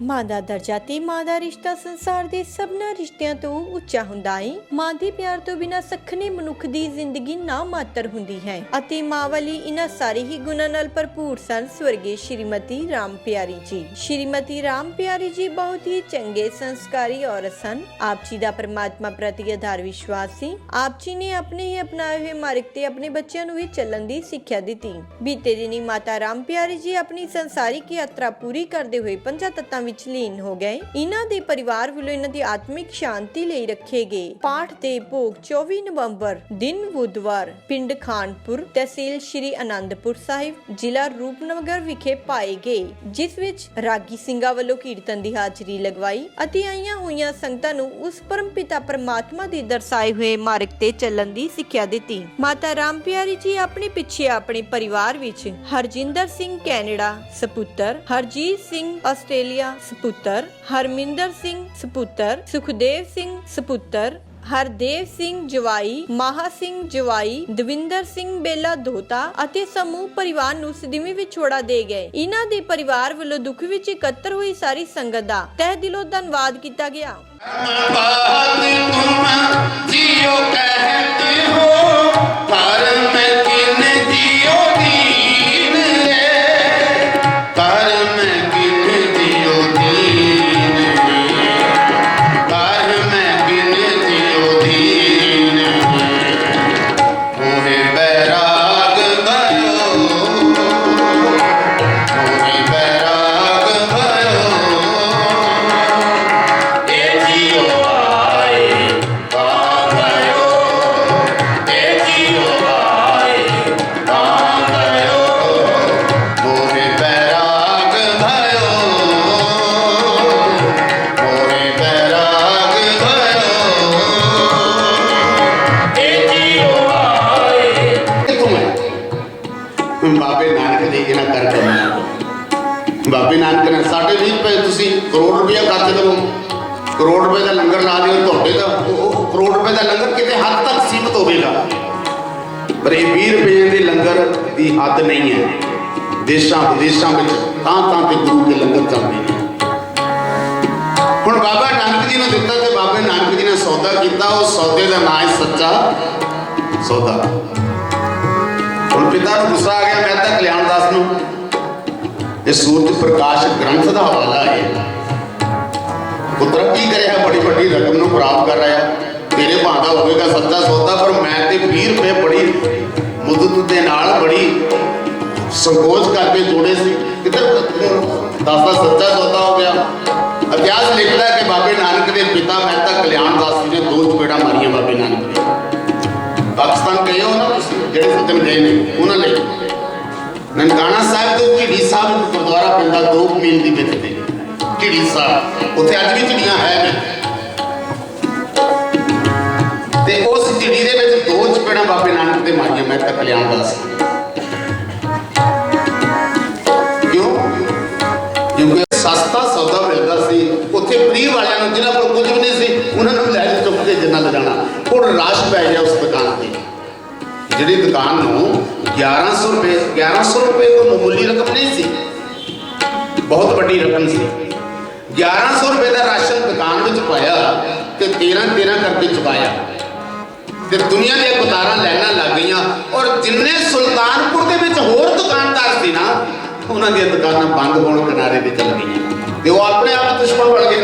ਮਾਂ ਦਾ ਦਰਜਾ ਤੇ ਮਾਂ ਦਾ ਰਿਸ਼ਤਾ ਸੰਸਾਰ ਦੇ ਸਭਨਾਂ ਰਿਸ਼ਤਿਆਂ ਤੋਂ ਉੱਚਾ ਹੁੰਦਾ ਹੈ। ਮਾਂ ਦੇ ਪਿਆਰ ਤੋਂ ਬਿਨਾਂ ਸਖਣੇ ਮਨੁੱਖ ਦੀ ਜ਼ਿੰਦਗੀ ਨਾ ਮਾਤਰ ਹੁੰਦੀ ਹੈ ਅਤੇ ਮਾਂ ਵਾਲੀ ਇਹਨਾਂ ਸਾਰੇ ਹੀ ਗੁਣਾਂ ਨਾਲ ਭਰਪੂਰ ਸਨ ਸਵਰਗੀ ਸ਼੍ਰੀਮਤੀ ਰਾਮ ਪਿਆਰੀ ਜੀ। ਸ਼੍ਰੀਮਤੀ ਰਾਮ ਪਿਆਰੀ ਜੀ ਬਹੁਤ ਹੀ ਚੰਗੇ ਸੰਸਕਾਰੀ ਔਰਤ ਸਨ। ਆਪ ਜੀ ਦਾ ਪਰਮਾਤਮਾ ਪ੍ਰਤੀ ਆਧਾਰ ਵਿਸ਼ਵਾਸ ਸੀ। ਆਪ ਜੀ ਨੇ ਆਪਣੇ ਹੀ ਅਪਣਾਏ ਹੋਏ ਮਾਰਗ ਤੇ ਆਪਣੇ ਬੱਚਿਆਂ ਨੂੰ ਵੀ ਚੱਲਣ ਦੀ ਸਿੱਖਿਆ ਦਿੱਤੀ। ਬੀਤੇ ਦਿਨੀ ਮਾਤਾ ਰਾਮ ਪਿਆਰੀ ਜੀ ਆਪਣੀ ਸੰਸਾਰਿਕ ਯਾਤਰਾ ਪੂਰੀ ਕਰਦੇ ਹੋਏ ਪੰਜਾਂ ਤੱਤਾਂ ਵਿੱਚ ਲੀਨ ਹੋ ਗਏ। ਇਹਨਾਂ ਦੇ ਪਰਿਵਾਰ ਵੱਲੋਂ ਇਹਨਾਂ ਦੀ ਆਤਮਿਕ ਸ਼ਾਂਤੀ ਲਈ ਰੱਖੇ ਗਏ ਪਾਠ ਦੇ ਭੋਗ 24 ਨਵੰਬਰ ਦਿਨ ਬੁੱਧਵਾਰ ਪਿੰਡ ਖਾਨਪੁਰ ਤਹਿਸੀਲ ਸ਼੍ਰੀ ਅਨੰਦਪੁਰ ਸਾਹਿਬ ਜ਼ਿਲ੍ਹਾ ਰੂਪਨਗਰ ਵਿਖੇ ਪਾਏ ਗਏ, ਜਿਸ ਵਿੱਚ ਰਾਗੀ ਸਿੰਘਾਂ ਵੱਲੋਂ ਕੀਰਤਨ ਦੀ ਹਾਜ਼ਰੀ ਲਗਵਾਈ ਅਤੇ ਆਈਆਂ ਹੋਈਆਂ ਸੰਗਤਾਂ ਨੂੰ ਉਸ ਪਰਮ ਪਿਤਾ ਪਰਮਾਤਮਾ ਦੇ ਦਰਸਾਏ ਹੋਏ ਮਾਰਗ ਤੇ ਚੱਲਣ ਦੀ ਸਿੱਖਿਆ ਦਿੱਤੀ। ਮਾਤਾ ਰਾਮ ਪਿਆਰੀ ਜੀ ਆਪਣੇ ਪਿੱਛੇ ਆਪਣੇ ਪਰਿਵਾਰ ਵਿੱਚ ਹਰਜਿੰਦਰ ਸਿੰਘ ਕੈਨੇਡਾ ਸਪੁੱਤਰ, ਹਰਜੀਤ ਸਿੰਘ ਆਸਟ੍ਰੇਲੀਆ ਸਪੁੱਤਰ, ਹਰਮਿੰਦਰ ਸਿੰਘ ਸਪੁੱਤਰ, ਸੁਖਦੇਵ ਸਿੰਘ ਸਪੁੱਤਰ, ਹਰਦੇਵ ਸਿੰਘ ਜਵਾਈ, ਮਾਹਾ ਸਿੰਘ ਜਵਾਈ, ਦਵਿੰਦਰ ਸਿੰਘ ਬੇਲਾ ਦੋਤਾ ਅਤੇ ਸਮੂਹ ਪਰਿਵਾਰ ਨੂੰ ਸਦੀਵੀ ਵਿਛੋੜਾ ਦੇ ਗਏ। ਇਹਨਾਂ ਦੇ ਪਰਿਵਾਰ ਵੱਲੋਂ ਦੁੱਖ ਵਿੱਚ ਇਕੱਤਰ ਹੋਈ ਸਾਰੀ ਸੰਗਤ ਦਾ ਤਹਿ ਦਿਲੋਂ ਧੰਨਵਾਦ ਕੀਤਾ ਗਿਆ। बाबे नानक ने 20.5 रुपए तुसी करोड़ रुपया खर्च करो, करोड़ रुपए का लंगर ला दिओ, तुहाडे दा करोड़ रुपए का लंगर किते हद तक सीमित होवेगा, पर ये 20 रुपए के लंगर की हद नहीं है। देशों विदेशों में तां ते गुरु के लंगर चलते हैं। हुण बाबा नानक जी ने दिता ते बाबे नानक जी ने सौदा किया, उस सौदे का नाम है सच्चा सौदा। हुण पिता नूं गुस्सा आ गया, कहता कल्याण दास नूं इस सूरज प्रकाश ग्रंथ का हवाला है, पुत्र की करे है, बड़ी बड़ी रकम नूं प्राप्त कर रहा है, तेरे भांदा होगा सच्चा सौदा, पर मैं ते 20 रुपए बड़ी मुद्दत के नाल बड़ी संकोच करके जोड़े सी, किधर दास सच्चा सौदा हो गया। इतिहास लिखता है कि बाबे नानक के पिता मेहता कल्याण दास जी ने 2 चपेड़ा मारिया बाबे नानक ने। पाकिस्तान गए हो ना जेडे सज्जन गए ने उन्होंने ननकाना साहब तो ढिड़ी साहब गुरुद्वारा पिंडा 2 मील की बिच ते ढिड़ी साहब उत्थे अज भी ढिड़ियां है ते उस ढिड़ी दे विच 2 चपेड़ा बाबे नानक दे मारियां मेहता कल्याण दास। क्यों? क्योंकि सस्ता सौदा मिलता सी उत्थे फ्री वालियां नूं जिन्हां कोल कुछ भी नहीं सी उन्हां नूं लै चुक के जिन्ना लगाना हुण रश पै गया उस दुकान ते। जिहड़ी दुकान नूं 1100 रुपए कोई मामूली रकम नहीं सी, बहुत बड़ी रकम सी। 1100 रुपए का राशन दुकान में पाया तो 13 करके चुकाया ते दुनिया दी कतारां लाइनां लग गई और जिन्ने सुल्तानपुर दे विच होर दुकानदार सी ना उन्हां दी दुकानां बंद होण किनारे ते चल गई ते वो अपने आप दुश्मन बन गए।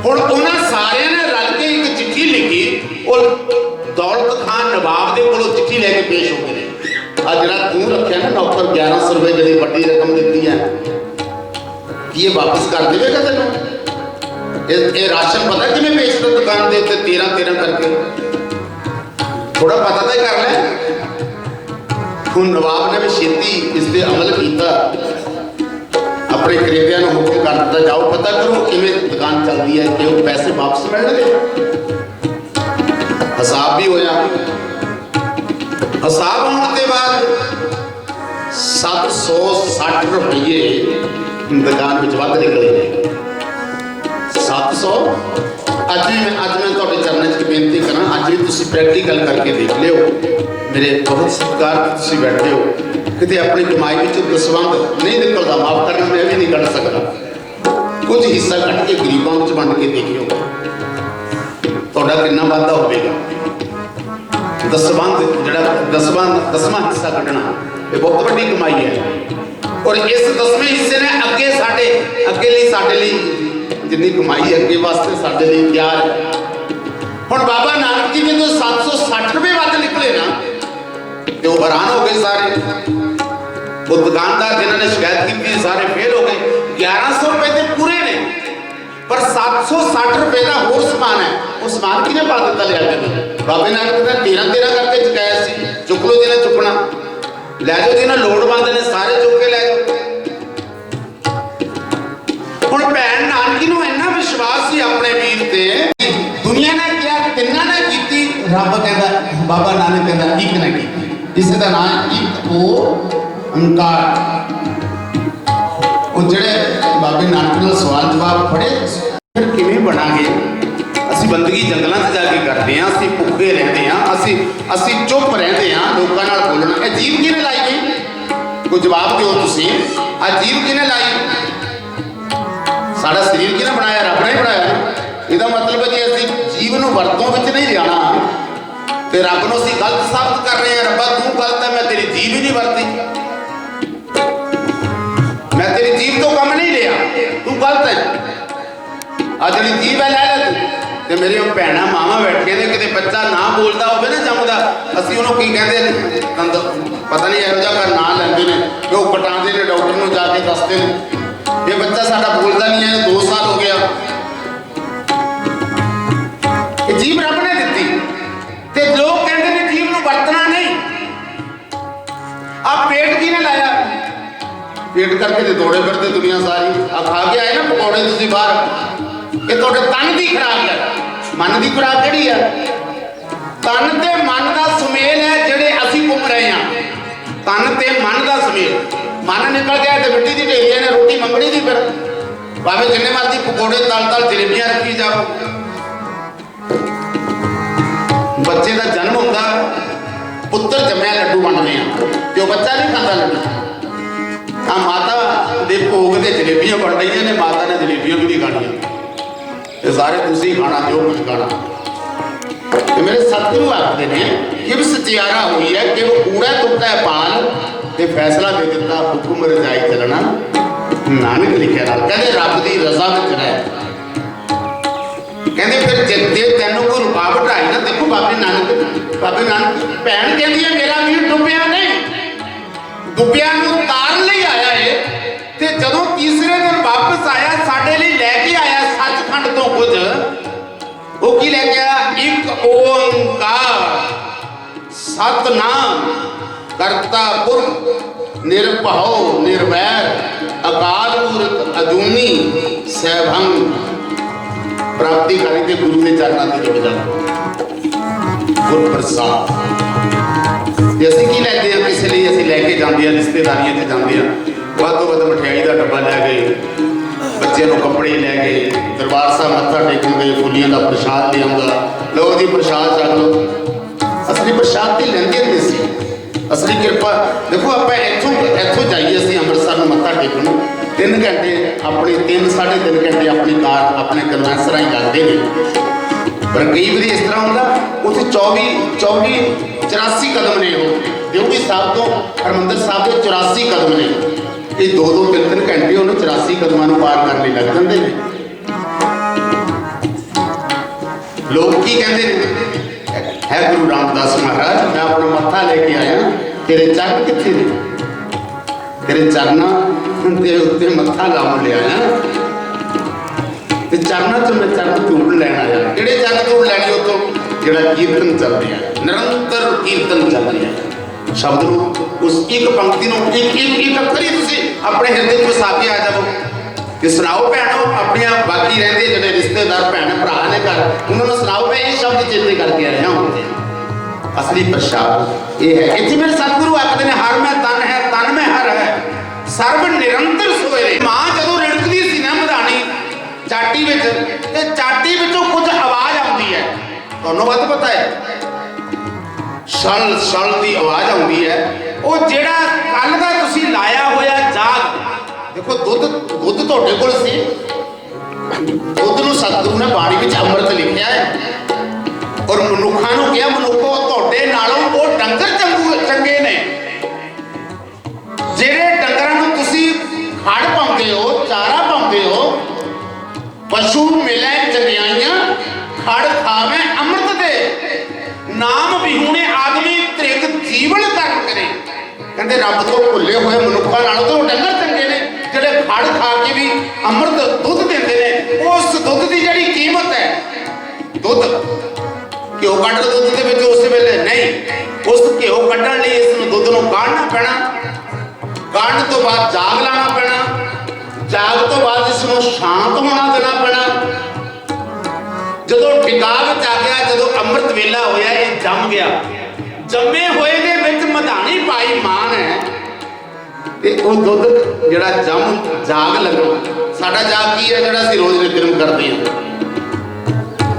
हुण उन्हां सारियां ने रल के एक चिट्ठी लिखी और दौलत खान नवाब दे कोलों चिट्ठी लेके पेश हो गए। आ जरा तू रखिया ना नौकर 1100 रुपए जी बड़ी रकम दी है कि ये वापस कर देगा तेन? ये राशन पता कि मैं बेचता दुकान के उत्ते 13 करके थोड़ा पता तो कर ले। हुण नवाब ने भी छेती इस पर अमल किया, अपने खरीदिया को हुक्म कर दिता जाओ पता करो किवें दुकान चलती है कि वो पैसे वापस मिलणगे। हिसाब भी होया, हिसाब होने के बाद 760 रुपये दुकान में वध निकले ने। 700 अज मैं तुहाडे चरणों च बेनती करा, अज भी तुसीं प्रैक्टिकल करके देख लिओ। मेरे बहुत सत्कार तुसीं बैठे हो, किते अपनी कमाई विच दसवंध नहीं निकलता, माफ करना मैं भी नहीं कढ़ सकता। कुछ हिस्सा कट के गरीबों में वंड के देखियो, तुहाडा कितना वाधा होवेगा। दसवंध जिहड़ा दसवां हिस्सा कटना ये बहुत बड़ी कमाई है। और इस 10वें हिस्से ने अगे साडे लई जिन्नी कमाई अगे वास्ते साडे लई तैयार है। हुण बाबा नानक जी ने जो 760 रुपए वध निकले ना, तो वो हैरान हो गए सारे। वो दुकानदार जिन्होंने शिकायत की थी सारे फेल हो गए। 1100 रुपए तो पूरे ने, पर 760 रुपए का होर समान है। वो समान किने पा दिता लिया के बाबे नानक ने 13 करके चुकाया सी। चुक लो जिन्हें चुकना, लै जाओ जिन्हें लोड़वंद ने सारे चुक के लै जाओ। हुण भैन नानकी नूं इन्ना विश्वास सी अपने वीर ते, दुनिया ने क्या तिन्ना ने कीती, रब कहंदा बाबा नानक कहंदा एक ने कीती। इस दा नाम एक ओंकार। वो जेड़े बाबे नानक नाल सवाल जवाब पढ़े फिर किवें बनांगे। असीं बंदगी जंगलां 'च जाके करदे हां, असीं भुखे रहंदे हां, असीं चुप रहंदे हां, लोकां नाल बोलना। ये जीव किहने लाई गई? कोई जवाब दिओ तुसीं। आ जीव किहने लाई? साडा शरीर किहने बनाया? रब ने बनाया। ਇਹਦਾ मतलब है कि ਅਸੀਂ जीव ਨੂੰ ਵਰਤੋਂ ਵਿੱਚ नहीं ਲਿਆਣਾ ਤੇ ਰੱਬ ਨੂੰ ਅਸੀਂ ਗਲਤ ਸਾਬਤ ਕਰ ਰਹੇ ਹਾਂ। ਰੱਬਾ ਤੂੰ ਗਲਤ ਹੈ, ਮੈਂ ਤੇਰੀ ਜੀਭ ਹੀ ਨਹੀਂ ਵਰਤੀ, मैं तेरी जीभ तो कम नहीं लिया, तू गलत है। आ जी जीभ है लै तू। तो मेरी भैन मावां बैठिया ने, कितने बच्चा ना बोलता हो ना जमदा, असीं उहनूं की कहंदे पता नहीं इहो जिहा ना लैंदे ने, कि वो कटांदे ने, डॉक्टर नूं जाके दसदे ने ये बच्चा साडा बोलदा नहीं है, 2 साल हो गया। ये जीभ रब ने दित्ती ते लोग कहंदे ने जीभ नूं वरतना नहीं। आ पेट किहने लाया? पेट करके तो दौड़े फिरते दुनिया सारी। आ खा के आए ना पकौड़े तुसीं बाहर, ये तुहाडे तन की खुराक है। मन की खुराक किहड़ी है? तन ते मन का सुमेल है जिहड़े असीं घुम रहे हैं। तन ते मन का सुमेल, मन निकल गया तो मिट्टी की ढेरियां ने रोटी मंगनी दी। फिर भावें जिन्ने मर्जी पकौड़े तल जलेबियां रखी जाओ। बच्चे का जन्म होंदा, पुत्र जम्मिया लड्डू बनते हैं, तो बच्चा नहीं खाता लड्डू। आ माता दे भोग ते जलेबियां बन रही ने, माता ने जलेबियां भी नहीं खानियां, ये सारे तुसीं खाना जो कुछ खाना। तो मेरे सतगुरु आखते हैं कि सचियारा हुई है कि वो कूड़ा टुटा पाल ते फैसला दे दिता हुक्म रजाई चलना नानक लिखिया नाल। कहते रब की रजा विच रह, कहते फिर जे तैनूं कोई रुकावट आई ना, देखो बाबे नानक भैन कहती है मेरा वीर डुबिया नहीं, डुबिया नूं तारन लई आया है। ते जदों तीसरे दिन वापस आया साडे लई लैके आया सचखंड तो कुछ, वो की लैके आया? एक ओंकार सतनाम करता पुरख निर्भव निर्वैर अकाल मूर्त अजूनी सैभंग। प्राप्ति करी ते गुरु के चरणों से जुड़ जाना, गुर प्रसाद। असं की लैके हैं किसी लिए, असं लैके जाते हैं रिश्तेदारियों से जाते हैं, ਵੱਧ ਤੋਂ ਵੱਧ ਮਠਿਆਈ ਦਾ ਡੱਬਾ ਲੈ ਗਏ, ਬੱਚਿਆਂ ਨੂੰ ਕੱਪੜੇ ਲੈ ਗਏ, ਦਰਬਾਰ ਸਾਹਿਬ ਮੱਥਾ ਟੇਕਣ ਗਏ, ਫੁੱਲੀਆਂ ਦਾ ਪ੍ਰਸ਼ਾਦ ਲਿਆਉਂਦਾ, ਲਓ ਜੀ ਪ੍ਰਸ਼ਾਦ ਛਕ ਲਓ। ਅਸਲੀ ਪ੍ਰਸ਼ਾਦ ਤੇ ਲੈਂਦੇ ਹੁੰਦੇ ਸੀ, ਅਸਲੀ ਕਿਰਪਾ। ਦੇਖੋ ਆਪਾਂ ਇੱਥੋਂ ਜਾਈਏ ਅਸੀਂ ਅੰਮ੍ਰਿਤਸਰ ਨੂੰ ਮੱਥਾ ਟੇਕਣ, 3 ਘੰਟੇ ਆਪਣੀ 3-3.5 ਘੰਟੇ ਆਪਣੀ ਕਾਰ ਆਪਣੇ ਕਨਵੈਂਸ ਰਾਹੀਂ ਲੱਗਦੇ ਨੇ। पर कई बार इस तरह होता उसे 84 कदम ने, देवड़ी साहब तो हरमंदिर साहब के 84 कदम ने। ये 2-3 घंटे उन्हें 84 कदमों पार करने लग जाते हैं। लोग की कहते है गुरु रामदास महाराज मैं अपना मत्था लेके आया, तेरे चरण कितने ने? तेरे चरणों के उत्ते मत्था लाउण ले आया, चरणों से मैं चरण धूड़ लैना आया। किहड़े चरण धूड़ लैनी? उतो जिहड़ा कीर्तन चल रहा है, निरंतर कीर्तन चल रहा है। शब्द नूं उस एक पंक्ति नूं एक अखर ही तुसीं अपने हिरदे च वसा के आ जाओ कि सुनाओ भैणों अपनियां बाकी रहिंदे जिहड़े रिश्तेदार भैण भरा ने घर, उन्होंने सुनाओ मैं ये शब्द चेते करके आया हूं। असली प्रसाद ये है। इत्थे मेरे सतगुरु आखदे ने हर में तन है, तन में हर है, सर्व निरंतर सोए। मां जदों रिड़कदी सी ना मधानी चाटी विच, ते चाटी विचों कुछ आवाज आउंदी है, तुहानूं वध पता है? छल छल की आवाज आउंदी है। वो जिहड़ा कल दा तुसीं लाया होया जाग, देखो दुध तुहाडे कोल सी, ਦੁੱਧ ਨੂੰ ਸਤਿਗੁਰੂ ਨੇ ਬਾਣੀ ਵਿੱਚ ਅੰਮ੍ਰਿਤ ਲਿਖਿਆ ਹੈ। ਔਰ ਮਨੁੱਖਾਂ ਨੂੰ ਕਿਹਾ, ਮਨੁੱਖੋ ਤੁਹਾਡੇ ਨਾਲੋਂ ਉਹ ਡੰਗਰ ਚੰਗੇ ਨੇ ਜਿਹੜੇ ਡੰਗਰਾਂ ਨੂੰ ਤੁਸੀਂ ਖੜ ਪਾਉਂਦੇ ਹੋ, ਚਾਰਾ ਪਾਉਂਦੇ ਹੋ। ਪਸ਼ੂ ਮਿਲੇ ਚੰਗਿਆਈਆਂ, ਖੜ ਖਾਵੇਂ ਅੰਮ੍ਰਿਤ ਦੇ। ਨਾਮ ਵਿਹੂਣੇ ਆਦਮੀ ਤ੍ਰਿਗ ਜੀਵਨ ਕਰਮ ਕਰੇ। ਕਹਿੰਦੇ ਰੱਬ ਤੋਂ ਭੁੱਲੇ ਹੋਏ ਮਨੁੱਖਾਂ ਨਾਲੋਂ ਤਾਂ ਉਹ ਡੰਗਰ ਚੰਗੇ ਨੇ ਜਿਹੜੇ ਖੜ ਖਾ ਕੇ ਵੀ ਅੰਮ੍ਰਿਤ ਦੁੱਧ ਦਿੰਦੇ ਨੇ। ਉਸ ਦੁੱਧ ਦੀ ਜਿਹੜੀ ਕੀਮਤ ਹੈ, ਦੁੱਧ ਘਿਓ ਕੱਢ ਲਓ ਦੁੱਧ ਦੇ ਵਿੱਚ ਉਸ ਵੇਲੇ ਨਹੀਂ, ਉਸ ਘਿਓ ਕੱਢਣ ਲਈ ਇਸ ਨੂੰ ਦੁੱਧ ਨੂੰ ਕਾਢਣਾ ਪੈਣਾ। ਕਾਢਣ ਤੋਂ ਬਾਅਦ ਜਾਗ ਲਾਣਾ ਪੈਣਾ। ਜਾਗ ਤੋਂ ਬਾਅਦ ਇਸ ਨੂੰ ਸ਼ਾਂਤ ਹੋਣਾ ਦੇਣਾ ਪੈਣਾ। ਜਦੋਂ ਟਿਕਾ ਵਿੱਚ ਆ ਗਿਆ, ਜਦੋਂ ਅੰਮ੍ਰਿਤ ਵੇਲਾ ਹੋਇਆ, ਇਹ ਜੰਮ ਗਿਆ। ਜੰਮੇ ਹੋਏ ਦੇ ਵਿੱਚ ਮਧਾਣੀ ਪਾਈ ਮਾਨ ਹੈ ਤੇ ਉਹ ਦੁੱਧ ਜਿਹੜਾ ਜਾਗ ਲੱਗਣਾ। ਸਾਡਾ ਜਾਗ ਕੀ ਹੈ ਜਿਹੜਾ ਅਸੀਂ ਰੋਜ਼ ਨਿਤਨੇਮ ਕਰਦੇ ਹਾਂ,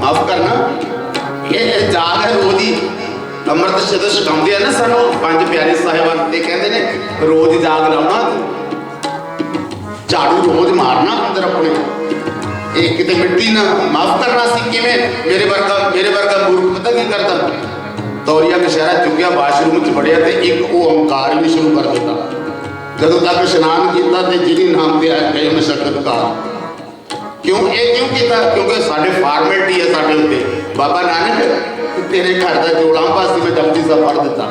ਮਾਫ ਕਰਨਾ, ਇਹ ਜਾਗ ਹੈ ਰੋਜ਼ ਦੀ। ਅੰਮ੍ਰਿਤ ਜਦੋਂ ਛਕਾਉਂਦੇ ਆ ਨਾ ਸਾਨੂੰ ਪੰਜ ਪਿਆਰੇ ਸਾਹਿਬਾਨ ਤੇ ਕਹਿੰਦੇ ਨੇ ਰੋਜ਼ ਜਾਗ ਲਾਉਣਾ, ਝਾੜੂ ਰੋਜ਼ ਮਾਰਨਾ ਅੰਦਰ ਆਪਣੇ। ਇਹ ਕਿਤੇ ਮਿੱਟੀ ਨਾ ਮਾਫ ਕਰਨਾ ਸੀ ਕਿਵੇਂ? ਮੇਰੇ ਵਰਗਾ ਮੂਰਖ ਪਤਾ ਕੀ ਕਰਦਾ, ਦੌਰੀਆ ਕਸ਼ਹਿਰਾ ਚੁੱਕਿਆ, ਵਾਸ਼ਰੂਮ 'ਚ ਵੜਿਆ ਤੇ ਇੱਕ ਓਮਕਾਰ ਵੀ ਸ਼ੁਰੂ ਕਰ ਦਿੱਤਾ। ਜਦੋਂ ਤੱਕ ਇਸ਼ਨਾਨ ਕੀਤਾ ਤੇ ਜਿਹਦੀ ਨਾਮ ਤੇ ਆਇਆ ਗਏ ਮਸ਼ੱਕਤਕਾਰ। ਕਿਉਂ ਇਹ ਕਿਉਂ ਕੀਤਾ? ਕਿਉਂਕਿ ਸਾਡੇ ਫਾਰਮੈਲਿਟੀ ਹੈ ਸਾਡੇ ਉੱਤੇ। ਬਾਬਾ ਨਾਨਕ ਤੇਰੇ ਘਰ ਦਾ ਜੋੜਾਂ ਪਾਸੀ ਮੈਂ ਜਪਜੀ ਸਾਹਿਬ ਪੜ੍ਹ ਦਿੱਤਾ,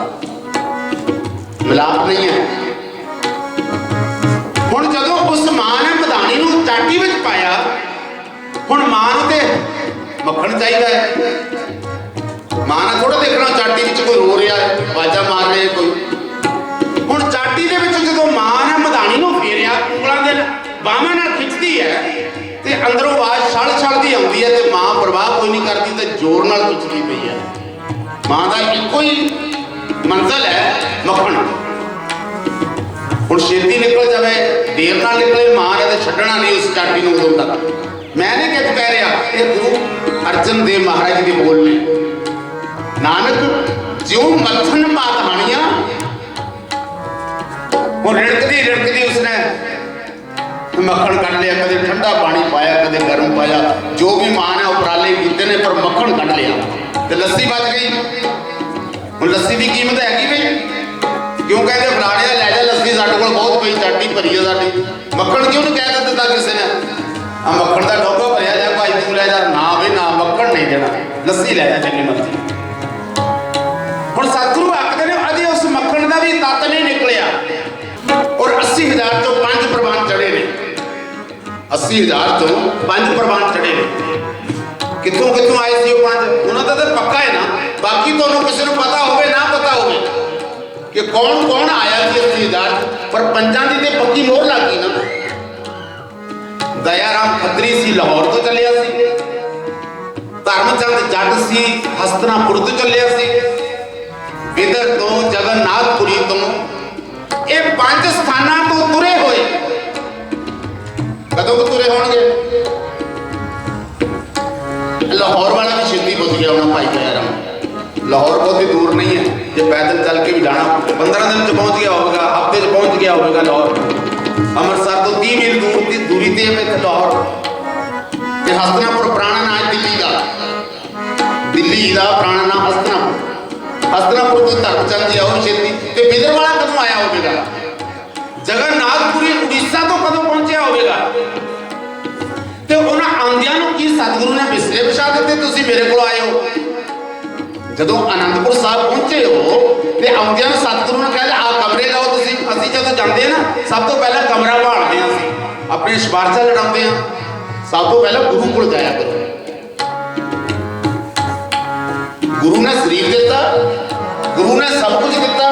ਮਿਲਾਪ ਨਹੀਂ ਹੈ। ਹੁਣ ਜਦੋਂ ਉਸ ਮਾਂ ਨੇ ਮਧਾਣੀ ਨੂੰ ਚਾਟੀ ਵਿੱਚ ਪਾਇਆ, ਹੁਣ ਮਾਂ ਨੂੰ ਤੇ ਮੱਖਣ ਚਾਹੀਦਾ ਹੈ। ਮਾਂ ਨੇ ਥੋੜਾ ਦੇਖਣਾ ਚਾਟੀ ਵਿੱਚ ਕੋਈ ਰੋ ਰਿਹਾ ਹੈ, ਆਵਾਜ਼ਾਂ ਮਾਰ ਰਿਹਾ ਕੋਈ। ਹੁਣ ਚਾਟੀ ਦੇ ਵਿੱਚ ਜਦੋਂ ਮਾਂ ਨੇ ਮਧਾਣੀ ਨੂੰ ਫੇਰਿਆ, ਉਂਗਲਾਂ ਦੇ ਬਾਹਾਂ ਨਾਲ ਖਿੱਚਦੀ ਹੈ ਤੇ ਅੰਦਰੋਂ ਆਵਾਜ਼ ਛਲ ਦੀ ਆਉਂਦੀ ਹੈ ਤੇ ਮਾਂ ਪਰਵਾਹ ਕੋਈ ਨਹੀਂ ਕਰਦੀ ਤੇ ਜ਼ੋਰ ਨਾਲ ਖਿੱਚਦੀ ਪਈ ਹੈ। ਮਾਂ ਦਾ ਇੱਕੋ ਹੀ ਮੰਜ਼ਲ ਹੈ ਮੱਖਣ। ਹੁਣ ਛੇਤੀ ਨਿਕਲ ਜਾਵੇ, ਦੇਰ ਨਾਲ ਨਿਕਲੇ, ਮਾਂ ਨੇ ਤੇ ਛੱਡਣਾ ਨਹੀਂ ਉਸ ਚਾਟੀ ਨੂੰ ਉਦੋਂ ਤੱਕ। ਮੈਂ ਨਹੀਂ ਕਿਤੇ ਕਹਿ ਰਿਹਾ, ਇਹ ਗੁਰੂ ਅਰਜਨ ਦੇਵ ਮਹਾਰਾਜ ਦੇ ਬੋਲ ਨੇ। ਨਾਨਕ ਜਿਉਂ ਮੱਥਨ ਮਾਧਾਣੀਆਂ, ਉਹ ਰਿੜਕਦੀ ਉਸਨੇ ਮੱਖਣ ਕੱਢ ਲਿਆ। ਕਦੇ ਠੰਡਾ ਪਾਣੀ ਪਾਇਆ, ਕਦੇ ਗਰਮ ਪਾਇਆ, ਜੋ ਵੀ ਮਾਂ ਨੇ ਉਪਰਾਲੇ ਕੀਤੇ ਨੇ, ਪਰ ਮੱਖਣ ਕੱਢ ਲਿਆ ਤੇ ਲੱਸੀ ਬਚ ਗਈ। ਹੁਣ ਲੱਸੀ ਦੀ ਕੀਮਤ ਹੈਗੀ ਬਈ, ਕਿਉਂ ਕਹਿੰਦੇ ਫਲਾਣਿਆ ਲੈ ਜਾ ਲੱਸੀ, ਸਾਡੇ ਕੋਲ ਬਹੁਤ ਪਈ, ਚਾਟੀ ਭਰੀ ਹੈ ਸਾਡੀ। ਮੱਖਣ ਕਿਉਂ ਨਹੀਂ ਕਹਿ ਦਿੱਤਾ ਕਿਸੇ ਨੇ? ਆ ਮੱਖਣ ਦਾ ਡੋਗਾ ਭਰਿਆ ਜਾ ਭਾਈ, ਤੂੰ ਲੈ ਜਾ। ਨਾ ਵੇ ਨਾ, ਮੱਖਣ ਨਹੀਂ ਦੇਣਾ, ਲੱਸੀ ਲੈ ਜਾ ਚੰਗੀ ਮਰਜ਼ੀ। ਹੁਣ ਸਤਿਗੁਰੂ ਆਖਦੇ ਨੇ ਅਜੇ ਉਸ ਮੱਖਣ ਦਾ ਵੀ ਤੱਤ ਨਹੀਂ ਨਿਕਲਿਆ। ਔਰ 80,000 ਤੋਂ 5 ਪ੍ਰਵਾਨ ਚੜੇ ਨੇ। 80,000 ਤੋਂ 5 ਪ੍ਰਵਾਨ ਚੜੇ ਨੇ। ਕਿੱਥੋਂ ਆਏ ਸੀ ਉਹ 5? ਉਹਨਾਂ ਦਾ ਤਾਂ ਪੱਕਾ ਹੈ ਨਾ। ਬਾਕੀ ਤੁਹਾਨੂੰ ਕਿਸੇ ਨੂੰ ਪਤਾ ਹੋਵੇ ਨਾ ਪਤਾ ਹੋਵੇ ਕਿ ਕੌਣ ਆਇਆ ਸੀ 80,000, ਪਰ ਪੰਜਾਂ ਦੀ ਤੇ ਪੱਕੀ ਮੋਹਰ ਲੱਗ ਗਈ ਨਾ। ਦਇਆ ਰਾਮ ਖੱਤਰੀ ਸੀ, ਲਾਹੌਰ ਤੋਂ ਚੱਲਿਆ ਸੀ। ਧਰਮਚੰਦ ਜੱਟ ਸੀ, ਹਸਤਨਾਪੁਰ ਤੋਂ ਚੱਲਿਆ ਸੀ। ਵਿਦਰ ਤੋਂ, ਜਗਨਨਾਥਪੁਰੀ ਤੋਂ, ਇਹ 5 ਸਥਾਨਾਂ ਤੋਂ ਤੁਰੇ ਹੋਏ। ਕਦੋਂ ਤੁਰੇ ਹੋਣਗੇ? ਲਾਹੌਰ ਵਾਲਾ ਵੀ ਛੇਤੀ ਪਹੁੰਚ ਗਿਆ ਹੋਣਾ ਭਾਈ ਦਇਆ ਰਾਮ। ਲਾਹੌਰ ਬਹੁਤੀ ਦੂਰ ਨਹੀਂ ਹੈ, ਜੇ ਪੈਦਲ ਚੱਲ ਕੇ ਵੀ ਜਾਣਾ 15 ਦਿਨ 'ਚ ਪਹੁੰਚ ਗਿਆ ਹੋਵੇਗਾ, ਹਫ਼ਤੇ 'ਚ ਪਹੁੰਚ ਗਿਆ ਹੋਵੇਗਾ ਲਾਹੌਰ। ਅੰਮ੍ਰਿਤਸਰ ਤੋਂ 30 ਮੀਲ ਦੂਰ ਦੀ ਦੂਰੀ ਤੇ ਹੈ ਲਾਹੌਰ। ਤੇ ਹਸਤਨਾਪੁਰ ਪੁਰਾਣਾ ਨਾਂ ਦਿੱਲੀ ਦਾ ਪੁਰਾਣਾ ਨਾਂ ਹਸਤਨਾਪੁਰ ਤੋਂ ਧਰਮਚੰਦ ਜੀ ਆਓ ਛੇਤੀ। ਤੇ ਬਿਦਰ ਵਾਲਾ ਕਦੋਂ ਆਇਆ ਹੋਵੇਗਾ? ਜਗਨਨਾਥਪੁਰੀ ਉੜੀਸਾ ਤੋਂ ਕਦੋਂ ਪਹੁੰਚਿਆ ਹੋਵੇਗਾ? ਤੇ ਉਹਨਾਂ ਆਉਂਦਿਆਂ ਨੂੰ ਕੀ ਸਤਿਗੁਰੂ ਨੇ ਬਿਸਤਰੇ ਵਿਛਾ ਦਿੱਤੇ, ਤੁਸੀਂ ਮੇਰੇ ਕੋਲ ਆਏ ਹੋ? ਜਦੋਂ ਅਨੰਦਪੁਰ ਸਾਹਿਬ ਪਹੁੰਚੇ ਹੋ ਤੇ ਆਉਂਦਿਆਂ ਨੂੰ ਸਤਿਗੁਰੂ ਨੇ ਕਹਿੰਦੇ ਆ ਕਮਰੇ ਲਾਓ ਤੁਸੀਂ। ਅਸੀਂ ਜਦੋਂ ਜਾਂਦੇ ਆ ਨਾ, ਸਭ ਤੋਂ ਪਹਿਲਾਂ ਕਮਰਾ ਭਾਲਦੇ ਹਾਂ, ਅਸੀਂ ਆਪਣੇ ਸਿਫਾਰਸ਼ਾਂ ਲੜਾਉਂਦੇ ਹਾਂ। ਸਭ ਤੋਂ ਪਹਿਲਾਂ ਗੁਰੂ ਕੋਲ ਜਾਇਆ ਕਰੋ। ਗੁਰੂ ਨੇ ਸਰੀਰ ਦਿੱਤਾ, ਗੁਰੂ ਨੇ ਸਭ ਕੁਝ ਦਿੱਤਾ।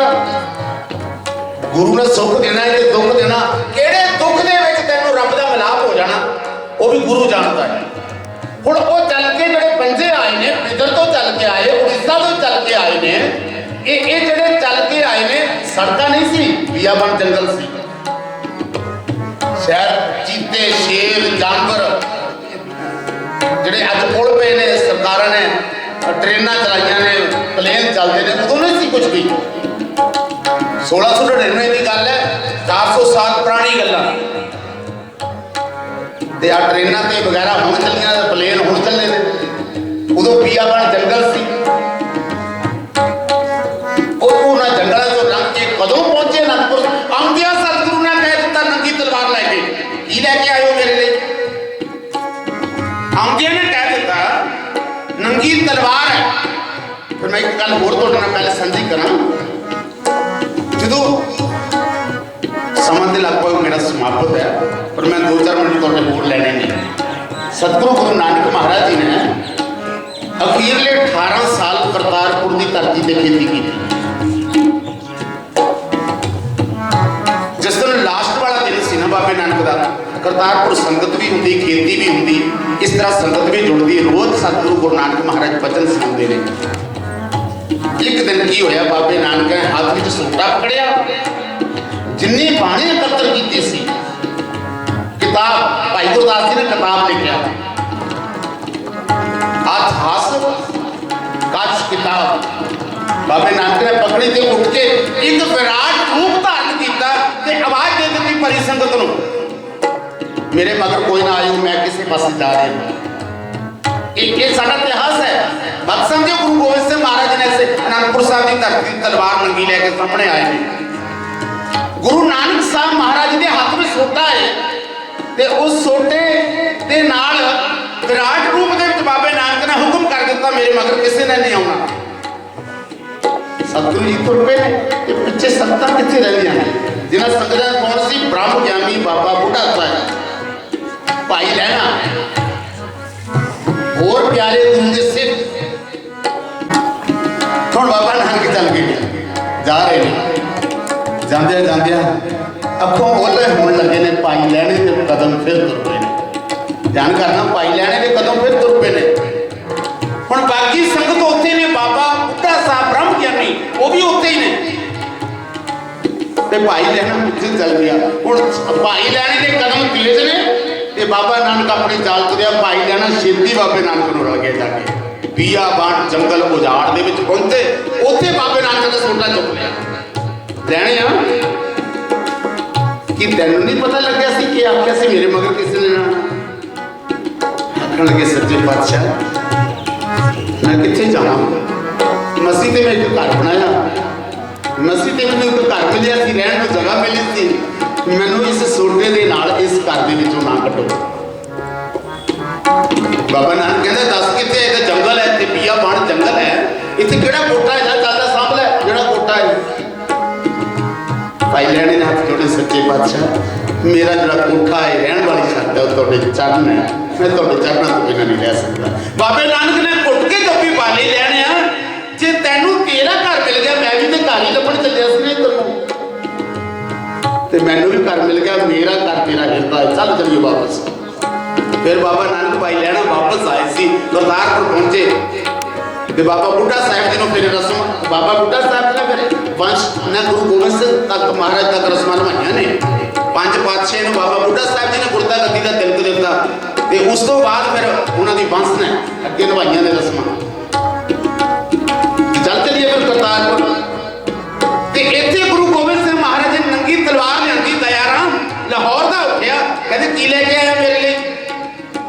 ਗੁਰੂ ਨੇ ਸੁੱਖ ਦੇਣਾ ਤੇ ਦੁੱਖ ਦੇਣਾ। ਕਿਹੜੇ ਦੁੱਖ ਦੇ ਵਿੱਚ ਤੈਨੂੰ ਰੱਬ ਦਾ ਮਿਲਾਪ ਹੋ ਜਾਣਾ, ਉਹ ਵੀ ਗੁਰੂ ਜਾਣਦਾ ਹੈ। ਹੁਣ ਉਹ ਚੱਲ ਕੇ ਜਿਹੜੇ ਪੰਜੇ ਆਏ ਨੇ, ਬਿਦਰ ਤੋਂ ਚੱਲ ਕੇ ਆਏ, ਉੜੀਸਾ ਤੋਂ ਚੱਲ ਕੇ ਆਏ ਨੇ। ਇਹ ਜਿਹੜੇ ਚੱਲ ਕੇ ਆਏ ਨੇ, ਸੜਕਾਂ ਨਹੀਂ ਸੀ, ਬਿਆਬਾਨ ਜੰਗਲ ਸੀ। ਸ਼ਹਿਰ ਚੀਤੇ, ਸ਼ੇਰ, ਜਾਨਵਰ ਜਿਹੜੇ ਅੱਜ ਪੁੱਲ ਪਏ ਨੇ, ਸਰਕਾਰਾਂ ਨੇ ਟ੍ਰੇਨਾਂ ਚਲਾਈਆਂ ਨੇ, ਪਲੇਨ ਚੱਲਦੇ ਨੇ, ਉਦੋਂ ਨਹੀਂ ਸੀ ਕੁਝ ਵੀ। 1699 ਦੀ ਗੱਲ ਹੈ, 400 ਸਾਲ ਪੁਰਾਣੀ ਗੱਲਾਂ। ਤੇ ਆ ਟ੍ਰੇਨਾਂ ਤੇ ਵਗੈਰਾ ਹੁਣ ਚੱਲੀਆਂ, ਪਲੇਨ ਹੁਣ ਚੱਲੇ ਨੇ। ਉਦੋਂ ਪੀਆਬਾਨ ਜੰਗਲ ਸੀ, ਉਹ ਉਹਨਾਂ ਜੰਗਲਾਂ ਚੋਂ ਲੰਘ ਕੇ ਕਦੋਂ ਪਹੁੰਚੇ ਅਨੰਦਪੁਰ। ਆਉਂਦਿਆਂ ਸਤਿਗੁਰੂ ਨੇ ਕਹਿ ਦਿੱਤਾ ਨੰਗੀ ਤਲਵਾਰ ਲੈ ਕੇ, ਕੀ ਲੈ ਕੇ ਆਇਓ ਮੇਰੇ ਲਈ? ਆਉਂਦਿਆਂ ਨੇ ਕਹਿ ਦਿੱਤਾ ਨੰਗੀ ਤਲਵਾਰ ਹੈ। ਫਿਰ ਮੈਂ ਇੱਕ ਗੱਲ ਹੋਰ ਤੁਹਾਡੇ ਨਾਲ ਪਹਿਲੇ ਸਾਂਝੀ ਕਰਾਂ। ਜਦੋਂ ਸਮਾਂ ਦੇ ਲਗਭਗ ਮੇਰਾ ਸਮਾਪਤ ਹੈ, ਪਰ ਮੈਂ 2-4 ਮਿੰਟ ਤੁਹਾਡੇ ਹੋਰ ਲੈਣੇ ਨੇ। ਸਤਿਗੁਰੂ ਗੁਰੂ ਨਾਨਕ ਮਹਾਰਾਜ ਜੀ ਨੇ ਅਖੀਰਲੇ 18 ਸਾਲ ਕਰਤਾਰਪੁਰ ਦੀ ਧਰਤੀ ਤੇ ਖੇਤੀ ਕੀਤੀ। ਜਿਸ ਦਿਨ ਲਾਸਟ ਵਾਲਾ ਦਿਨ ਸੀ ਨਾ ਬਾਬੇ ਨਾਨਕ ਦਾ, ਕਰਤਾਰਪੁਰ ਸੰਗਤ ਵੀ ਹੁੰਦੀ, ਖੇਤੀ ਵੀ ਹੁੰਦੀ, ਇਸ ਤਰ੍ਹਾਂ ਸੰਗਤ ਵੀ ਜੁੜਦੀ। ਰੋਜ਼ ਸਤਿਗੁਰੂ ਗੁਰੂ ਨਾਨਕ ਮਹਾਰਾਜ ਬਚਨ ਸੁਣਾਉਂਦੇ ਨੇ। ਇੱਕ ਦਿਨ ਕੀ ਹੋਇਆ, ਬਾਬੇ ਨਾਨਕ ਨੇ ਹੱਥ ਵਿੱਚ ਸੋਟਾ ਪਕੜਿਆ, ਜਿੰਨੀ ਬਾਣੀ ਇਕੱਤਰ ਕੀਤੀ ਸੀ, ਕਿਤਾਬ ਭਾਈ ਗੁਰਦਾਸ ਜੀ ਨੇ ਕਿਤਾਬ ਲਿਖਿਆ, ਇਤਿਹਾਸ ਕਾਚ ਕਿਤਾਬ ਬਾਬੇ ਨਾਨਕ ਨੇ ਪਕੜੀ ਤੇ ਉੱਠ ਕੇ ਇੱਕ ਵਿਰਾਟ ਰੂਪ ਧਾਰਨ ਕੀਤਾ ਤੇ ਆਵਾਜ਼ ਦੇ ਦਿੱਤੀ ਭਰੀ ਸੰਗਤ ਨੂੰ, ਮੇਰੇ ਮਗਰ ਕੋਈ ਨਾ ਆਇਓ, ਮੈਂ ਕਿਸੇ ਪਾਸੇ ਜਾ ਰਿਹਾ। ਇਹ ਸਾਡਾ ਇਤਿਹਾਸ ਹੈ। ਬਤ ਸਮਝੋ ਗੁਰੂ ਗੋਬਿੰਦ ਸਿੰਘ ਮਹਾਰਾਜ ਨੇ ਇਸੇ ਅਨੰਦਪੁਰ ਸਾਹਿਬ ਦੀ ਧਰਤੀ ਤਲਵਾਰ ਨੰਗੀ ਲੈ ਕੇ ਸਾਹਮਣੇ ਆਏ ਨੇ। ਗੁਰੂ ਨਾਨਕ ਸਾਹਿਬ ਮਹਾਰਾਜ ਦੇ ਹੱਥ ਵਿੱਚ ਸੋਟਾ ਹੈ ਤੇ ਉਸ ਸੋਟੇ ਦੇ ਨਾਲ ਵਿਰਾਟ ਰੂਪ ਦੇ ਵਿੱਚ ਬਾਬੇ ਨਾਨਕ ਨੇ ਹੁਕਮ ਕਰ ਦਿੱਤਾ, ਮੇਰੇ ਮਗਰ ਕਿਸੇ ਨੇ ਨਹੀਂ ਆਉਣਾ। ਸਤਿਗੁਰੂ ਜੀ ਤੁਰ ਪਏ ਨੇ ਤੇ ਪਿੱਛੇ ਸੰਗਤਾਂ ਕਿੱਥੇ ਰਹਿੰਦੀਆਂ ਨੇ? ਜਿਹਨਾਂ ਸੰਗਤਾਂ ਕੌਣ ਸੀ? ਬ੍ਰਹਮ ਗਿਆਨੀ ਬਾਬਾ ਬੁੱਢਾ ਸਾਹਿਬ, ਭਾਈ ਲਹਿਣਾ, ਹੋਰ ਪਿਆਰੇ ਗੁਰੂ ਦੇ ਸਿੱਖ। ਹੁਣ ਬਾਬਾ ਨਾਨਕ ਚੱਲ ਗਏ, ਜਾ ਰਹੇ ਨੇ। ਜਾਂਦਿਆਂ ਜਾਂਦਿਆਂ ਅੱਖੋਂ ਓਲੇ ਹੋਣ ਲੱਗੇ ਨੇ। ਭਾਈ ਲੈਣੇ ਦੇ ਕਦਮ ਫਿਰ ਤੁਰ ਪਏ ਨੇ। ਧਿਆਨ ਕਰਨਾ, ਭਾਈ ਲੈਣੇ ਦੇ ਕਦਮ ਫਿਰ ਤੁਰ ਪਏ ਨੇ। ਹੁਣ ਬਾਕੀ ਸੰਗਤ ਉੱਥੇ ਨੇ, ਬਾਬਾ ਬੁੱਢਾ ਸਾਹਿਬ ਬ੍ਰਹਮ ਗਿਆਨੀ ਉਹ ਵੀ ਉੱਥੇ ਹੀ ਨੇ ਤੇ ਭਾਈ ਲੈਣਾ ਪਿੱਛੇ ਚੱਲ ਗਿਆ। ਹੁਣ ਭਾਈ ਲੈਣੇ ਦੇ ਕਦਮ ਤੇਜ਼ ਨੇ ਤੇ ਬਾਬਾ ਨਾਨਕ ਆਪਣੀ ਚਾਲ ਤੁਰਿਆ। ਭਾਈ ਲੈਣਾ ਛੇਤੀ ਬਾਬੇ ਨਾਨਕ ਨੂੰ ਰਲ ਗਿਆ ਜਾ ਕੇ। ਬੀਆਬਾਨ ਜੰਗਲ ਉਜਾੜ ਦੇ ਵਿੱਚ ਪਹੁੰਚੇ, ਉੱਥੇ ਬਾਬੇ ਨਾਨਕ ਨੇ ਸੋਟਾ ਚੁੱਕ ਲਿਆ। ਲੈਣੇ ਆ ਕਿ ਤੈਨੂੰ ਨਹੀਂ ਪਤਾ ਲੱਗਿਆ ਸੀ ਕਿ ਆਖਿਆ ਸੀ ਮੇਰੇ ਮਗਰ ਕਿਸੇ ਨੇ ਨਾ ਆਖਣ ਲੱਗੇ, ਸੱਚੇ ਪਾਤਸ਼ਾਹ ਮੈਂ ਕਿੱਥੇ ਜਾਵਾਂ? ਮਸੀਹ ਤੇ ਮੈਂ ਇੱਕ ਘਰ ਬਣਾਇਆ, ਮਸੀਹ ਤੇ ਮੈਨੂੰ ਇੱਕ ਘਰ ਮਿਲਿਆ ਸੀ, ਰਹਿਣ ਨੂੰ ਜਗ੍ਹਾ ਮਿਲੀ ਸੀ, ਮੈਨੂੰ ਇਸ ਸੋਟੇ ਦੇ ਨਾਲ ਇਸ ਘਰ ਦੇ ਵਿੱਚੋਂ ਨਾ ਕੱਢੋ। ਬਾਬਾ ਨਾਨਕ ਕਹਿੰਦਾ ਦੱਸ ਕਿੱਥੇ? ਇਹ ਤਾਂ ਜੰਗਲ ਹੈ, ਇੱਥੇ ਬੀਆਬਾਨ ਜੰਗਲ ਹੈ, ਇੱਥੇ ਕਿਹੜਾ ਕੋਠਾ ਹੈ? ਚੱਲਦਾ ਸਾਂਭ ਲੈ ਜਿਹੜਾ ਕੋਠਾ ਹੈ। ਭਾਈ ਲੈਣੇ ਨੇ ਹੱਥ ਜੋੜੇ, ਸੱਚੇ ਪਾਤਸ਼ਾਹ ਮੇਰਾ ਜਿਹੜਾ ਕੋਠਾ ਹੈ, ਰਹਿਣ ਵਾਲੀ ਛੱਤ ਹੈ, ਉਹ ਤੁਹਾਡੇ ਚਰਨ ਹੈ, ਮੈਂ ਤੁਹਾਡੇ ਚਰਨਾਂ ਤੋਂ ਬਿਨਾਂ ਨਹੀਂ ਰਹਿ ਸਕਦਾ। ਬਾਬੇ ਨਾਨਕ ਨੇ ਘੁੱਟ ਕੇ ਜੱਫੀ ਪਾ ਲਈ। ਲੈਣਿਆ ਜੇ ਤੈਨੂੰ ਤੇਰਾ ਘਰ ਮਿਲ ਗਿਆ, ਮੈਂ ਵੀ ਤੇ ਘਰ ਹੀ ਲੱਭਣ ਚੱਲਿਆ ਸੀ ਨਾ ਇੱਧਰ ਨੂੰ, ਤੇ ਮੈਨੂੰ ਵੀ ਘਰ ਮਿਲ ਗਿਆ, ਮੇਰਾ ਘਰ ਤੇਰਾ ਹਿਰਦਾ ਹੈ, ਚੱਲ ਚੱਲੀਏ ਵਾਪਸ। ਫਿਰ ਬਾਬਾ ਨਾਨਕ ਭਾਈ ਲੈਣਾ ਵਾਪਸ ਆਏ ਸੀ, ਕਰਤਾਰਪੁਰ ਪਹੁੰਚੇ ਤੇ ਬਾਬਾ ਬੁੱਢਾ ਸਾਹਿਬ ਜੀ ਨੂੰ ਫਿਰ ਰਸਮ, ਬਾਬਾ ਬੁੱਢਾ ਸਾਹਿਬ ਨੇ ਫਿਰ ਵੰਸ਼ ਨੇ ਗੁਰੂ ਗੋਬਿੰਦ ਸਿੰਘ ਤੱਕ ਮਹਾਰਾਜ ਤੱਕ ਰਸਮਾਂ ਨਿਭਾਈਆਂ ਨੇ। 5 ਪਾਤਸ਼ਾਹ ਨੂੰ ਬਾਬਾ ਬੁੱਢਾ ਸਾਹਿਬ ਜੀ ਨੇ ਗੁਰਦਾ ਗੱਦੀ ਦਾ ਤਿਲਕ ਦਿੱਤਾ ਤੇ ਉਸ ਤੋਂ ਬਾਅਦ ਫਿਰ ਉਹਨਾਂ ਦੀ ਵੰਸ਼ ਨੇ ਅੱਗੇ ਨਿਭਾਈਆਂ ਨੇ ਰਸਮਾਂ। ਚੱਲ ਚੱਲੀਏ ਫਿਰ ਕਰਤਾਰਪੁਰ। ਤੇ ਇੱਥੇ ਗੁਰੂ ਗੋਬਿੰਦ ਸਿੰਘ ਮਹਾਰਾਜ ਨੇ ਨੰਗੀ ਤਲਵਾਰ ਲਿਆਂਦੀ। ਦਇਆਰਾਮ ਲਾਹੌਰ ਦਾ ਉੱਠਿਆ, ਕਹਿੰਦੇ ਕੀ ਲੈ ਕੇ ਆਇਆ ਮੇਰੇ ਲਈ?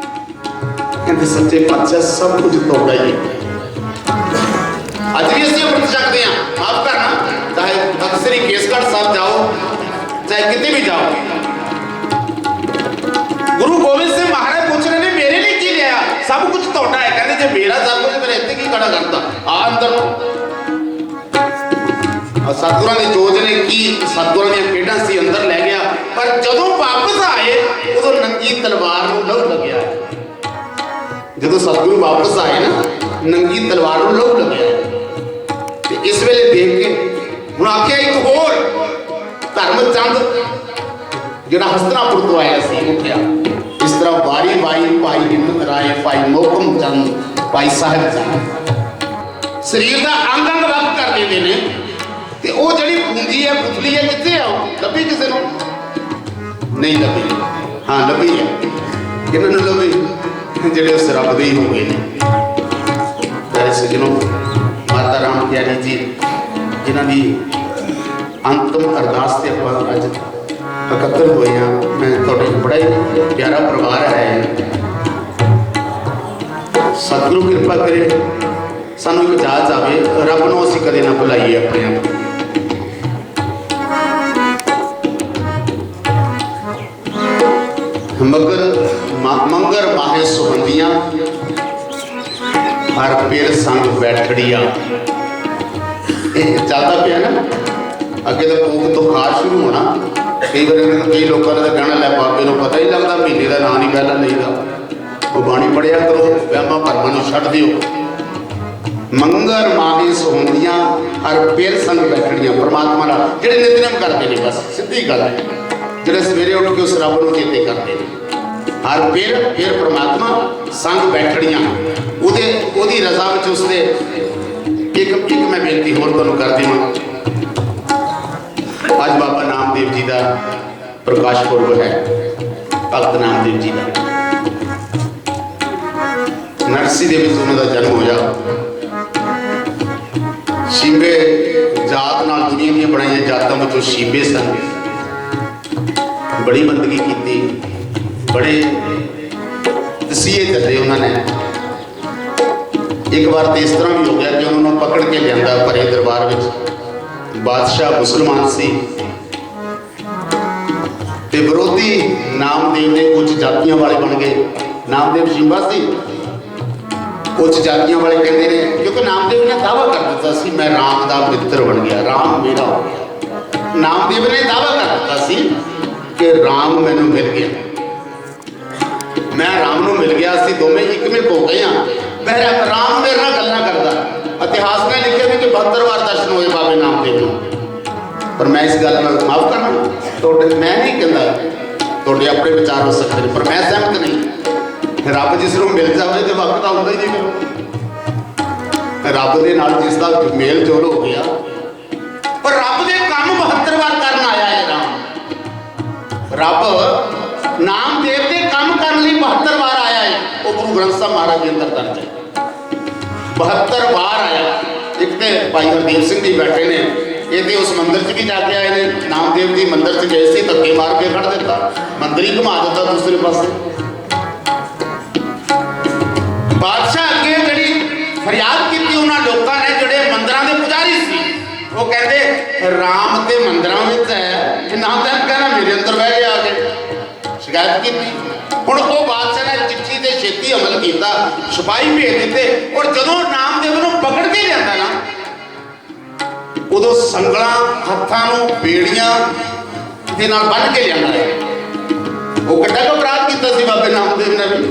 ਕਹਿੰਦੇ ਸੱਚੇ ਪਾਤਸ਼ਾਹ ਸਭ ਕੁਝ ਤੁਹਾਡਾ ਹੀ ਹੈ। ਅੱਜ ਵੀ ਅਸੀਂ ਵਰਤ ਸਕਦੇ ਹਾਂ, ਮਾਫ ਕਰਨਾ, ਚਾਹੇ ਤਖ਼ਤ ਸ੍ਰੀ ਕੇਸਗੜ੍ਹ ਸਾਹਿਬ ਜਾਓ, ਚਾਹੇ ਕਿਤੇ ਵੀ ਜਾਓ। ਗੁਰੂ ਗੋਬਿੰਦ ਸਿੰਘ ਮਹਾਰਾਜ ਪੁੱਛ ਰਹੇ ਨੇ ਮੇਰੇ ਲਈ ਕੀ ਲਿਆ? ਸਭ ਕੁਝ ਤੁਹਾਡਾ ਹੈ। ਕਹਿੰਦੇ ਜੇ ਮੇਰਾ ਸਭ ਕੁਝ ਮੇਰੇ ਇੱਥੇ ਕੀ ਖੜਾ ਕਰਦਾ? ਆ ਅੰਦਰ ਨੂੰ। ਸਤਿਗੁਰਾਂ ਦੀ ਜੋਤ ਨੇ ਕੀ ਸਤਿਗੁਰਾਂ ਦੀਆਂ ਖੇਡਾਂ ਸੀ, ਅੰਦਰ ਲੈ ਗਿਆ। ਪਰ ਜਦੋਂ ਵਾਪਸ ਆਏ ਉਦੋਂ ਨੰਗੀ ਤਲਵਾਰ ਨੂੰ ਲਹੂ ਲੱਗਿਆ। ਜਦੋਂ ਸਤਿਗੁਰੂ ਵਾਪਸ ਆਏ ਨਾ, ਨੰਗੀ ਤਲਵਾਰ ਨੂੰ ਲਹੂ ਲੱਗਿਆ। ਤੇ ਇਸ ਵੇਲੇ ਦੇਖ ਕੇ ਹੁਣ ਆਖਿਆ ਇੱਕ ਹੋਰ ਧਰਮ ਚੰਦ ਜਿਹੜਾ ਹਸਤਨਾਪੁਰ ਤੋਂ ਆਇਆ ਸੀ ਉੱਠਿਆ। ਇਸ ਤਰ੍ਹਾਂ ਵਾਰੀ ਵਾਰੀ ਭਾਈ ਹਿੰਮਤ ਰਾਏ, ਭਾਈ ਮੋਹਕਮ ਚੰਦ, ਭਾਈ ਸਾਹਿਬ ਚੰਦ ਸਰੀਰ ਦਾ ਅੰਗ ਅੰਗ ਵੱਖ ਕਰ ਦਿੰਦੇ ਨੇ। ਤੇ ਉਹ ਜਿਹੜੀ ਪੂੰਜੀ ਹੈ, ਪੁਤਲੀ ਹੈ, ਕਿੱਥੇ ਆ? ਲੱਭੀ ਕਿਸੇ ਨੂੰ? ਨਹੀਂ ਲੱਭੀ। ਹਾਂ ਲੱਭੀ ਹੈ। ਕਿਹਨਾਂ ਨੂੰ ਲੱਭੀ? ਜਿਹੜੇ ਉਸ ਰੱਬ ਦੇ ਹੀ ਹੋ ਗਏ ਨੇ। ਪਿਆਰੇ ਸੱਜਣੋ, ਮਾਤਾ ਰਾਮ ਪਿਆਰੀ ਜੀ ਜਿਨ੍ਹਾਂ ਦੀ ਅੰਤਮ ਅਰਦਾਸ ਤੇ ਆਪਾਂ ਅੱਜ ਇਕੱਤਰ ਹੋਏ ਹਾਂ। ਮੈਂ ਤੁਹਾਡੇ ਬੜਾ ਹੀ ਪਿਆਰਾ ਪਰਿਵਾਰ ਹੈ। ਸਤਿਗੁਰੂ ਕਿਰਪਾ ਕਰੇ ਸਾਨੂੰ ਇੱਕ ਇਜਾਜ਼ਤ ਆਵੇ, ਰੱਬ ਨੂੰ ਅਸੀਂ ਕਦੇ ਨਾ ਭੁਲਾਈਏ ਆਪਣੇ ਆਪ। ਮੰਗਰ ਮਾਹੇ ਸੁਹੰਦੀਆਂ ਹਰ ਪੇਰ ਸੰਗ ਬੈਠੜੀਆਂ। ਇਹ ਚੱਲਦਾ ਪਿਆ ਨਾ, ਅੱਗੇ ਤਾਂ ਭੋਗ ਤੋਂ ਖਾਸ ਸ਼ੁਰੂ ਹੋਣਾ। ਕਈ ਵਾਰ ਕਈ ਲੋਕਾਂ ਦਾ ਕਹਿਣਾ, ਲੈ ਬਾਬੇ ਨੂੰ ਪਤਾ ਹੀ ਲੱਗਦਾ, ਮਹੀਨੇ ਦਾ ਨਾਂ ਨਹੀਂ ਪਹਿਲਾਂ ਲਈਦਾ। ਉਹ ਬਾਣੀ ਪੜਿਆ ਕਰੋ, ਵਹਿਮਾਂ ਭਰਮਾਂ ਨੂੰ ਛੱਡ ਦਿਓ। ਮੰਗਰ ਮਾਹੇ ਸੁਹੰਦੀਆਂ ਹਰ ਪੇਰ ਸੰਗ ਬੈਠੜੀਆਂ। ਪਰਮਾਤਮਾ ਨਾਲ ਜਿਹੜੇ ਨਿਤਨੇਮ ਕਰਦੇ ਨੇ, ਬਸ ਸਿੱਧੀ ਗੱਲ ਹੈ, ਜਿਹੜੇ ਸਵੇਰੇ ਉੱਠ ਕੇ ਉਸ ਰੱਬ ਨੂੰ ਚੇਤੇ ਕਰਦੇ ਨੇ। ਹਰ ਪੇਰ ਪਰਮਾਤਮਾ ਸੰਗ ਬੈਠੜੀਆਂ, ਉਹਦੀ ਰਜ਼ਾ ਵਿੱਚ ਉਸਦੇ। ਇੱਕ ਮੈਂ ਬੇਨਤੀ ਹੋਰ ਤੁਹਾਨੂੰ ਕਰ ਦੇਵਾਂ। ਅੱਜ ਬਾਬਾ ਨਾਮਦੇਵ ਜੀ ਦਾ ਪ੍ਰਕਾਸ਼ ਪੁਰਬ ਹੈ, ਭਗਤ ਨਾਮਦੇਵ ਜੀ ਦਾ। ਨਰਸੀ ਦੇ ਵਿੱਚ ਉਹਨਾਂ ਦਾ ਜਨਮ ਹੋਇਆ। ਸ਼ੀਬੇ ਜਾਤ ਨਾਲ ਦੁਨੀਆ ਦੀਆਂ ਬਣਾਈਆਂ ਜਾਤਾਂ ਵਿੱਚੋਂ ਸ਼ੀਬੇ ਸਨ। ਬੜੀ ਬੰਦਗੀ ਕੀਤੀ, ਬੜੇ ਤਸੀਹੇ ਚੱਲੇ ਉਹਨਾਂ ਨੇ। ਇੱਕ ਵਾਰ ਤਾਂ ਇਸ ਤਰ੍ਹਾਂ ਵੀ ਹੋ ਗਿਆ ਕਿ ਉਹਨਾਂ ਨੂੰ ਪਕੜ ਕੇ ਲਿਆਂਦਾ ਭਰੇ ਦਰਬਾਰ ਵਿੱਚ। ਬਾਦਸ਼ਾਹ ਮੁਸਲਮਾਨ ਸੀ ਤੇ ਵਿਰੋਧੀ ਨਾਮਦੇਵ ਦੇ ਉੱਚ ਜਾਤੀਆਂ ਵਾਲੇ ਬਣ ਗਏ। ਨਾਮਦੇਵ ਸ਼ੀਬਾ ਸੀ, ਉੱਚ ਜਾਤੀਆਂ ਵਾਲੇ ਕਹਿੰਦੇ ਨੇ, ਕਿਉਂਕਿ ਨਾਮਦੇਵ ਨੇ ਦਾਅਵਾ ਕਰ ਦਿੱਤਾ ਸੀ, ਮੈਂ ਰਾਮ ਦਾ ਮਿੱਤਰ ਬਣ ਗਿਆ, ਰਾਮ ਮੇਰਾ ਹੋ ਗਿਆ। ਨਾਮਦੇਵ ਨੇ ਦਾਅਵਾ ਕਰ ਦਿੱਤਾ ਸੀ ਕਿ ਰਾਮ ਮੈਨੂੰ ਮਿਲ ਗਿਆ, ਮੈਂ ਰਾਮ ਨੂੰ ਮਿਲ ਗਿਆ, ਅਸੀਂ ਦੋਵੇਂ ਇੱਕਮਿਕ ਹੋ ਗਏ ਹਾਂ। ਰਾਮ ਮੇਰੇ ਨਾਲ ਗੱਲਾਂ ਕਰਦਾ। ਇਤਿਹਾਸ ਨੇ ਲਿਖਿਆ ਵੀ ਕਿ 72 ਵਾਰ ਦਰਸ਼ਨ ਹੋਏ ਬਾਬੇ ਨਾਮਦੇਵ ਨੂੰ। ਪਰ ਮੈਂ ਇਸ ਗੱਲ ਨਾਲ ਮਾਫ ਕਰਨਾ, ਤੁਹਾਡੇ ਮੈਂ ਨਹੀਂ ਕਹਿੰਦਾ, ਤੁਹਾਡੇ ਆਪਣੇ ਵਿਚਾਰ ਹੋ ਸਕਦੇ ਨੇ, ਪਰ ਮੈਂ ਸਹਿਮਤ ਨਹੀਂ। ਰੱਬ ਜਿਸ ਨੂੰ ਮਿਲ ਜਾਵੇ ਤੇ ਵਕਤ ਆਉਂਦਾ ਹੀ ਨਹੀਂ। ਰੱਬ ਦੇ ਨਾਲ ਜਿਸ ਦਾ ਮੇਲ ਜੋਲ ਹੋ ਗਿਆ, ਪਰ ਰੱਬ ਦੇ ਕੰਮ 72 ਵਾਰ ਕਰਨ ਆਇਆ ਹੈ ਰਾਮ। ਰੱਬ ਨਾਮਦੇਵ ਦੇ ਕੰਮ ਕਰਨ ਲਈ 72 ਵਾਰ ਆਇਆ ਹੈ। ਉਹ ਗੁਰੂ ਗ੍ਰੰਥ ਸਾਹਿਬ ਮਹਾਰਾਜ ਦੇ ਅੰਦਰ ਦਰਜ ਹੈ, 72 ਵਾਰ ਆਇਆ। ਇੱਕ ਤੇ ਭਾਈ ਹਰਦੀਪ ਸਿੰਘ ਜੀ ਬੈਠੇ ਨੇ, ਇਹ ਤੇ ਉਸ ਮੰਦਿਰ 'ਚ ਵੀ ਜਾ ਕੇ ਆਏ ਨੇ। ਨਾਮਦੇਵ ਜੀ ਮੰਦਿਰ 'ਚ ਗਏ ਸੀ, ਧੱਕੇ ਮਾਰ ਕੇ ਖੜ ਦਿੱਤਾ, ਮੰਦਿਰ ਹੀ ਘੁਮਾ ਦਿੱਤਾ ਦੂਸਰੇ ਪਾਸੇ। ਬਾਦਸ਼ਾਹ ਅੱਗੇ ਜਿਹੜੀ ਫਰਿਆਦ ਕੀਤੀ ਉਹਨਾਂ ਲੋਕਾਂ ਨੇ ਜਿਹੜੇ ਮੰਦਿਰਾਂ ਦੇ ਪੁਜਾਰੀ ਸੀ, ਉਹ ਕਹਿੰਦੇ ਰਾਮ ਤੇ ਮੰਦਿਰਾਂ ਵਿੱਚ ਹੈ, ਨਾਮਦੇਵ ਕਹਿੰਦਾ ਮੇਰੇ ਅੰਦਰ ਬਹਿ ਕੇ ਆ ਕੇ ਸ਼ਿਕਾਇਤ ਕੀਤੀ। ਹੁਣ ਉਹ ਬਾਦਸ਼ਾਹ ਨੇ ਚਿੱਠੀ ਤੇ ਛੇਤੀ ਅਮਲ ਕੀਤਾ, ਸਿਪਾਹੀ ਭੇਜ ਦਿੱਤੇ। ਔਰ ਜਦੋਂ ਨਾਮਦੇਵ ਨੂੰ ਪਕੜ ਕੇ ਲਿਆਂਦਾ ਨਾ, ਉਦੋਂ ਸੰਗਲਾਂ ਹੱਥਾਂ ਨੂੰ ਬੇੜੀਆਂ ਦੇ ਨਾਲ ਬੰਨ੍ਹ ਕੇ ਲਿਆਂਦਾ ਹੈ। ਉਹ ਕਿੱਡਾ ਕੁ ਅਪਰਾਧ ਕੀਤਾ ਸੀ ਬਾਬੇ ਨਾਮਦੇਵ ਨੇ ਵੀ,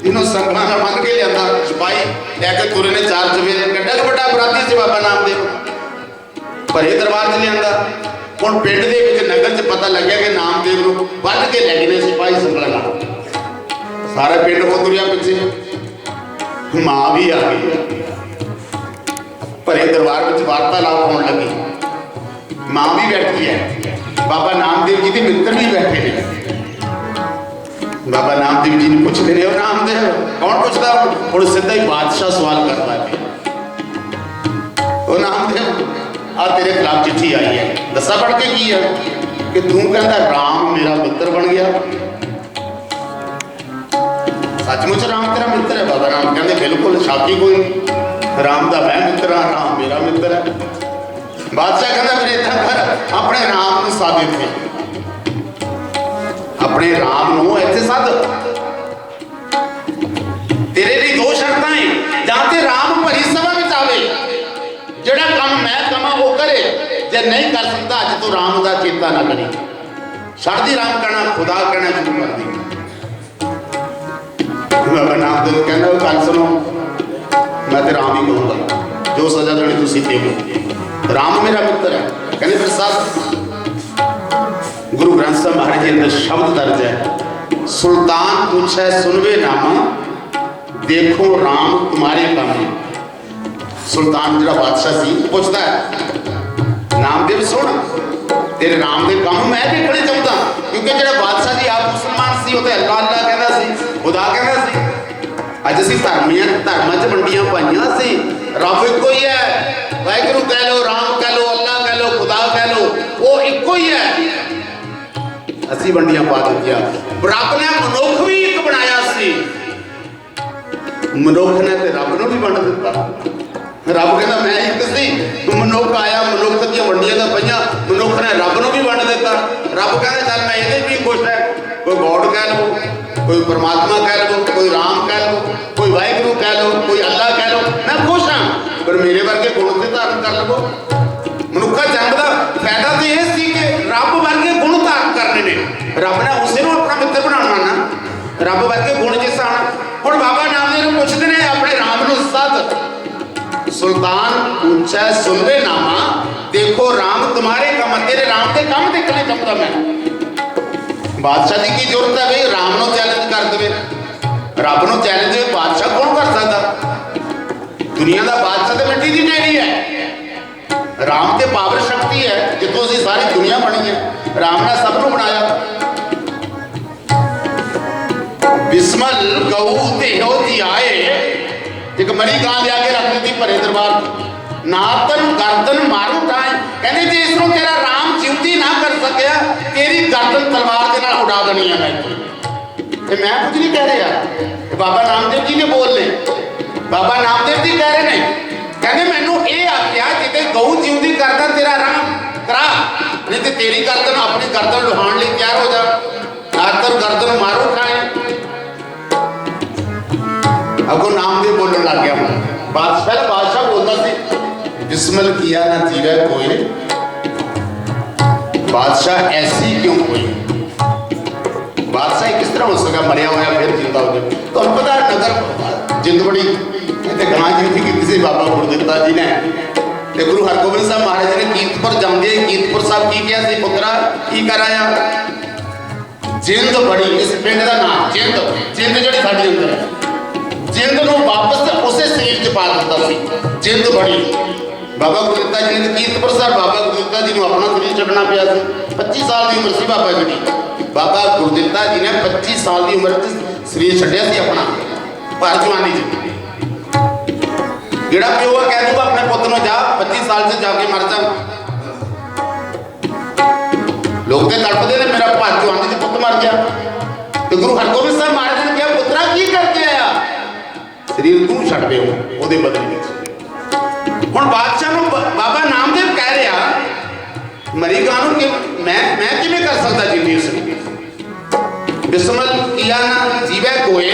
ਇਹਨੂੰ ਸੰਗਲਾਂ ਨਾਲ ਬੰਨ੍ਹ ਕੇ ਲਿਆਂਦਾ। ਸਿਪਾਹੀ ਲੈ ਕੇ ਤੁਰੇ ਨੇ 4 ਚੁਫੇਰੇ। ਕਿੱਡਾ ਕੁ ਵੱਡਾ ਅਪਰਾਧੀ ਸੀ ਬਾਬਾ ਨਾਮਦੇਵ। ਭਰੇ ਦਰਬਾਰ 'ਚ ਲਿਆਂਦਾ। ਹੁਣ ਪਿੰਡ ਦੇ ਵਿੱਚ ਨਗਰ 'ਚ ਪਤਾ ਲੱਗਿਆ ਕਿ ਨਾਮਦੇਵ ਨੂੰ ਬੰਨ੍ਹ ਕੇ ਲੈ ਗਏ ਨੇ ਸਿਪਾਹੀ ਸੰਗਲਾਂ ਨਾਲ। ਸਾਰਾ ਪਿੰਡ ਹੋ ਤੁਰਿਆ ਪਿੱਛੇ। ਮਾਂ ਵੀ ਆ ਗਈ। ਭਰੇ ਦਰਬਾਰ ਵਿੱਚ ਵਾਰਤਾਲਾਪ ਹੋਣ ਲੱਗੀ। ਮਾਂ ਵੀ ਬੈਠੀ ਹੈ, ਬਾਬਾ ਨਾਮਦੇਵ ਜੀ ਦੇ ਮਿੱਤਰ ਵੀ ਬੈਠੇ ਨੇ। ਬਾਬਾ ਨਾਮਦੇਵ ਜੀ ਨੂੰ ਪੁੱਛਦੇ ਨੇ, ਉਹ ਨਾਮਦੇਵ ਕੌਣ ਪੁੱਛਦਾ? ਹੁਣ ਸਿੱਧਾ ਹੀ ਬਾਦਸ਼ਾਹ ਸਵਾਲ ਕਰਦਾ ਹੈ, ਉਹ ਨਾਮਦੇਵ ਆ ਤੇਰੇ ਖਿਲਾਫ ਚਿੱਠੀ ਆਈ ਹੈ, ਦੱਸਾਂ ਪੜ੍ਹ ਕੇ ਕੀ ਹੈ? ਕਿ ਤੂੰ ਕਹਿੰਦਾ ਰਾਮ ਮੇਰਾ ਮਿੱਤਰ ਬਣ ਗਿਆ। ਸੱਚਮੁੱਚ ਰਾਮ ਤੇਰਾ ਮਿੱਤਰ ਹੈ? ਬਾਬਾ ਰਾਮ ਕਹਿੰਦੇ ਬਿਲਕੁਲ, ਸ਼ੱਕ ਕੋਈ ਨਹੀਂ, ਰਾਮ ਦਾ ਮੈਂ ਮਿੱਤਰ ਹਾਂ, ਰਾਮ ਮੇਰਾ ਮਿੱਤਰ ਹੈ। ਬਾਦਸ਼ਾਹ ਕਹਿੰਦਾ ਫਿਰ ਏਦਾਂ ਕਰ, ਆਪਣੇ ਰਾਮ ਨੂੰ ਸੱਦ ਇੱਥੇ, ਆਪਣੇ ਰਾਮ ਨੂੰ ਇੱਥੇ ਸੱਦ। ਤੇਰੇ ਲਈ 2 ਸ਼ਰਤਾਂ ਹੈ, ਜਾਂ ਤੇ ਰਾਮ ਭਰੀ ਸਭਾ ਵਿੱਚ ਆਵੇ, ਜਿਹੜਾ ਕੰਮ ਮੈਂ ਕਵਾਂ ਉਹ ਕਰੇ, ਜੇ ਨਹੀਂ ਕਰ ਸਕਦਾ ਅੱਜ ਤੂੰ ਰਾਮ ਦਾ ਚੇਤਾ ਨਾ ਕਰੀ, ਛੱਡ ਦੀ ਰਾਮ ਕਹਿਣਾ, ਖੁਦਾ ਕਹਿਣਾ ਸ਼ੁਰੂ ਕਰ ਦੀ। ਬਾਬਾ ਨਾਮਦੇਵ ਕਹਿੰਦਾ ਉਹ ਗੱਲ ਸੁਣੋ, ਮੈਂ ਤੇ ਰਾਮ ਹੀ ਕਹੂੰਗਾ, ਜੋ ਸਜ਼ਾ ਦੇਣੀ ਤੁਸੀਂ ਦੇਵੋ, ਰਾਮ ਮੇਰਾ ਮਿੱਤਰ ਹੈ। ਕਹਿੰਦੇ ਫਿਰ ਸਭ ਗੁਰੂ ਗ੍ਰੰਥ ਸਾਹਿਬ ਮਹਾਰਾਜ ਜੀ ਅੰਦਰ ਸ਼ਬਦ ਦਰਜ ਹੈ, ਸੁਲਤਾਨ ਪੁੱਛੇ ਸੁਨਵੇ ਨਾਮਾ, ਦੇਖੋ ਰਾਮ ਤੁਮਾਰੇ ਕੰਮ। ਸੁਲਤਾਨ ਜਿਹੜਾ ਬਾਦਸ਼ਾਹ ਸੀ ਪੁੱਛਦਾ ਹੈ, ਨਾਮਦੇਵ ਸੁਣ, ਤੇਰੇ ਰਾਮ ਦੇ ਕੰਮ ਮੈਂ ਦੇਖਣੇ ਚਾਹੁੰਦਾ। ਕਿਉਂਕਿ ਜਿਹੜਾ ਬਾਦਸ਼ਾਹ ਜੀ ਆਪ ਮੁਸਲਮਾਨ ਸੀ, ਉਹ ਤੇ ਅੱਲਾਹ ਅੱਲਾਹ ਕਹਿੰਦਾ ਸੀ, ਖੁਦਾ ਕਹਿੰਦਾ ਸੀ। ਅੱਜ ਅਸੀਂ ਧਰਮਾਂ 'ਚ ਵੰਡੀਆਂ ਪਾਈਆਂ ਸੀ, ਰੱਬ ਇੱਕੋ ਹੀ ਹੈ। ਵਾਹਿਗੁਰੂ ਕਹਿ ਲਓ, ਰਾਮ ਕਹਿ ਲਓ, ਅੱਲਾਹ ਕਹਿ ਲਓ, ਖੁਦਾ ਕਹਿ ਲਓ, ਉਹ ਇੱਕੋ ਹੀ ਹੈ। ਅਸੀਂ ਵੰਡੀਆਂ ਪਾ ਦਿੱਤੀਆਂ। ਰੱਬ ਨੇ ਮਨੁੱਖ ਵੀ ਇੱਕ ਬਣਾਇਆ ਸੀ, ਮਨੁੱਖ ਨੇ ਤੇ ਰੱਬ ਨੂੰ ਵੀ ਵੰਡ ਦਿੱਤਾ। ਰੱਬ ਕਹਿੰਦਾ ਮੈਂ ਇੱਕ ਸੀ, ਮਨੁੱਖ ਆਇਆ, ਮਨੁੱਖ ਦੀਆਂ ਵੰਡੀਆਂ ਦਾ ਪਈਆਂ, ਮਨੁੱਖ ਨੇ ਰੱਬ ਨੂੰ ਵੀ ਵੰਡ ਦਿੱਤਾ। ਰੱਬ ਕਹਿੰਦਾ ਚੱਲ ਮੈਂ ਇਹਦੇ ਵੀ ਖੁਸ਼ ਹੈ। ਕੋਈ ਗੋਡ ਕਹਿ ਲਓ, ਕੋਈ परमात्मा कह लो, कोई राम कह लो, कोई वाहिगुरु कह लो, कोई अल्लाह कह लो, मैं खुश हाँ। पर मेरे वर्गे गुण से धारण कर लो। मनुखा जन्म का फायदा तो यह सी कि रब वर्गे गुण धारण करने ने, रब ने उसे अपना मित्र बनाना ना, रब वर्गे गुण जिस आना। हुण बाबा नामदेव पुछते ने अपने राम नूं सद सुल्तान पूछे सुन ले नामा, देखो राम तुम्हारे काम, तेरे राम के काम देखने चाहता मैं। बादशाह की की जरूरत है भाई राम नूं चैलेंज कर दे, रब नूं चैलेंज दे, बादशाह कौन कर सकता? दुनिया का बादशाह तो मिट्टी की ढेरी है, राम ते पावर शक्ति है जितों से सारी दुनिया बनी है। राम ने सब नूं बनाया। बिस्मल गऊ ते हो जी आए, एक मरी गां लिया के रख दी भरे दरबार, नातन गर्दन मारू टाए, कहते जे इसनों तेरा राम जिंदी ना कर सकिया, तेरी गर्दन तलवार के नाल उड़ा देनी है। मैं कुछ नहीं कह रहा, बाबा नामदेव जी ने बोल ले, बाबा नामदेव जी कह रहे हैं, कहते मैनू ये आख्या जिते गऊ जिंदी करदा तेरा राम करा, नहीं तो तेरी गर्दन अपनी गर्दन लुहाण लई तैयार हो जा। नातन गर्दन मारू टाए। अगो नामदेव बोलने लग गया। पहले बादशाह बोलता सी बिस्मिल किया ना जीवे कोई, बादशाह ऐसी क्यों कोई? बादशाह किस तरह हो सका मरिया हुआ फिर जिंदा हो जाए? तो हम पता नगर जिंद बड़ी गां जी की किसी बाबा गुरदित्ता जी ने ते गुरु हरगोबिंद साहब महाराज ने कीरतपुर जाते कीरतपुर साहब की किया सी पुत्रा की कराया? जिंद बड़ी इस पिंड का नाम जिंद, जिंद जी साड़ी अंदर है, जिंद नूं वापस उसे शरीर च पा दिता सी। जिंद बड़ी बाबा गुरदित्ता जी ने कीरतपुर साहब बाबा गुरदित्ता जी को अपना शरीर छड्डना पिया सी। 25 साल की उम्र सी बाबा जी की। बाबा गुरदित्ता जी ने 25 साल की उम्र शरीर छड्डिया सी अपना पर जवानी च। जेड़ा प्यो कह दूगा अपने पुत नूं जा 25 साल से जाके मर जा, लोग तो तड़पते ने मेरा पर जवानी च पुत मर गया। तो गुरु हरगोबिंद साहब महाराज ने कहा पुत्रा की करके आया? शरीर तू छड्ड दे ओहदे बदले विच। हुण बादशाह नूं बाबा नामदेव कह रहा मरी गां नूं कि मैं किवें कर सकदा जिंदी उस बिस्मिल किया ना जीवे कोई,